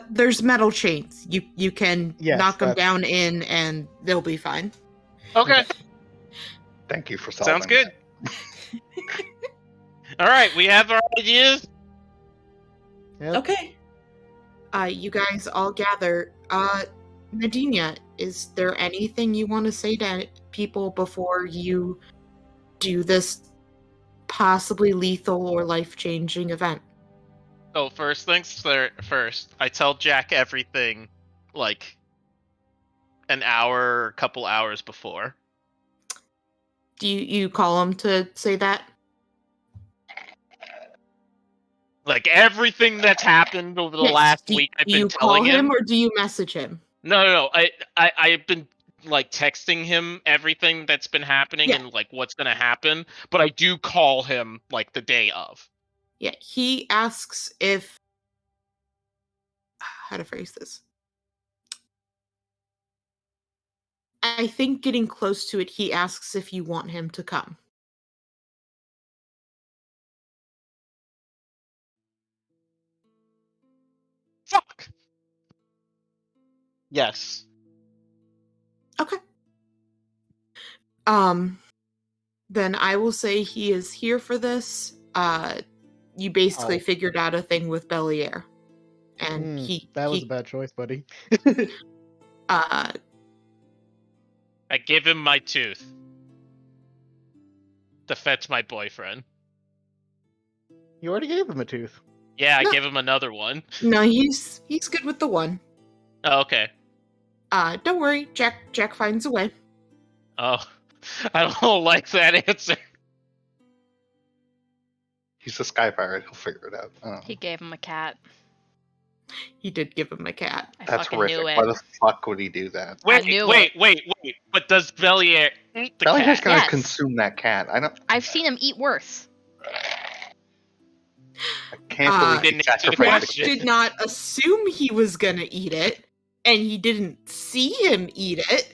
There's metal chains. You can Yes, knock them that's- down in, and they'll be fine. Okay, Thank you for solving. sounds good. All right, we have our ideas. Yep. Okay. You guys all gather. Nadinia, is there anything you want to say to people before you do this possibly lethal or life-changing event? Oh, first things first. I tell Jack everything, like an hour or a couple hours before. Do you call him to say that? Like everything that's happened over the Yes. last Do week, I've do been you call telling him. or do you message him? No. I've been like texting him everything that's been happening Yeah. and like what's gonna happen, but I do call him like the day of. Yeah, he asks if... How to phrase this? I think getting close to it, he asks if you want him to come. Fuck. Yes. Okay. Then I will say he is here for this. You basically Oh. figured out a thing with Belier. And that was a bad choice, buddy. I give him my tooth to fetch my boyfriend. You already gave him a tooth. Yeah, I No. give him another one. No, he's good with the one. Oh, okay. Don't worry, Jack finds a way. Oh, I don't like that answer. He's a sky pirate. He'll figure it out. I don't know. He gave him a cat. He did give him a cat. I That's fucking horrific. knew it. Why the fuck would he do that? Wait, knew wait. But does Bellier eat the Bellier's cat? gonna Yes. consume that cat. I don't. I've seen him eat worse. I can't believe he Didn't answer the sacrificed Jack question. the did not assume he was gonna eat it, and he didn't see him eat it.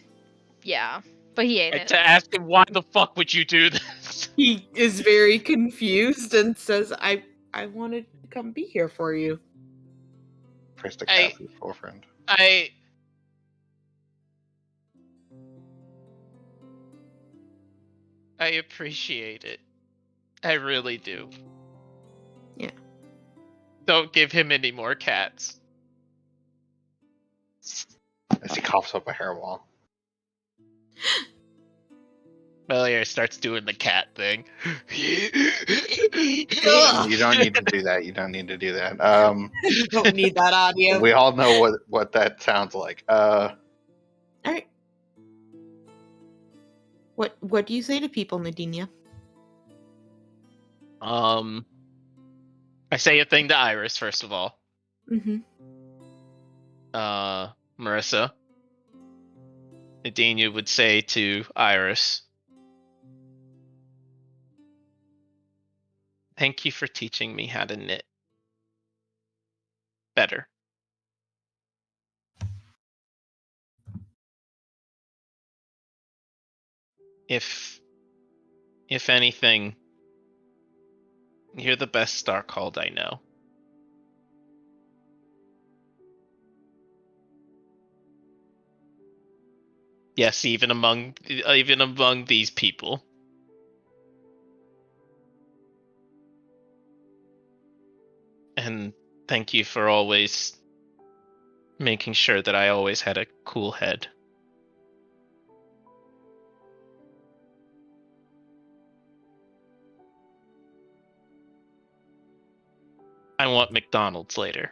Yeah, but he ate And it. to ask him why the fuck would you do this? He is very confused and says, I wanted to come be here for you. Praise the I- cat for his girlfriend. I appreciate it. I really do. Yeah. Don't give him any more cats. As he coughs up a hairball. Bellier starts doing the cat thing. You don't need to do that. You don't need to do that. Don't need that audio. We all know what that sounds like. Alright. What do you say to people, Nadinia? I say a thing to Iris first of all. Mm-hmm. Marissa. Nadinia would say to Iris, "Thank you for teaching me how to knit better." If anything, you're the best Starcalled I know. Yes, even among these people. And thank you for always making sure that I always had a cool head. I want McDonald's later.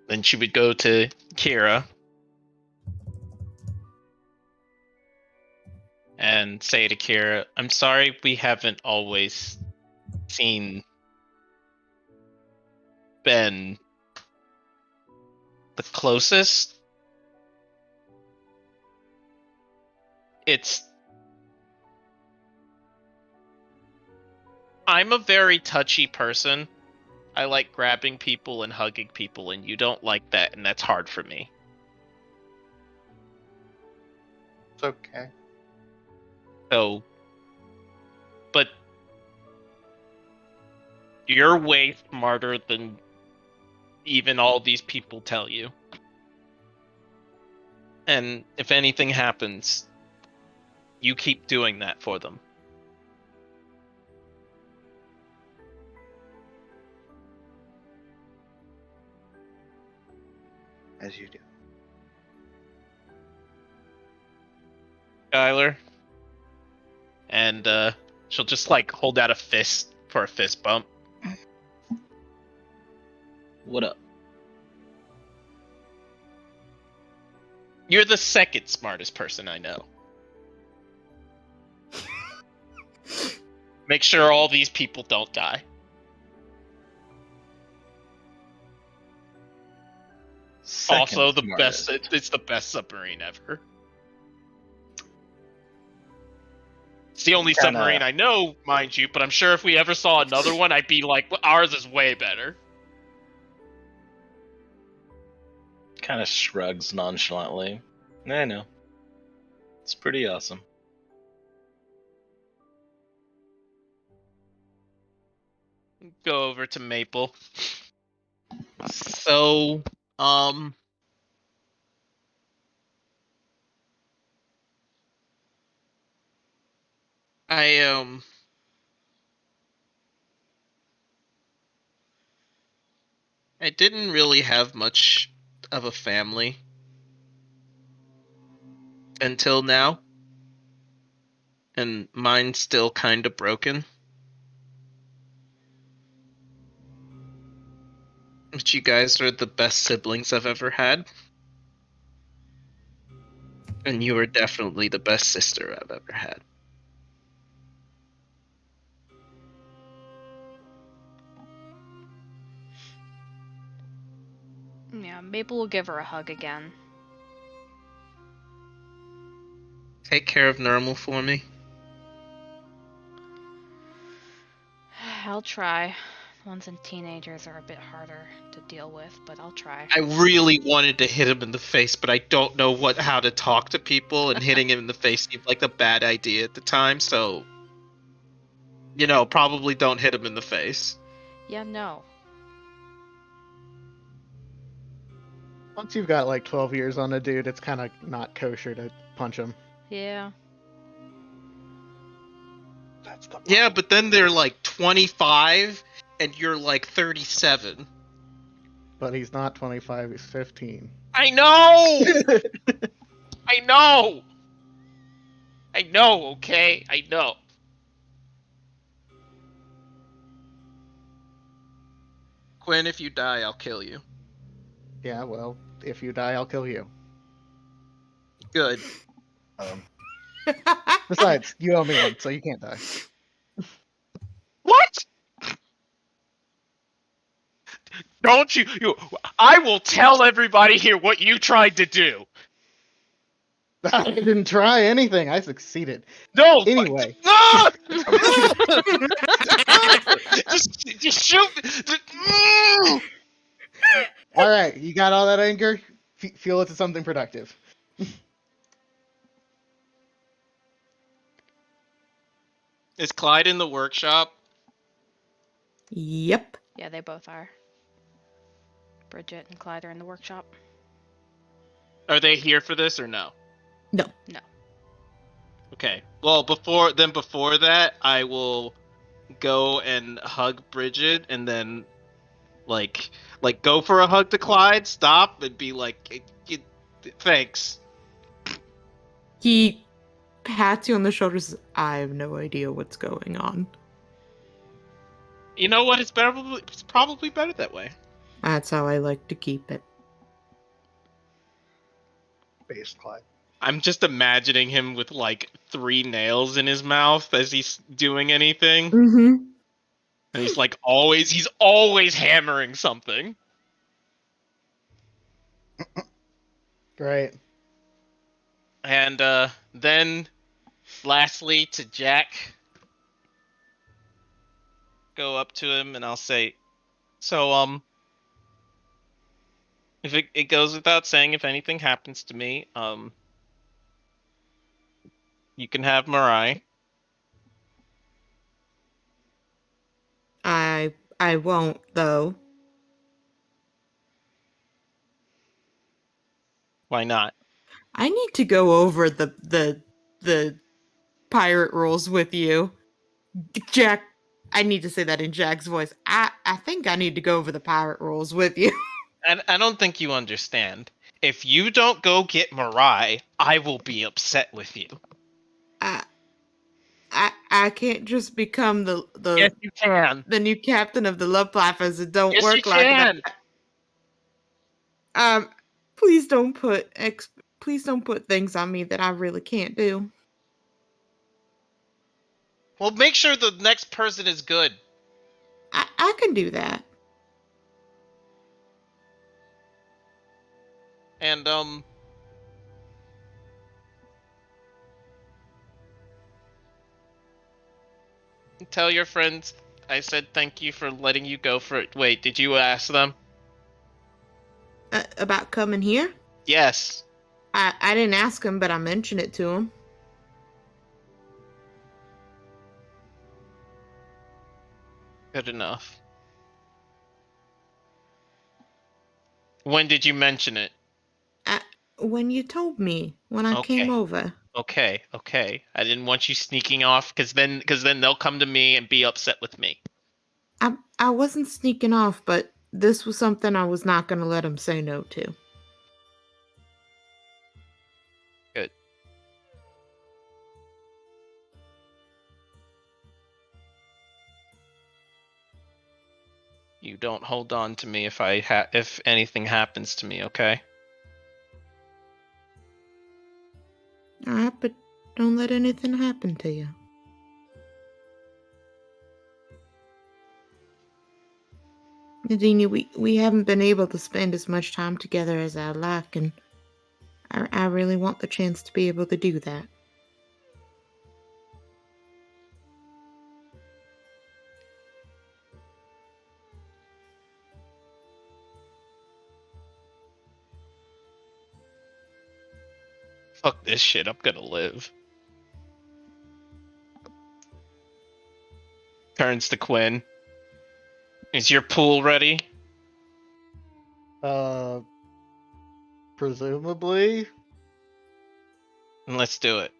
Then she would go to Kira and say to Kira, I'm sorry we haven't always seen Ben the closest. I'm a very touchy person. I like grabbing people and hugging people, and you don't like that, and that's hard for me. It's okay. So, but you're way smarter than even all these people tell you. And if anything happens, you keep doing that for them. As you do. Skylar. And she'll just like hold out a fist for a fist bump. What up? You're the second smartest person I know. Make sure all these people don't die. Also, the best. It's the best submarine ever. It's the only submarine I know, mind you, but I'm sure if we ever saw another one, I'd be like, well, ours is way better. Kind of shrugs nonchalantly. I know. It's pretty awesome. Go over to Maple. So, I didn't really have much of a family until now. And mine's still kind of broken. But you guys are the best siblings I've ever had. And you are definitely the best sister I've ever had. Yeah, Maple will give her a hug again. Take care of Normal for me. I'll try. The ones in teenagers are a bit harder to deal with, but I'll try. I really wanted to hit him in the face, but I don't know how to talk to people, and hitting him in the face seemed like a bad idea at the time, so... probably don't hit him in the face. Yeah, no. Once you've got like 12 years on a dude, it's kind of not kosher to punch him. Yeah. That's the Yeah, but then they're like 25, and you're like 37. But he's not 25, he's 15. I know! I know! I know, okay? I know. Quinn, if you die, I'll kill you. Yeah, well, if you die, I'll kill you. Good. Besides, you owe me one, so you can't die. What? Don't you... I will tell everybody here what you tried to do. I didn't try anything. I succeeded. No. Anyway. No! just shoot. All right, you got all that anger? Fuel it to something productive. Is Clyde in the workshop? Yep. Yeah, they both are. Bridget and Clyde are in the workshop. Are they here for this or no? No. No. Okay. Well, before that, I will go and hug Bridget, and then like go for a hug to Clyde, stop, and be like, thanks. He pats you on the shoulders. I have no idea what's going on. You know what? It's probably better that way. That's how I like to keep it. Base Clyde. I'm just imagining him with like 3 nails in his mouth as he's doing anything. Mm-hmm. And he's like he's always hammering something. Great. And then lastly to Jack, go up to him and I'll say, so if it goes without saying, if anything happens to me, you can have Mirai. I won't, though. Why not? I need to go over the pirate rules with you. Jack, I need to say that in Jack's voice. I think I need to go over the pirate rules with you. I don't think you understand. If you don't go get Mirai, I will be upset with you. I can't just become the Yes, you can. the new captain of the Love Plappers. It don't Yes, work you like can. that. Please don't put things on me that I really can't do. Well, make sure the next person is good. I can do that. And tell your friends I said thank you for letting you go for it. Wait, did you ask them? About coming here? Yes. I didn't ask him, but I mentioned it to him. Good enough. When did you mention it? When you told me, when I came over. Okay. I didn't want you sneaking off, because then they'll come to me and be upset with me. I wasn't sneaking off, but this was something I was not going to let him say no to. Good. You don't hold on to me if if anything happens to me, okay? Alright, but don't let anything happen to you. Nadine, we haven't been able to spend as much time together as I'd like, and I really want the chance to be able to do that. Fuck this shit, I'm gonna live. Turns to Quinn. Is your pool ready? Presumably. And let's do it.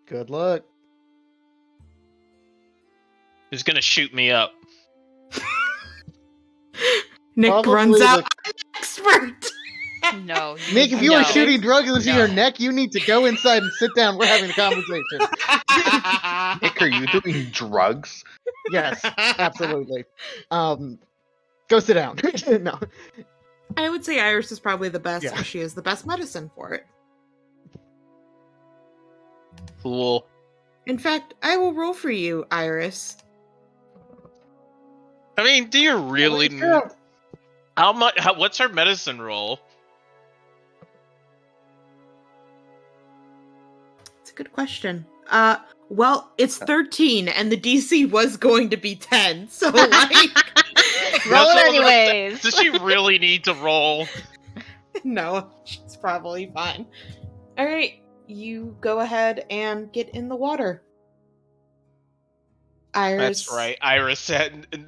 Good luck. Who's gonna shoot me up? Nick Probably runs out. I'm an expert. No. Nick, if you are no. shooting drugs into No. your neck, you need to go inside and sit down. We're having a conversation. Nick, are you doing drugs? Yes, absolutely. Go sit down. No. I would say Iris is probably the best. Yeah. She is the best medicine for it. Cool. In fact, I will roll for you, Iris. I mean, do you really need... How much? What's her medicine roll? It's a good question. Well, it's 13, and the DC was going to be 10, so like... Roll it That's all- anyways. Does she really need to roll? No, she's probably fine. Alright, you go ahead and get in the water. Iris. That's right. Iris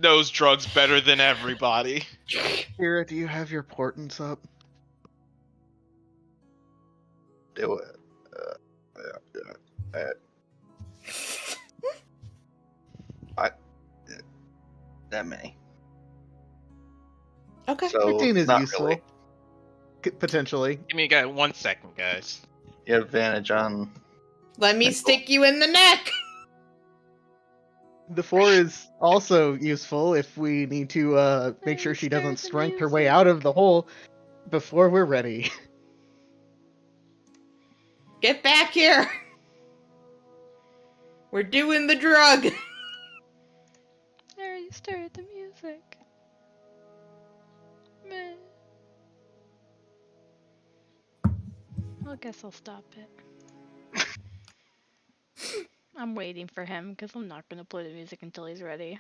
knows drugs better than everybody. Kira, do you have your portents up? Do it. That many. Okay. So 15 is not useful. really. Potentially. Give me 1 second, guys. You have advantage on. Let me Michael. stick you in the neck. The 4 is also useful if we need to make sure she doesn't strength her way out of the hole before we're ready. Get back here. We're doing the drug. There, you started the music. Meh. I guess I'll stop it. I'm waiting for him because I'm not gonna play the music until he's ready.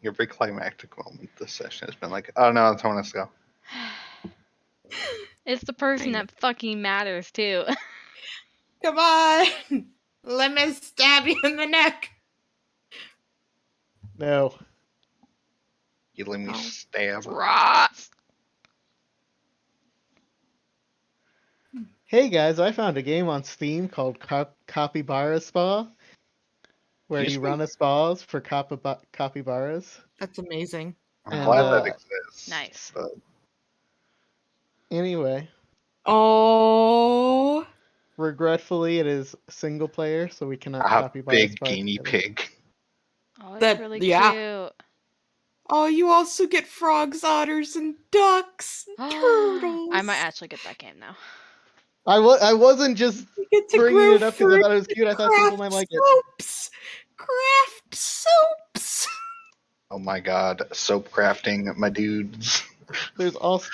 Your big climactic moment this session has been like, oh no, someone has to go. It's the person that fucking matters too. Come on. Let me stab you in the neck. No. You let me Oh. stab. Ross! Hey guys, I found a game on Steam called Capybara Spa, where Excuse you me? run a spas for capybaras. That's amazing. I'm And, glad that exists. Nice. But Anyway, Oh. regretfully, it is single player, so we cannot capybara big spa guinea together. pig. Oh, it's That- really yeah. cute. Oh, you also get frogs, otters, and ducks, and turtles. I might actually get that game now. I wasn't just You get to bringing grow it up because I fruit thought it was cute. I and thought people craft might like it. soaps. Craft soaps. Oh my god, soap crafting, my dudes. There's also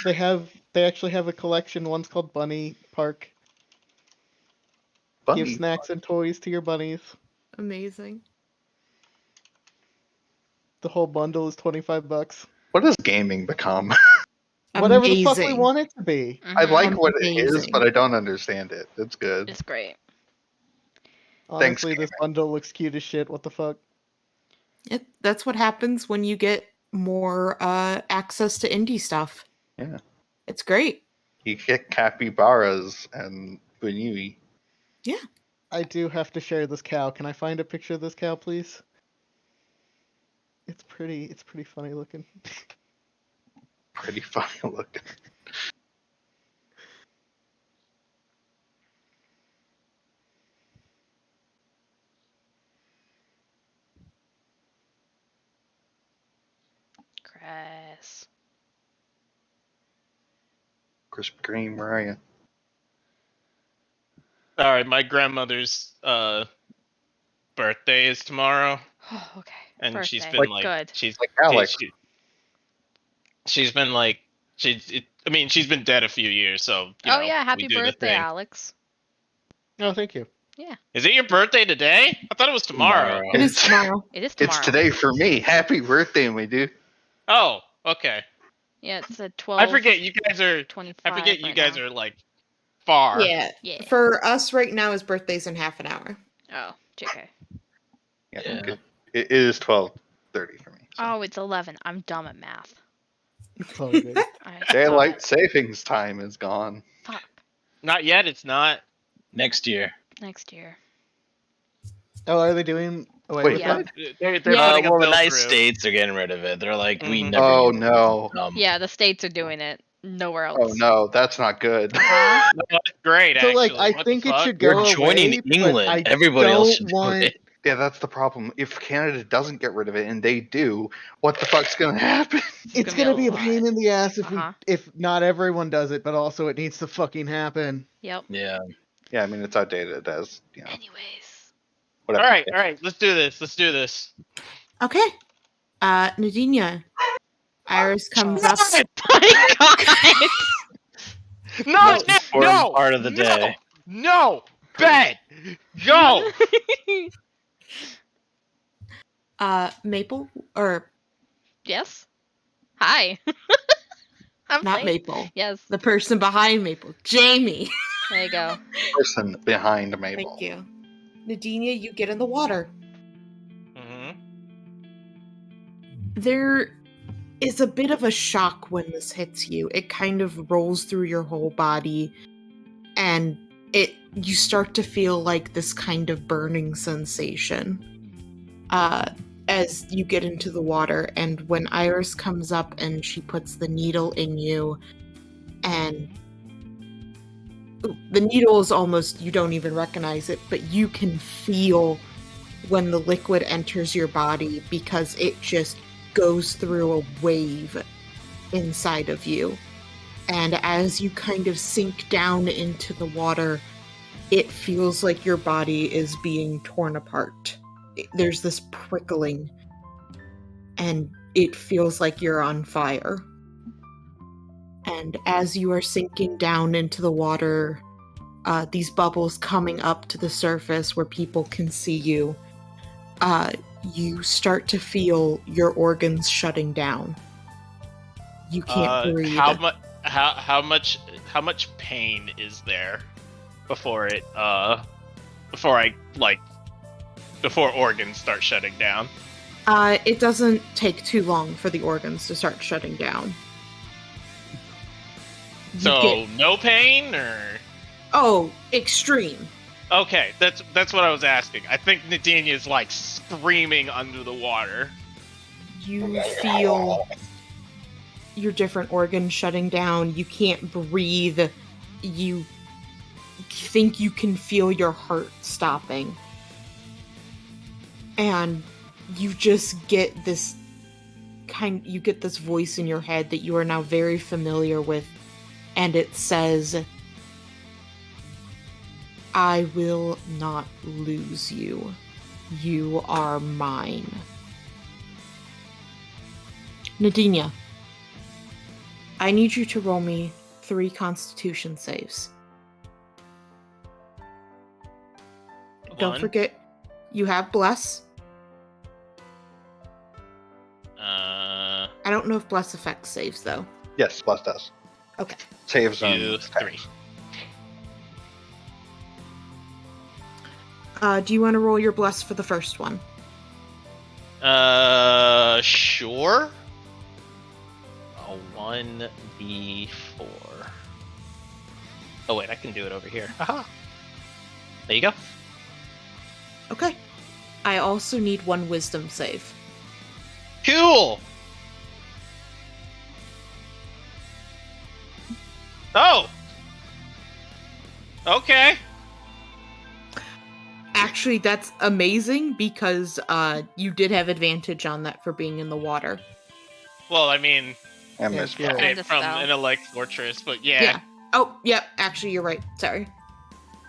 they actually have a collection. One's called Bunny Park. Give Bunny. snacks and toys to your bunnies. Amazing. The whole bundle is $25. What has gaming become? Whatever the fuck we Amazing. want it to be. I Mhm. like what it is, Amazing. but I don't understand it. It's good. It's great. Honestly, this gaming. bundle looks cute as shit. What the fuck? That's what happens when you get more access to indie stuff. Yeah. It's great. You get capybaras and bunui. I do have to share this cow. Can I find a picture of this cow, please? It's pretty funny looking. Pretty funny looking. Cress. Krispy Kreme, where are you? All right, my grandmother's birthday is tomorrow, Oh, okay. and Birthday. she's been like, Good. she's Like Alex. she's been like, I mean, she's been dead a few years, so you Oh know, yeah, we happy do the birthday, thing. Alex. Oh, thank you. Is it your birthday today? I thought it was tomorrow. It is tomorrow. It is tomorrow. It's today for me. Happy birthday, my dude. Oh, okay. Yeah, it's at 12. I forget you guys are. 25 I forget you right guys now. are like far. Yeah. Yeah. For us right now, his birthday's in half an hour. Oh, JK. Yeah, Yeah. good. It is 12:30 for me. So. Oh, it's 11. I'm dumb at math. It's all good. I Daylight savings time is gone. Fuck. Not yet. It's not. Next year. Next year. Oh, are they doing away Wait, with Yeah. that? They're Yeah. putting a Well, the bill nice through. states are getting rid of it. They're like, we Mhm. never. Oh use it. no. Yeah, the states are doing it. Nowhere else. Oh no, that's not good. Huh? No, that's great. So, Actually, like, I What think the it fuck? should go We're joining away, but England. I Everybody else don't should want. do it. Yeah, that's the problem. If Canada doesn't get rid of it and they do, what the fuck's gonna happen? It's gonna gonna be be a a pain lot. in the ass if Uh-huh. if not everyone does it, but also it needs to fucking happen. Yep. Yeah. Yeah, I mean it's outdated as Anyways. All whatever. right. Let's do this. Let's do this. Okay. Nadinia. Iris comes up. My God! No, Most important part of the day. No, bed, go. Maple or Yes. Hi. I'm Not saying- Maple. Yes. The person behind Maple. Jamie. There you go. Person behind Mabel. Thank you. Nadinia, you get in the water. Hmm. There is a bit of a shock when this hits you. It kind of rolls through your whole body, and you start to feel like this kind of burning sensation as you get into the water. And when Iris comes up and she puts the needle in you, and the needle is almost, you don't even recognize it, but you can feel when the liquid enters your body because it just goes through a wave inside of you. And as you kind of sink down into the water, it feels like your body is being torn apart. There's this prickling, and it feels like you're on fire. And as you are sinking down into the water, these bubbles coming up to the surface where people can see you, you start to feel your organs shutting down. You can't breathe. How much pain is there before organs start shutting down? It doesn't take too long for the organs to start shutting down. So no pain, or? Oh, extreme. Okay, that's what I was asking. I think Nadinia is like screaming under the water. You feel your different organs shutting down. You can't breathe. You think you can feel your heart stopping. And you just get this voice in your head that you are now very familiar with, and it says, I will not lose you. You are mine. Nadinia, I need you to roll me 3 Constitution saves. Don't forget, you have Bless. I don't know if Bless affects saves, though. Yes, Bless does. Okay. Saves on 2, 3. Do you want to roll your Bless for the first one? Sure. A 1d4. Oh wait, I can do it over here. Aha. There you go. Okay. I also need 1 Wisdom save. Cool. Oh. Okay. Actually, that's amazing because you did have advantage on that for being in the water. Well, I mean, And Yeah, Miss yeah. okay, Kind of from spell. an elect fortress, but yeah. Oh, yeah. Actually, you're right. Sorry.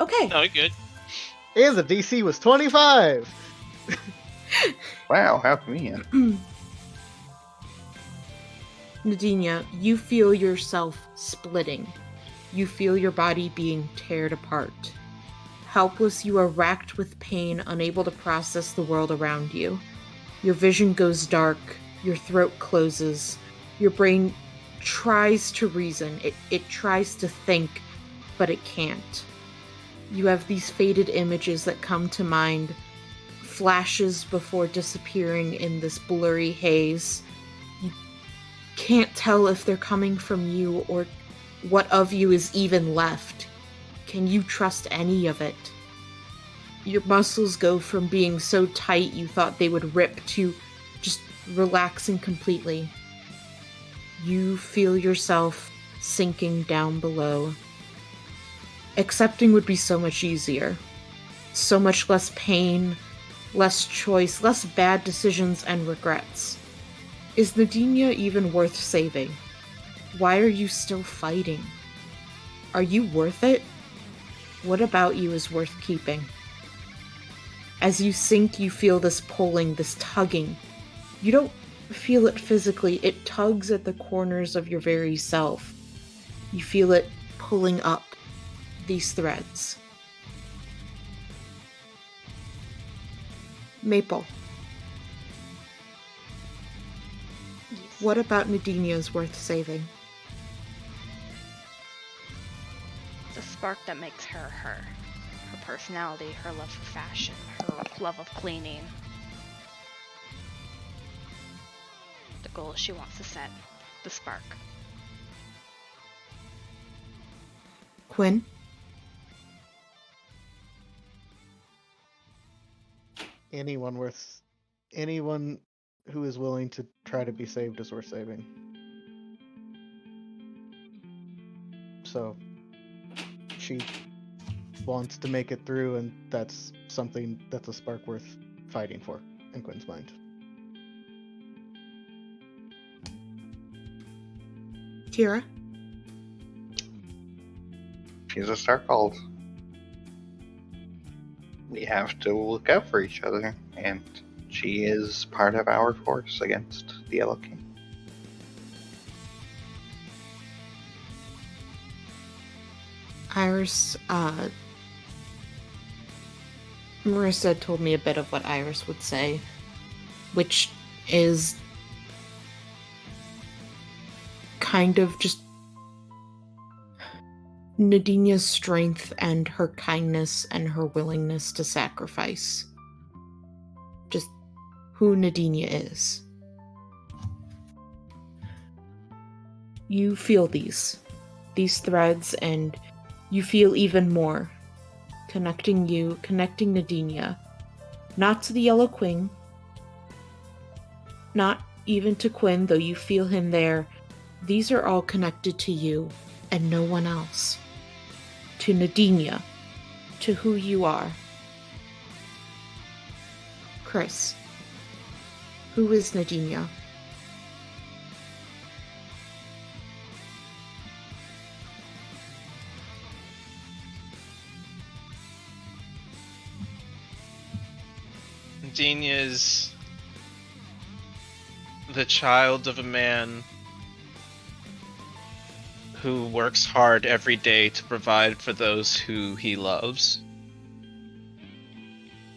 Okay. No, good. And the DC was 25. Wow, how convenient. Nadinia, you feel yourself splitting. You feel your body being teared apart. Helpless, you are racked with pain, unable to process the world around you. Your vision goes dark, your throat closes, your brain tries to reason, it tries to think, but it can't. You have these faded images that come to mind, flashes before disappearing in this blurry haze. You can't tell if they're coming from you or what of you is even left. Can you trust any of it? Your muscles go from being so tight you thought they would rip to just relaxing completely. You feel yourself sinking down below. Accepting would be so much easier. So much less pain, less choice, less bad decisions and regrets. Is Nadinia even worth saving? Why are you still fighting? Are you worth it? What about you is worth keeping? As you sink, you feel this pulling, this tugging. You don't feel it physically, it tugs at the corners of your very self. You feel it pulling up these threads. Maple, Yes. what about Nadinia is worth saving? spark that makes her her. Her personality, her love for fashion, her love of cleaning. The goal she wants to set. The spark. Quinn? Anyone who is willing to try to be saved is worth saving. So she wants to make it through, and that's a spark worth fighting for in Quinn's mind. Kira? She's a Starcalled. We have to look out for each other, and she is part of our force against the Yellow King. Iris, Marissa told me a bit of what Iris would say, which is kind of just Nadinia's strength and her kindness and her willingness to sacrifice. Just who Nadinia is. You feel these threads, and you feel even more. Connecting Nadinia. Not to the Yellow Queen. Not even to Quinn, though you feel him there. These are all connected to you, and no one else. To Nadinia. To who you are. Chris. Who is Nadinia? Nadinia is the child of a man who works hard every day to provide for those who he loves.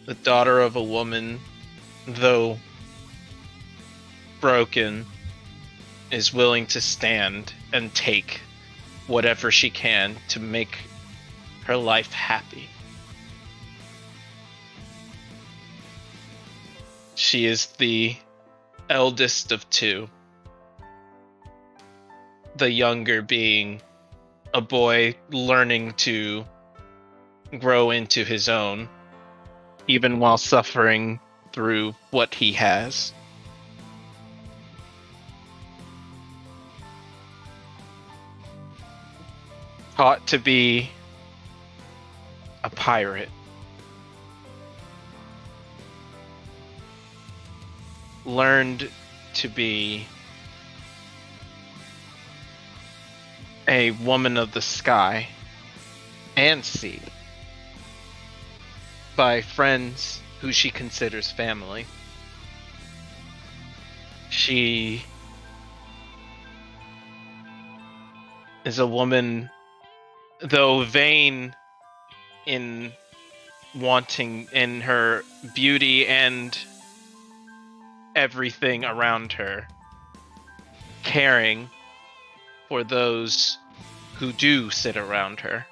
The daughter of a woman, though broken, is willing to stand and take whatever she can to make her life happy. She is the eldest of two. The younger being a boy learning to grow into his own, even while suffering through what he has. Taught to be a pirate. Learned to be a woman of the sky and sea by friends who she considers family. She is a woman, though vain in wanting in her beauty and everything around her, caring for those who do sit around her.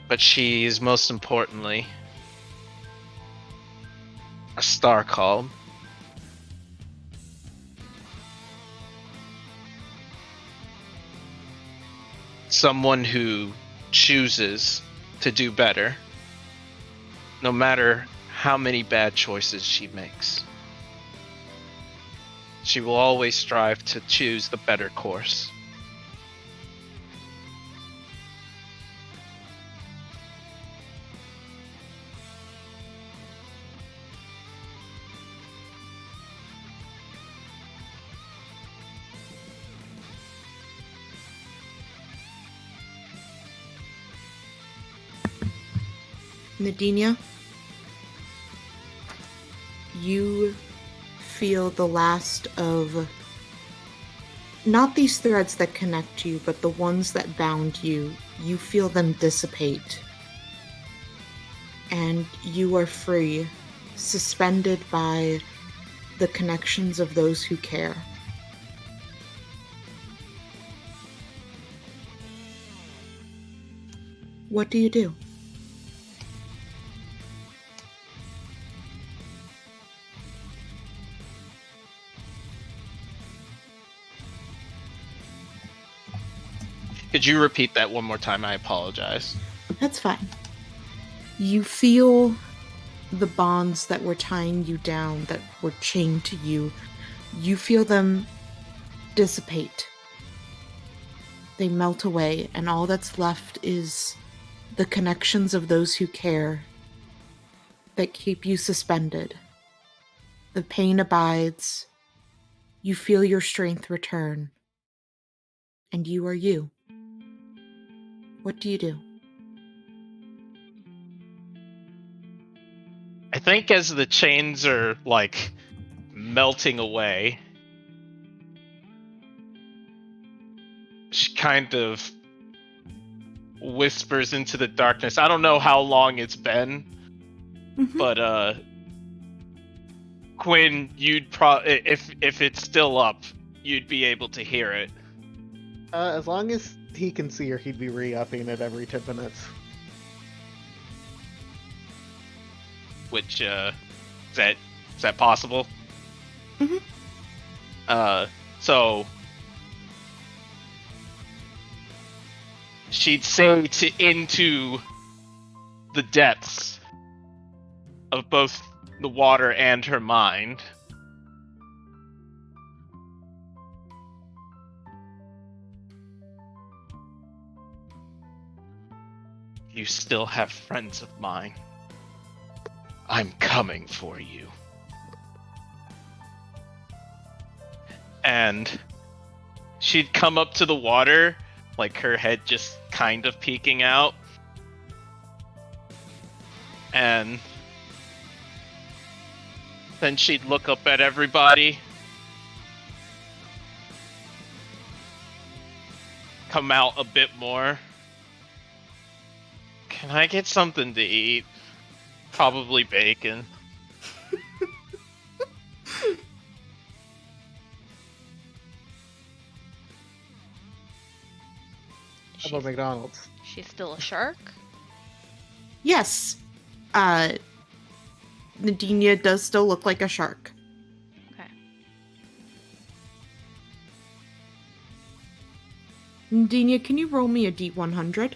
But she is most importantly a Starcalled. Someone who chooses to do better, no matter how many bad choices she makes. She will always strive to choose the better course. Nadinia, you feel the last of not these threads that connect you, but the ones that bound you. You feel them dissipate. And you are free, suspended by the connections of those who care. What do you do? Could you repeat that one more time? I apologize. That's fine. You feel the bonds that were tying you down, that were chained to you, you feel them dissipate. They melt away, and all that's left is the connections of those who care that keep you suspended. The pain abides. You feel your strength return. And you are you. What do you do? I think as the chains are, like, melting away, she kind of whispers into the darkness. I don't know how long it's been, but, Quinn, you'd if it's still up, you'd be able to hear it. As long as he can see her, he'd be re-upping it every 10 minutes. Which, is that possible? So she'd say into the depths of both the water and her mind. You still have friends of mine. I'm coming for you. And she'd come up to the water, like her head just kind of peeking out. And then she'd look up at everybody. Come out a bit more. Can I get something to eat? Probably bacon. How about McDonald's? She's still a shark? Yes. Nadinia does still look like a shark. Okay. Nadinia, can you roll me a D100?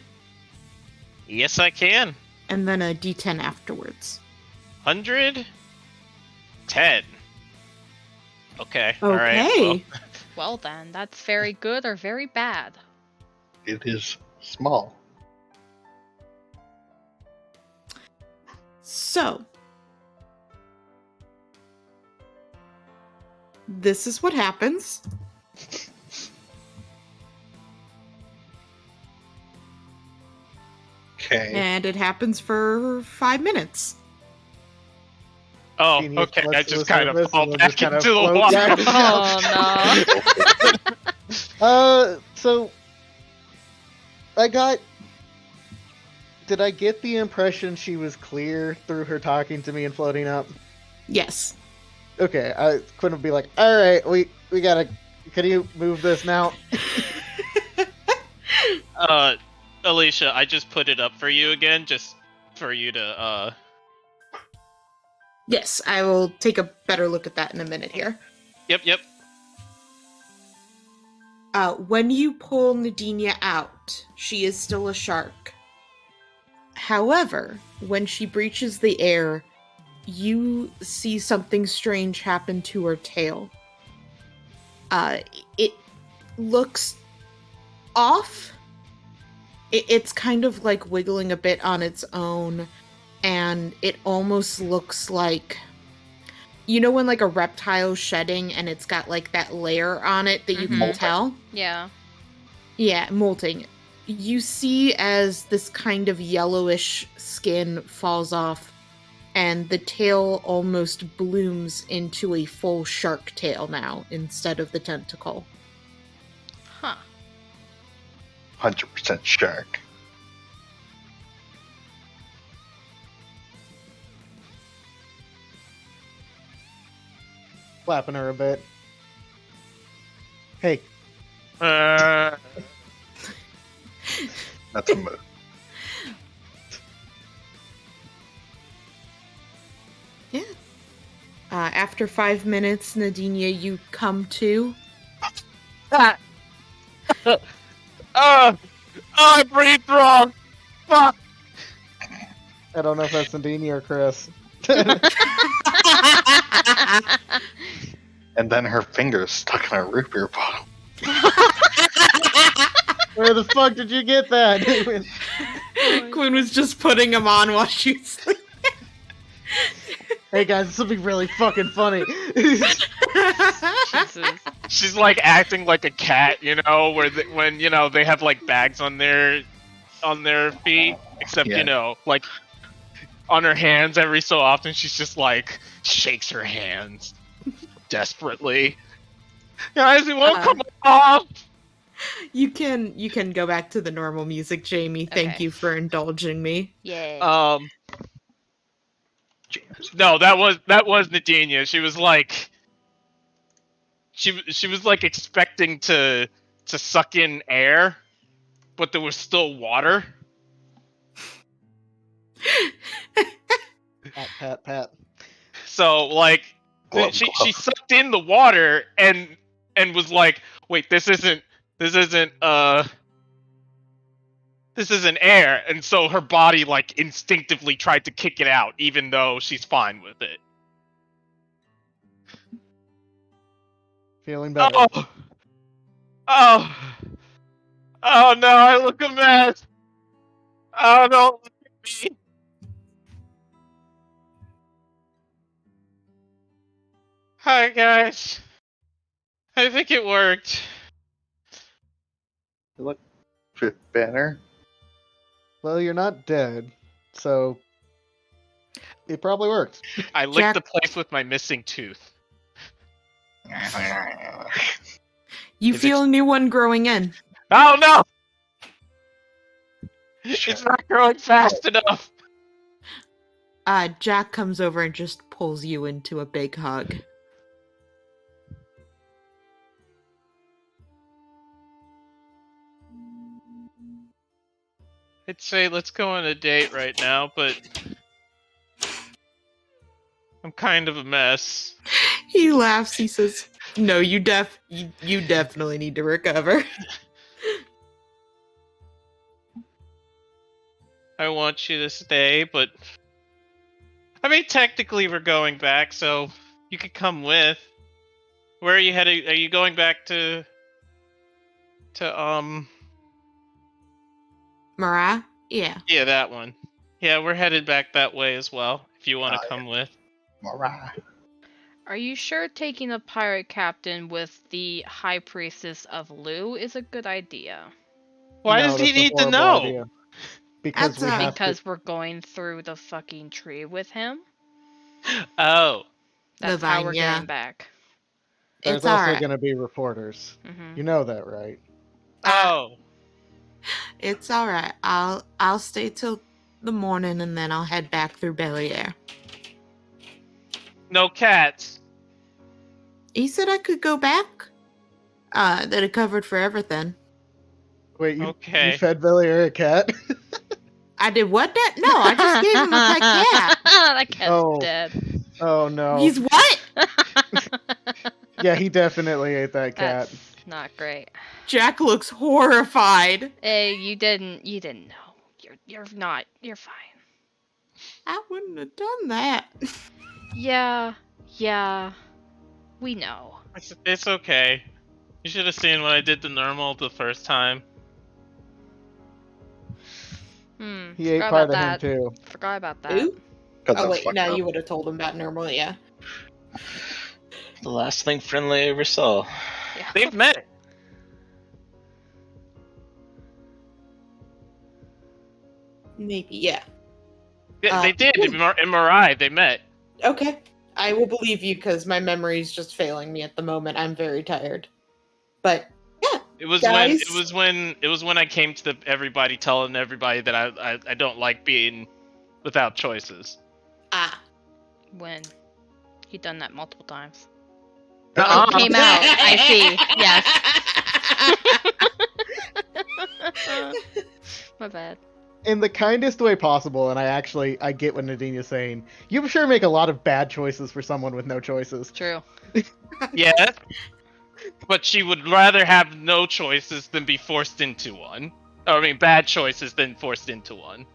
Yes, I can. And then a D10 afterwards. 100? 10. Okay. Okay. All right. Well then, that's very good or very bad. It is small. So, this is what happens. Okay. And it happens for 5 minutes. Oh, Genius, okay. I let's just listen kind to of this fall and we'll back just kind of into the float water. back. Oh no. So did I get the impression she was clear through her talking to me and floating up? Yes. Okay, I couldn't be like, all right, we gotta, can you move this now? Alicia, I just put it up for you again, just for you to, Yes, I will take a better look at that in a minute here. Yep. When you pull Nadinia out, she is still a shark. However, when she breaches the air, you see something strange happen to her tail. It looks off. It's kind of like wiggling a bit on its own, and it almost looks like, you know, when like a reptile's shedding and it's got like that layer on it that you can tell? Yeah. Yeah, molting. You see as this kind of yellowish skin falls off, and the tail almost blooms into a full shark tail now instead of the tentacle. Huh. 100% shark. Slapping her a bit. Hey, That's a move. After 5 minutes, Nadinia, you come to. I breathed wrong. Fuck. I don't know if that's Nadine or Chris. And then her fingers stuck in a root beer bottle. Where the fuck did you get that? Quinn was just putting them on while she was sleeping. Hey guys, this will be really fucking funny. Jesus. She's like acting like a cat, you know, when you know they have like bags on their feet, except Yeah. you know, like on her hands every so often she's just like shakes her hands desperately. Guys, it won't come off. You can go back to the normal music, Jamie. Thank Okay. you for indulging me. Yeah. No, that was Nadinia. She was like she was like expecting to suck in air, but there was still water. Pat. So like Glove, she glove. sucked in the water and was like, wait, this isn't air, and so her body like instinctively tried to kick it out, even though she's fine with it. Feeling better. Oh no, I look a mess. Oh, don't look at me. Hi guys. I think it worked. You look a bit better. Well, you're not dead, so it probably worked. I licked Jack- the place with my missing tooth. You Is feel a new one growing in. Oh no! It's not growing fast enough. Jack comes over and just pulls you into a big hug. I'd say let's go on a date right now, but I'm kind of a mess. He laughs. He says, "No, you definitely need to recover." I want you to stay, but I mean, technically we're going back, so you could come with. Where are you headed? Are you going back to Mariah? Yeah. Yeah, that one. Yeah, we're headed back that way as well, if you want to come with. Mariah. Are you sure taking a pirate captain with the High Priestess of Lu is a good idea? Why No, does he that's a need to horrible know? idea. Because That's we have Because to. we're going through the fucking tree with him? Oh. That's The how vine, we're yeah. getting back. There's It's also alright. going to be reporters. Hmm You know that, right? Oh. It's alright. I'll stay till the morning and then I'll head back through Bel-Air. No cats. He said I could go back. That it covered for everything. Wait, Okay. you fed Villier a cat? I did what? That? No, I just gave him a pet cat. That cat's Oh. dead. Oh no. He's what? Yeah, he definitely ate that cat. That's not great. Jack looks horrified. Hey, you didn't know. You're fine. I wouldn't have done that. Yeah, we know. It's okay. You should have seen when I did the normal the first time. He ate forgot part about of him too. Forgot about that. Who? 'Cause Oh I wait, fucked no, up. you would have told him about normal, yeah. The last thing friendly I ever saw. Yeah. They've met. Maybe, yeah. Yeah, they did. In Mirai, they met. Okay. I will believe you because my memory is just failing me at the moment. I'm very tired. But yeah, It was Guys? when I came to everybody telling everybody that I don't like being without choices. When he done that multiple times. Uh-uh. Oh, came out. I see. Yes. My bad. in the kindest way possible, and I get what Nadina's saying. You sure make a lot of bad choices for someone with no choices. True. Yeah, but she would rather have no choices than be forced into one. I mean, bad choices than forced into one.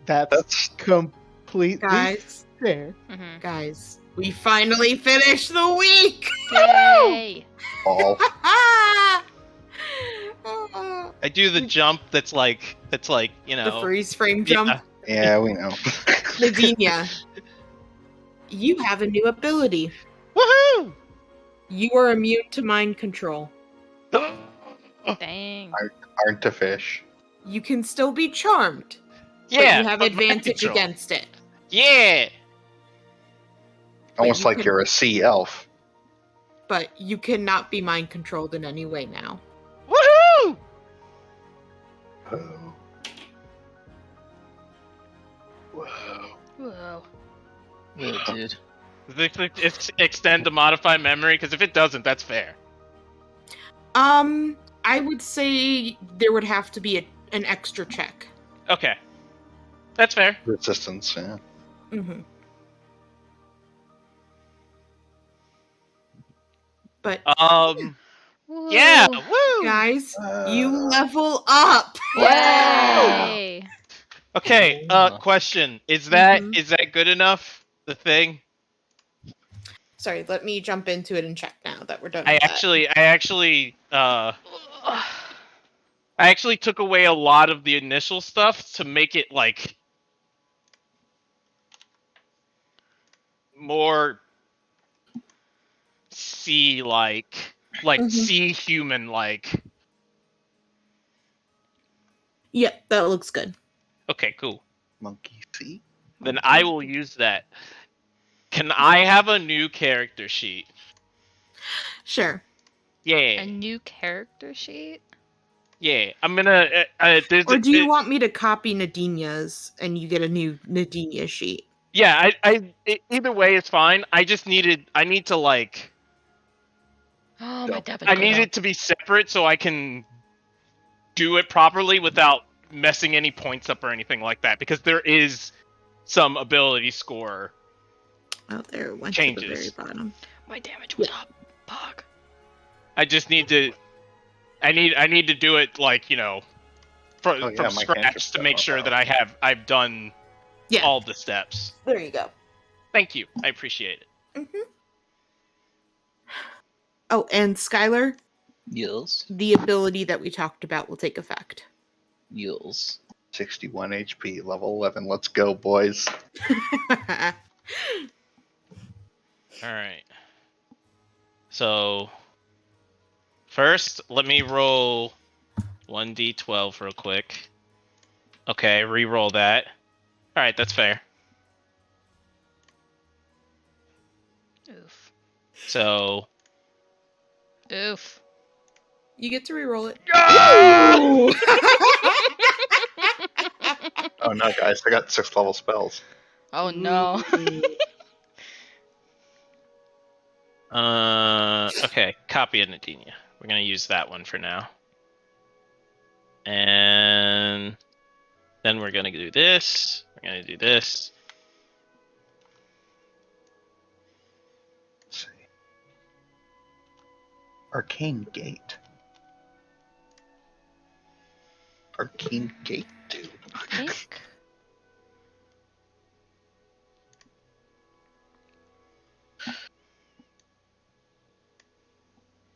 That's completely Guys, fair. Mm-hmm. guys, we finally finished the week! Yay! All. I do the jump that's like you know. The freeze frame Yeah. jump. Yeah, we know. Lavinia, you have a new ability. Woohoo! You are immune to mind control. Dang. Aren't a fish. You can still be charmed, Yeah, but you have but mind advantage control. against it. Yeah. Almost you like can- you're a sea elf. But you cannot be mind controlled in any way now. Woohoo! Oh. Whoa. Whoa. Yeah, dude. Does it extend to modify memory? Because if it doesn't, that's fair. I would say there would have to be an extra check. Okay, that's fair. Resistance, yeah. Mm-hmm. But Yeah, Woo. woo. guys, you level up. Yay! Okay, question: is that good enough? The thing. Sorry, let me jump into it and check now that we're done. I with that. actually took away a lot of the initial stuff to make it like more sea like sea human like. Yep, that looks good. Okay, cool. Monkey sea. Then I will use that. Can I have a new character sheet? Sure. Yeah, A new character sheet? yeah. I'm gonna. Or do you want me to copy Nadina's and you get a new Nadinia sheet? Yeah, either way is fine. I need to like. Oh, my debit I card. need it to be separate so I can do it properly without messing any points up or anything like that. Because there is some ability score. Oh, there it went Changes. to the very bottom. My damage was up. Fuck. I just need to. I need to do it like from my cantrip scratch to make stuff. sure that I've done Yeah, all the steps. there you go. Thank you. I appreciate it. Mm-hmm. Oh, and Skylar, Yills. the ability that we talked about will take effect. Yills. 61 HP, level 11. Let's go, boys. All right. So first, let me roll 1d12 real quick. Okay, re-roll that. All right, that's fair. Oof. So. Oof. You get to reroll it. Oh no, guys, I got 6th level spells. Oh no. Okay, copy of Nadinia. We're gonna use that one for now. And then we're gonna do this. We're gonna do this. Let's see. Arcane Gate. Arcane Gate, dude. I think.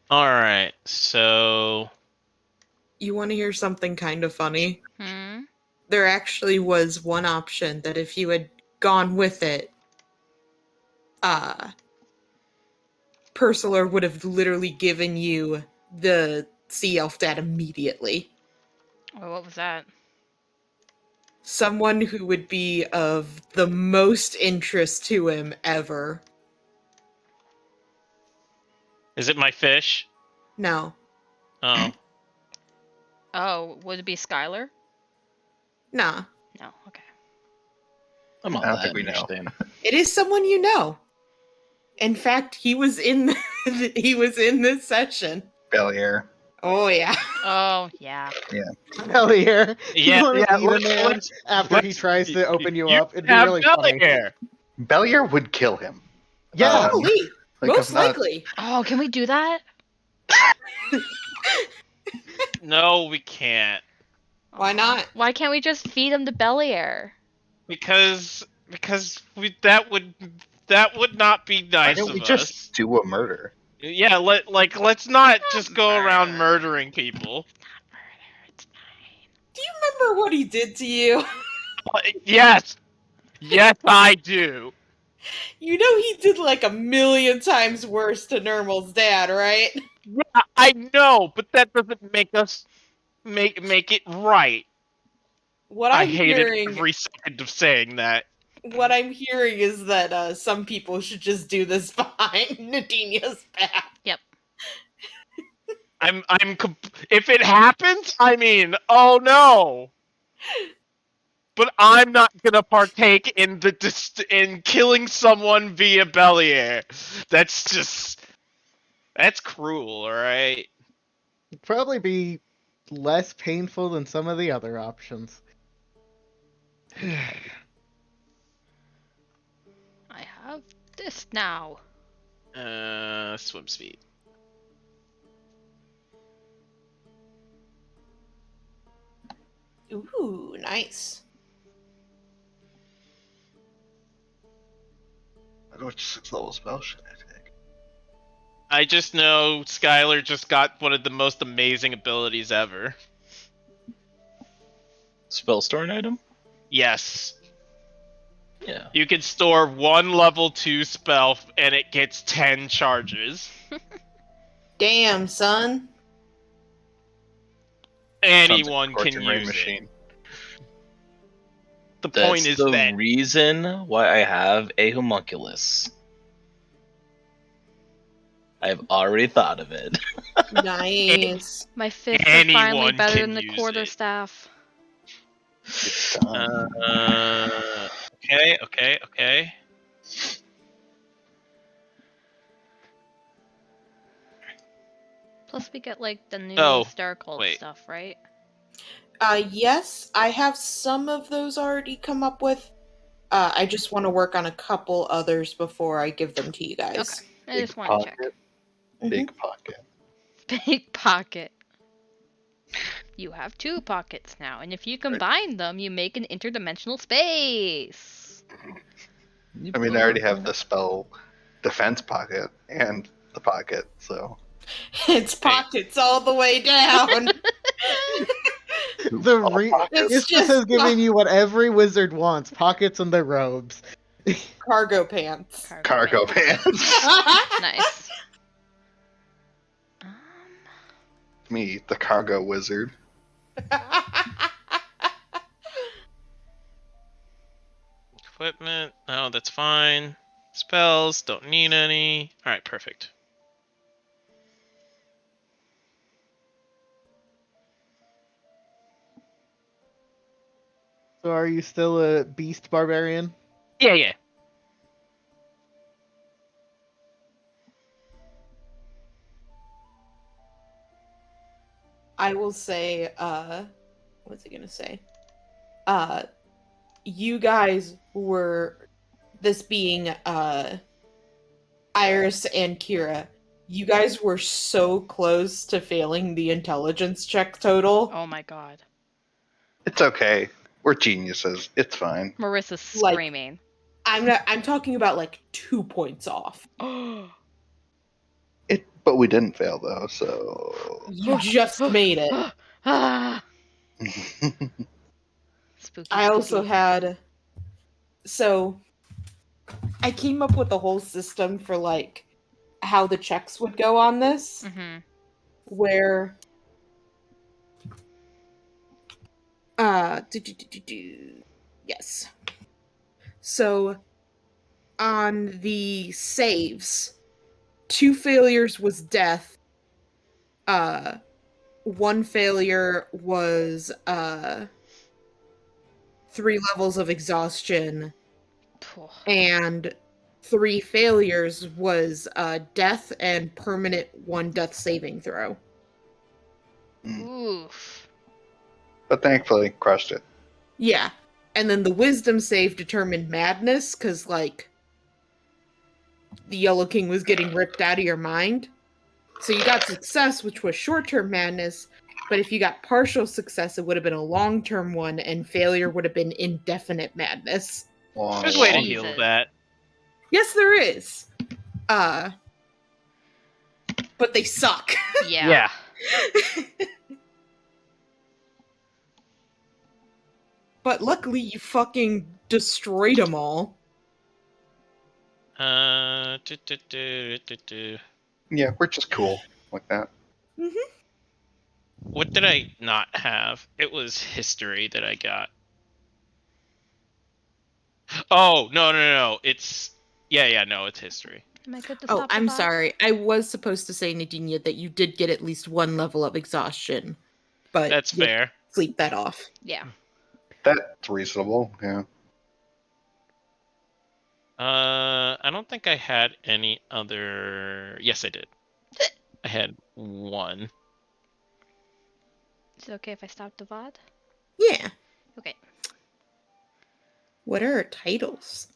All right, so You want to hear something kind of funny? Hmm? There actually was one option that if you had gone with it, Pursular would have literally given you the Sea Elf dad immediately. Oh, what was that? Someone who would be of the most interest to him ever. is it my fish? No. Oh, Oh, would it be Skylar? Nah. No. Okay. I'm not I don't that think we know. interesting. It is someone you know. In fact, he was in he was in this session. Belier. Oh yeah. Oh, yeah. Bellier. Yeah, You want to yeah, eat a man let's- after he let's- tries to open you you up. It'd be have really belly funny. hair. Bellier would kill him. Yeah. Probably. Like, Most I'm not- likely. Oh, can we do that? No, we can't. Why not? Why can't we just feed him the belly air? Because that would not be Why nice don't of we us. just do a murder? Yeah, let's not just go around murdering people. Do you remember what he did to you? Yes, I do. You know he did like 1,000,000 times worse to Nermal's dad, right? Yeah, I know, but that doesn't make us make it right. What I I'm hated hearing, every second of saying that. what I'm hearing is that some people should just do this behind Nadinia's back. Yep. If it happens, I mean, oh no. But I'm not gonna partake in in killing someone via Bellier. That's cruel, alright? It'd probably be less painful than some of the other options. I have this now. Swim speed. Ooh, nice. Which 6th level spell should I take? I just know Skylar just got one of the most amazing abilities ever. Spell storing item? Yes. Yeah. You can store one level 2 spell and it gets 10 charges. Damn, son. Anyone Sounds like a can Scorching Ray use machine. it. The That's point is the that reason why I have a homunculus. I've already thought of it. Nice. My fists are finally Anyone better can than the use quarterstaff. It's done. Okay. Plus, we get like the new Oh, Star Cult wait. stuff, right? Yes, I have some of those already come up with. I just want to work on a couple others before I give them to you guys. I just want to check. Big pocket. Big pocket. You have 2 pockets now, and if you combine them, you make an interdimensional space. I mean, I already have the spell defense pocket and the pocket, so. It's pockets all the way down. It's This just is giving you what every wizard wants: pockets in their robes. Cargo pants. Cargo pants. Nice. Me, the cargo wizard. Equipment. No, that's fine. Spells. Don't need any. Alright, perfect. So are you still a beast barbarian? Yeah. I will say, what's he gonna say? You guys were, this being, Iris and Kira, you guys were so close to failing the intelligence check total. Oh my god. It's okay. We're geniuses. It's fine. Marissa's Like- screaming. I'm talking about like 2 points off. But we didn't fail though, so. You just made it. Ah! Spooky. I also spooky. had, so I came up with a whole system for like how the checks would go on this, Mhm. where yes. So on the saves, 2 failures was death. 1 failure was 3 levels of exhaustion, Phew. and 3 failures was death and permanent 1 death saving throw. Oof. But thankfully, crushed it. Yeah. And then the wisdom save determined madness, because, like, the Yellow King was getting ripped out of your mind. So you got success, which was short-term madness, but if you got partial success, it would have been a long-term one, and failure would have been indefinite madness. There's a way to Jesus. heal that. Yes, there is. But they suck. Yeah. But luckily, you fucking destroyed them all. Uh, Yeah, we're just cool like that. What did I not have? It was history that I got. Oh, no. It's no, it's history. Am I good to Oh, stop the I'm bot? sorry. I was supposed to say, Nadinia, that you did get at least one level of exhaustion. But That's you'll fair. sleep that off. Yeah. That's reasonable. Yeah. I don't think I had any other. Yes, I did. I had one. Is it okay if I stop the VOD? Yeah. Okay. What are our titles?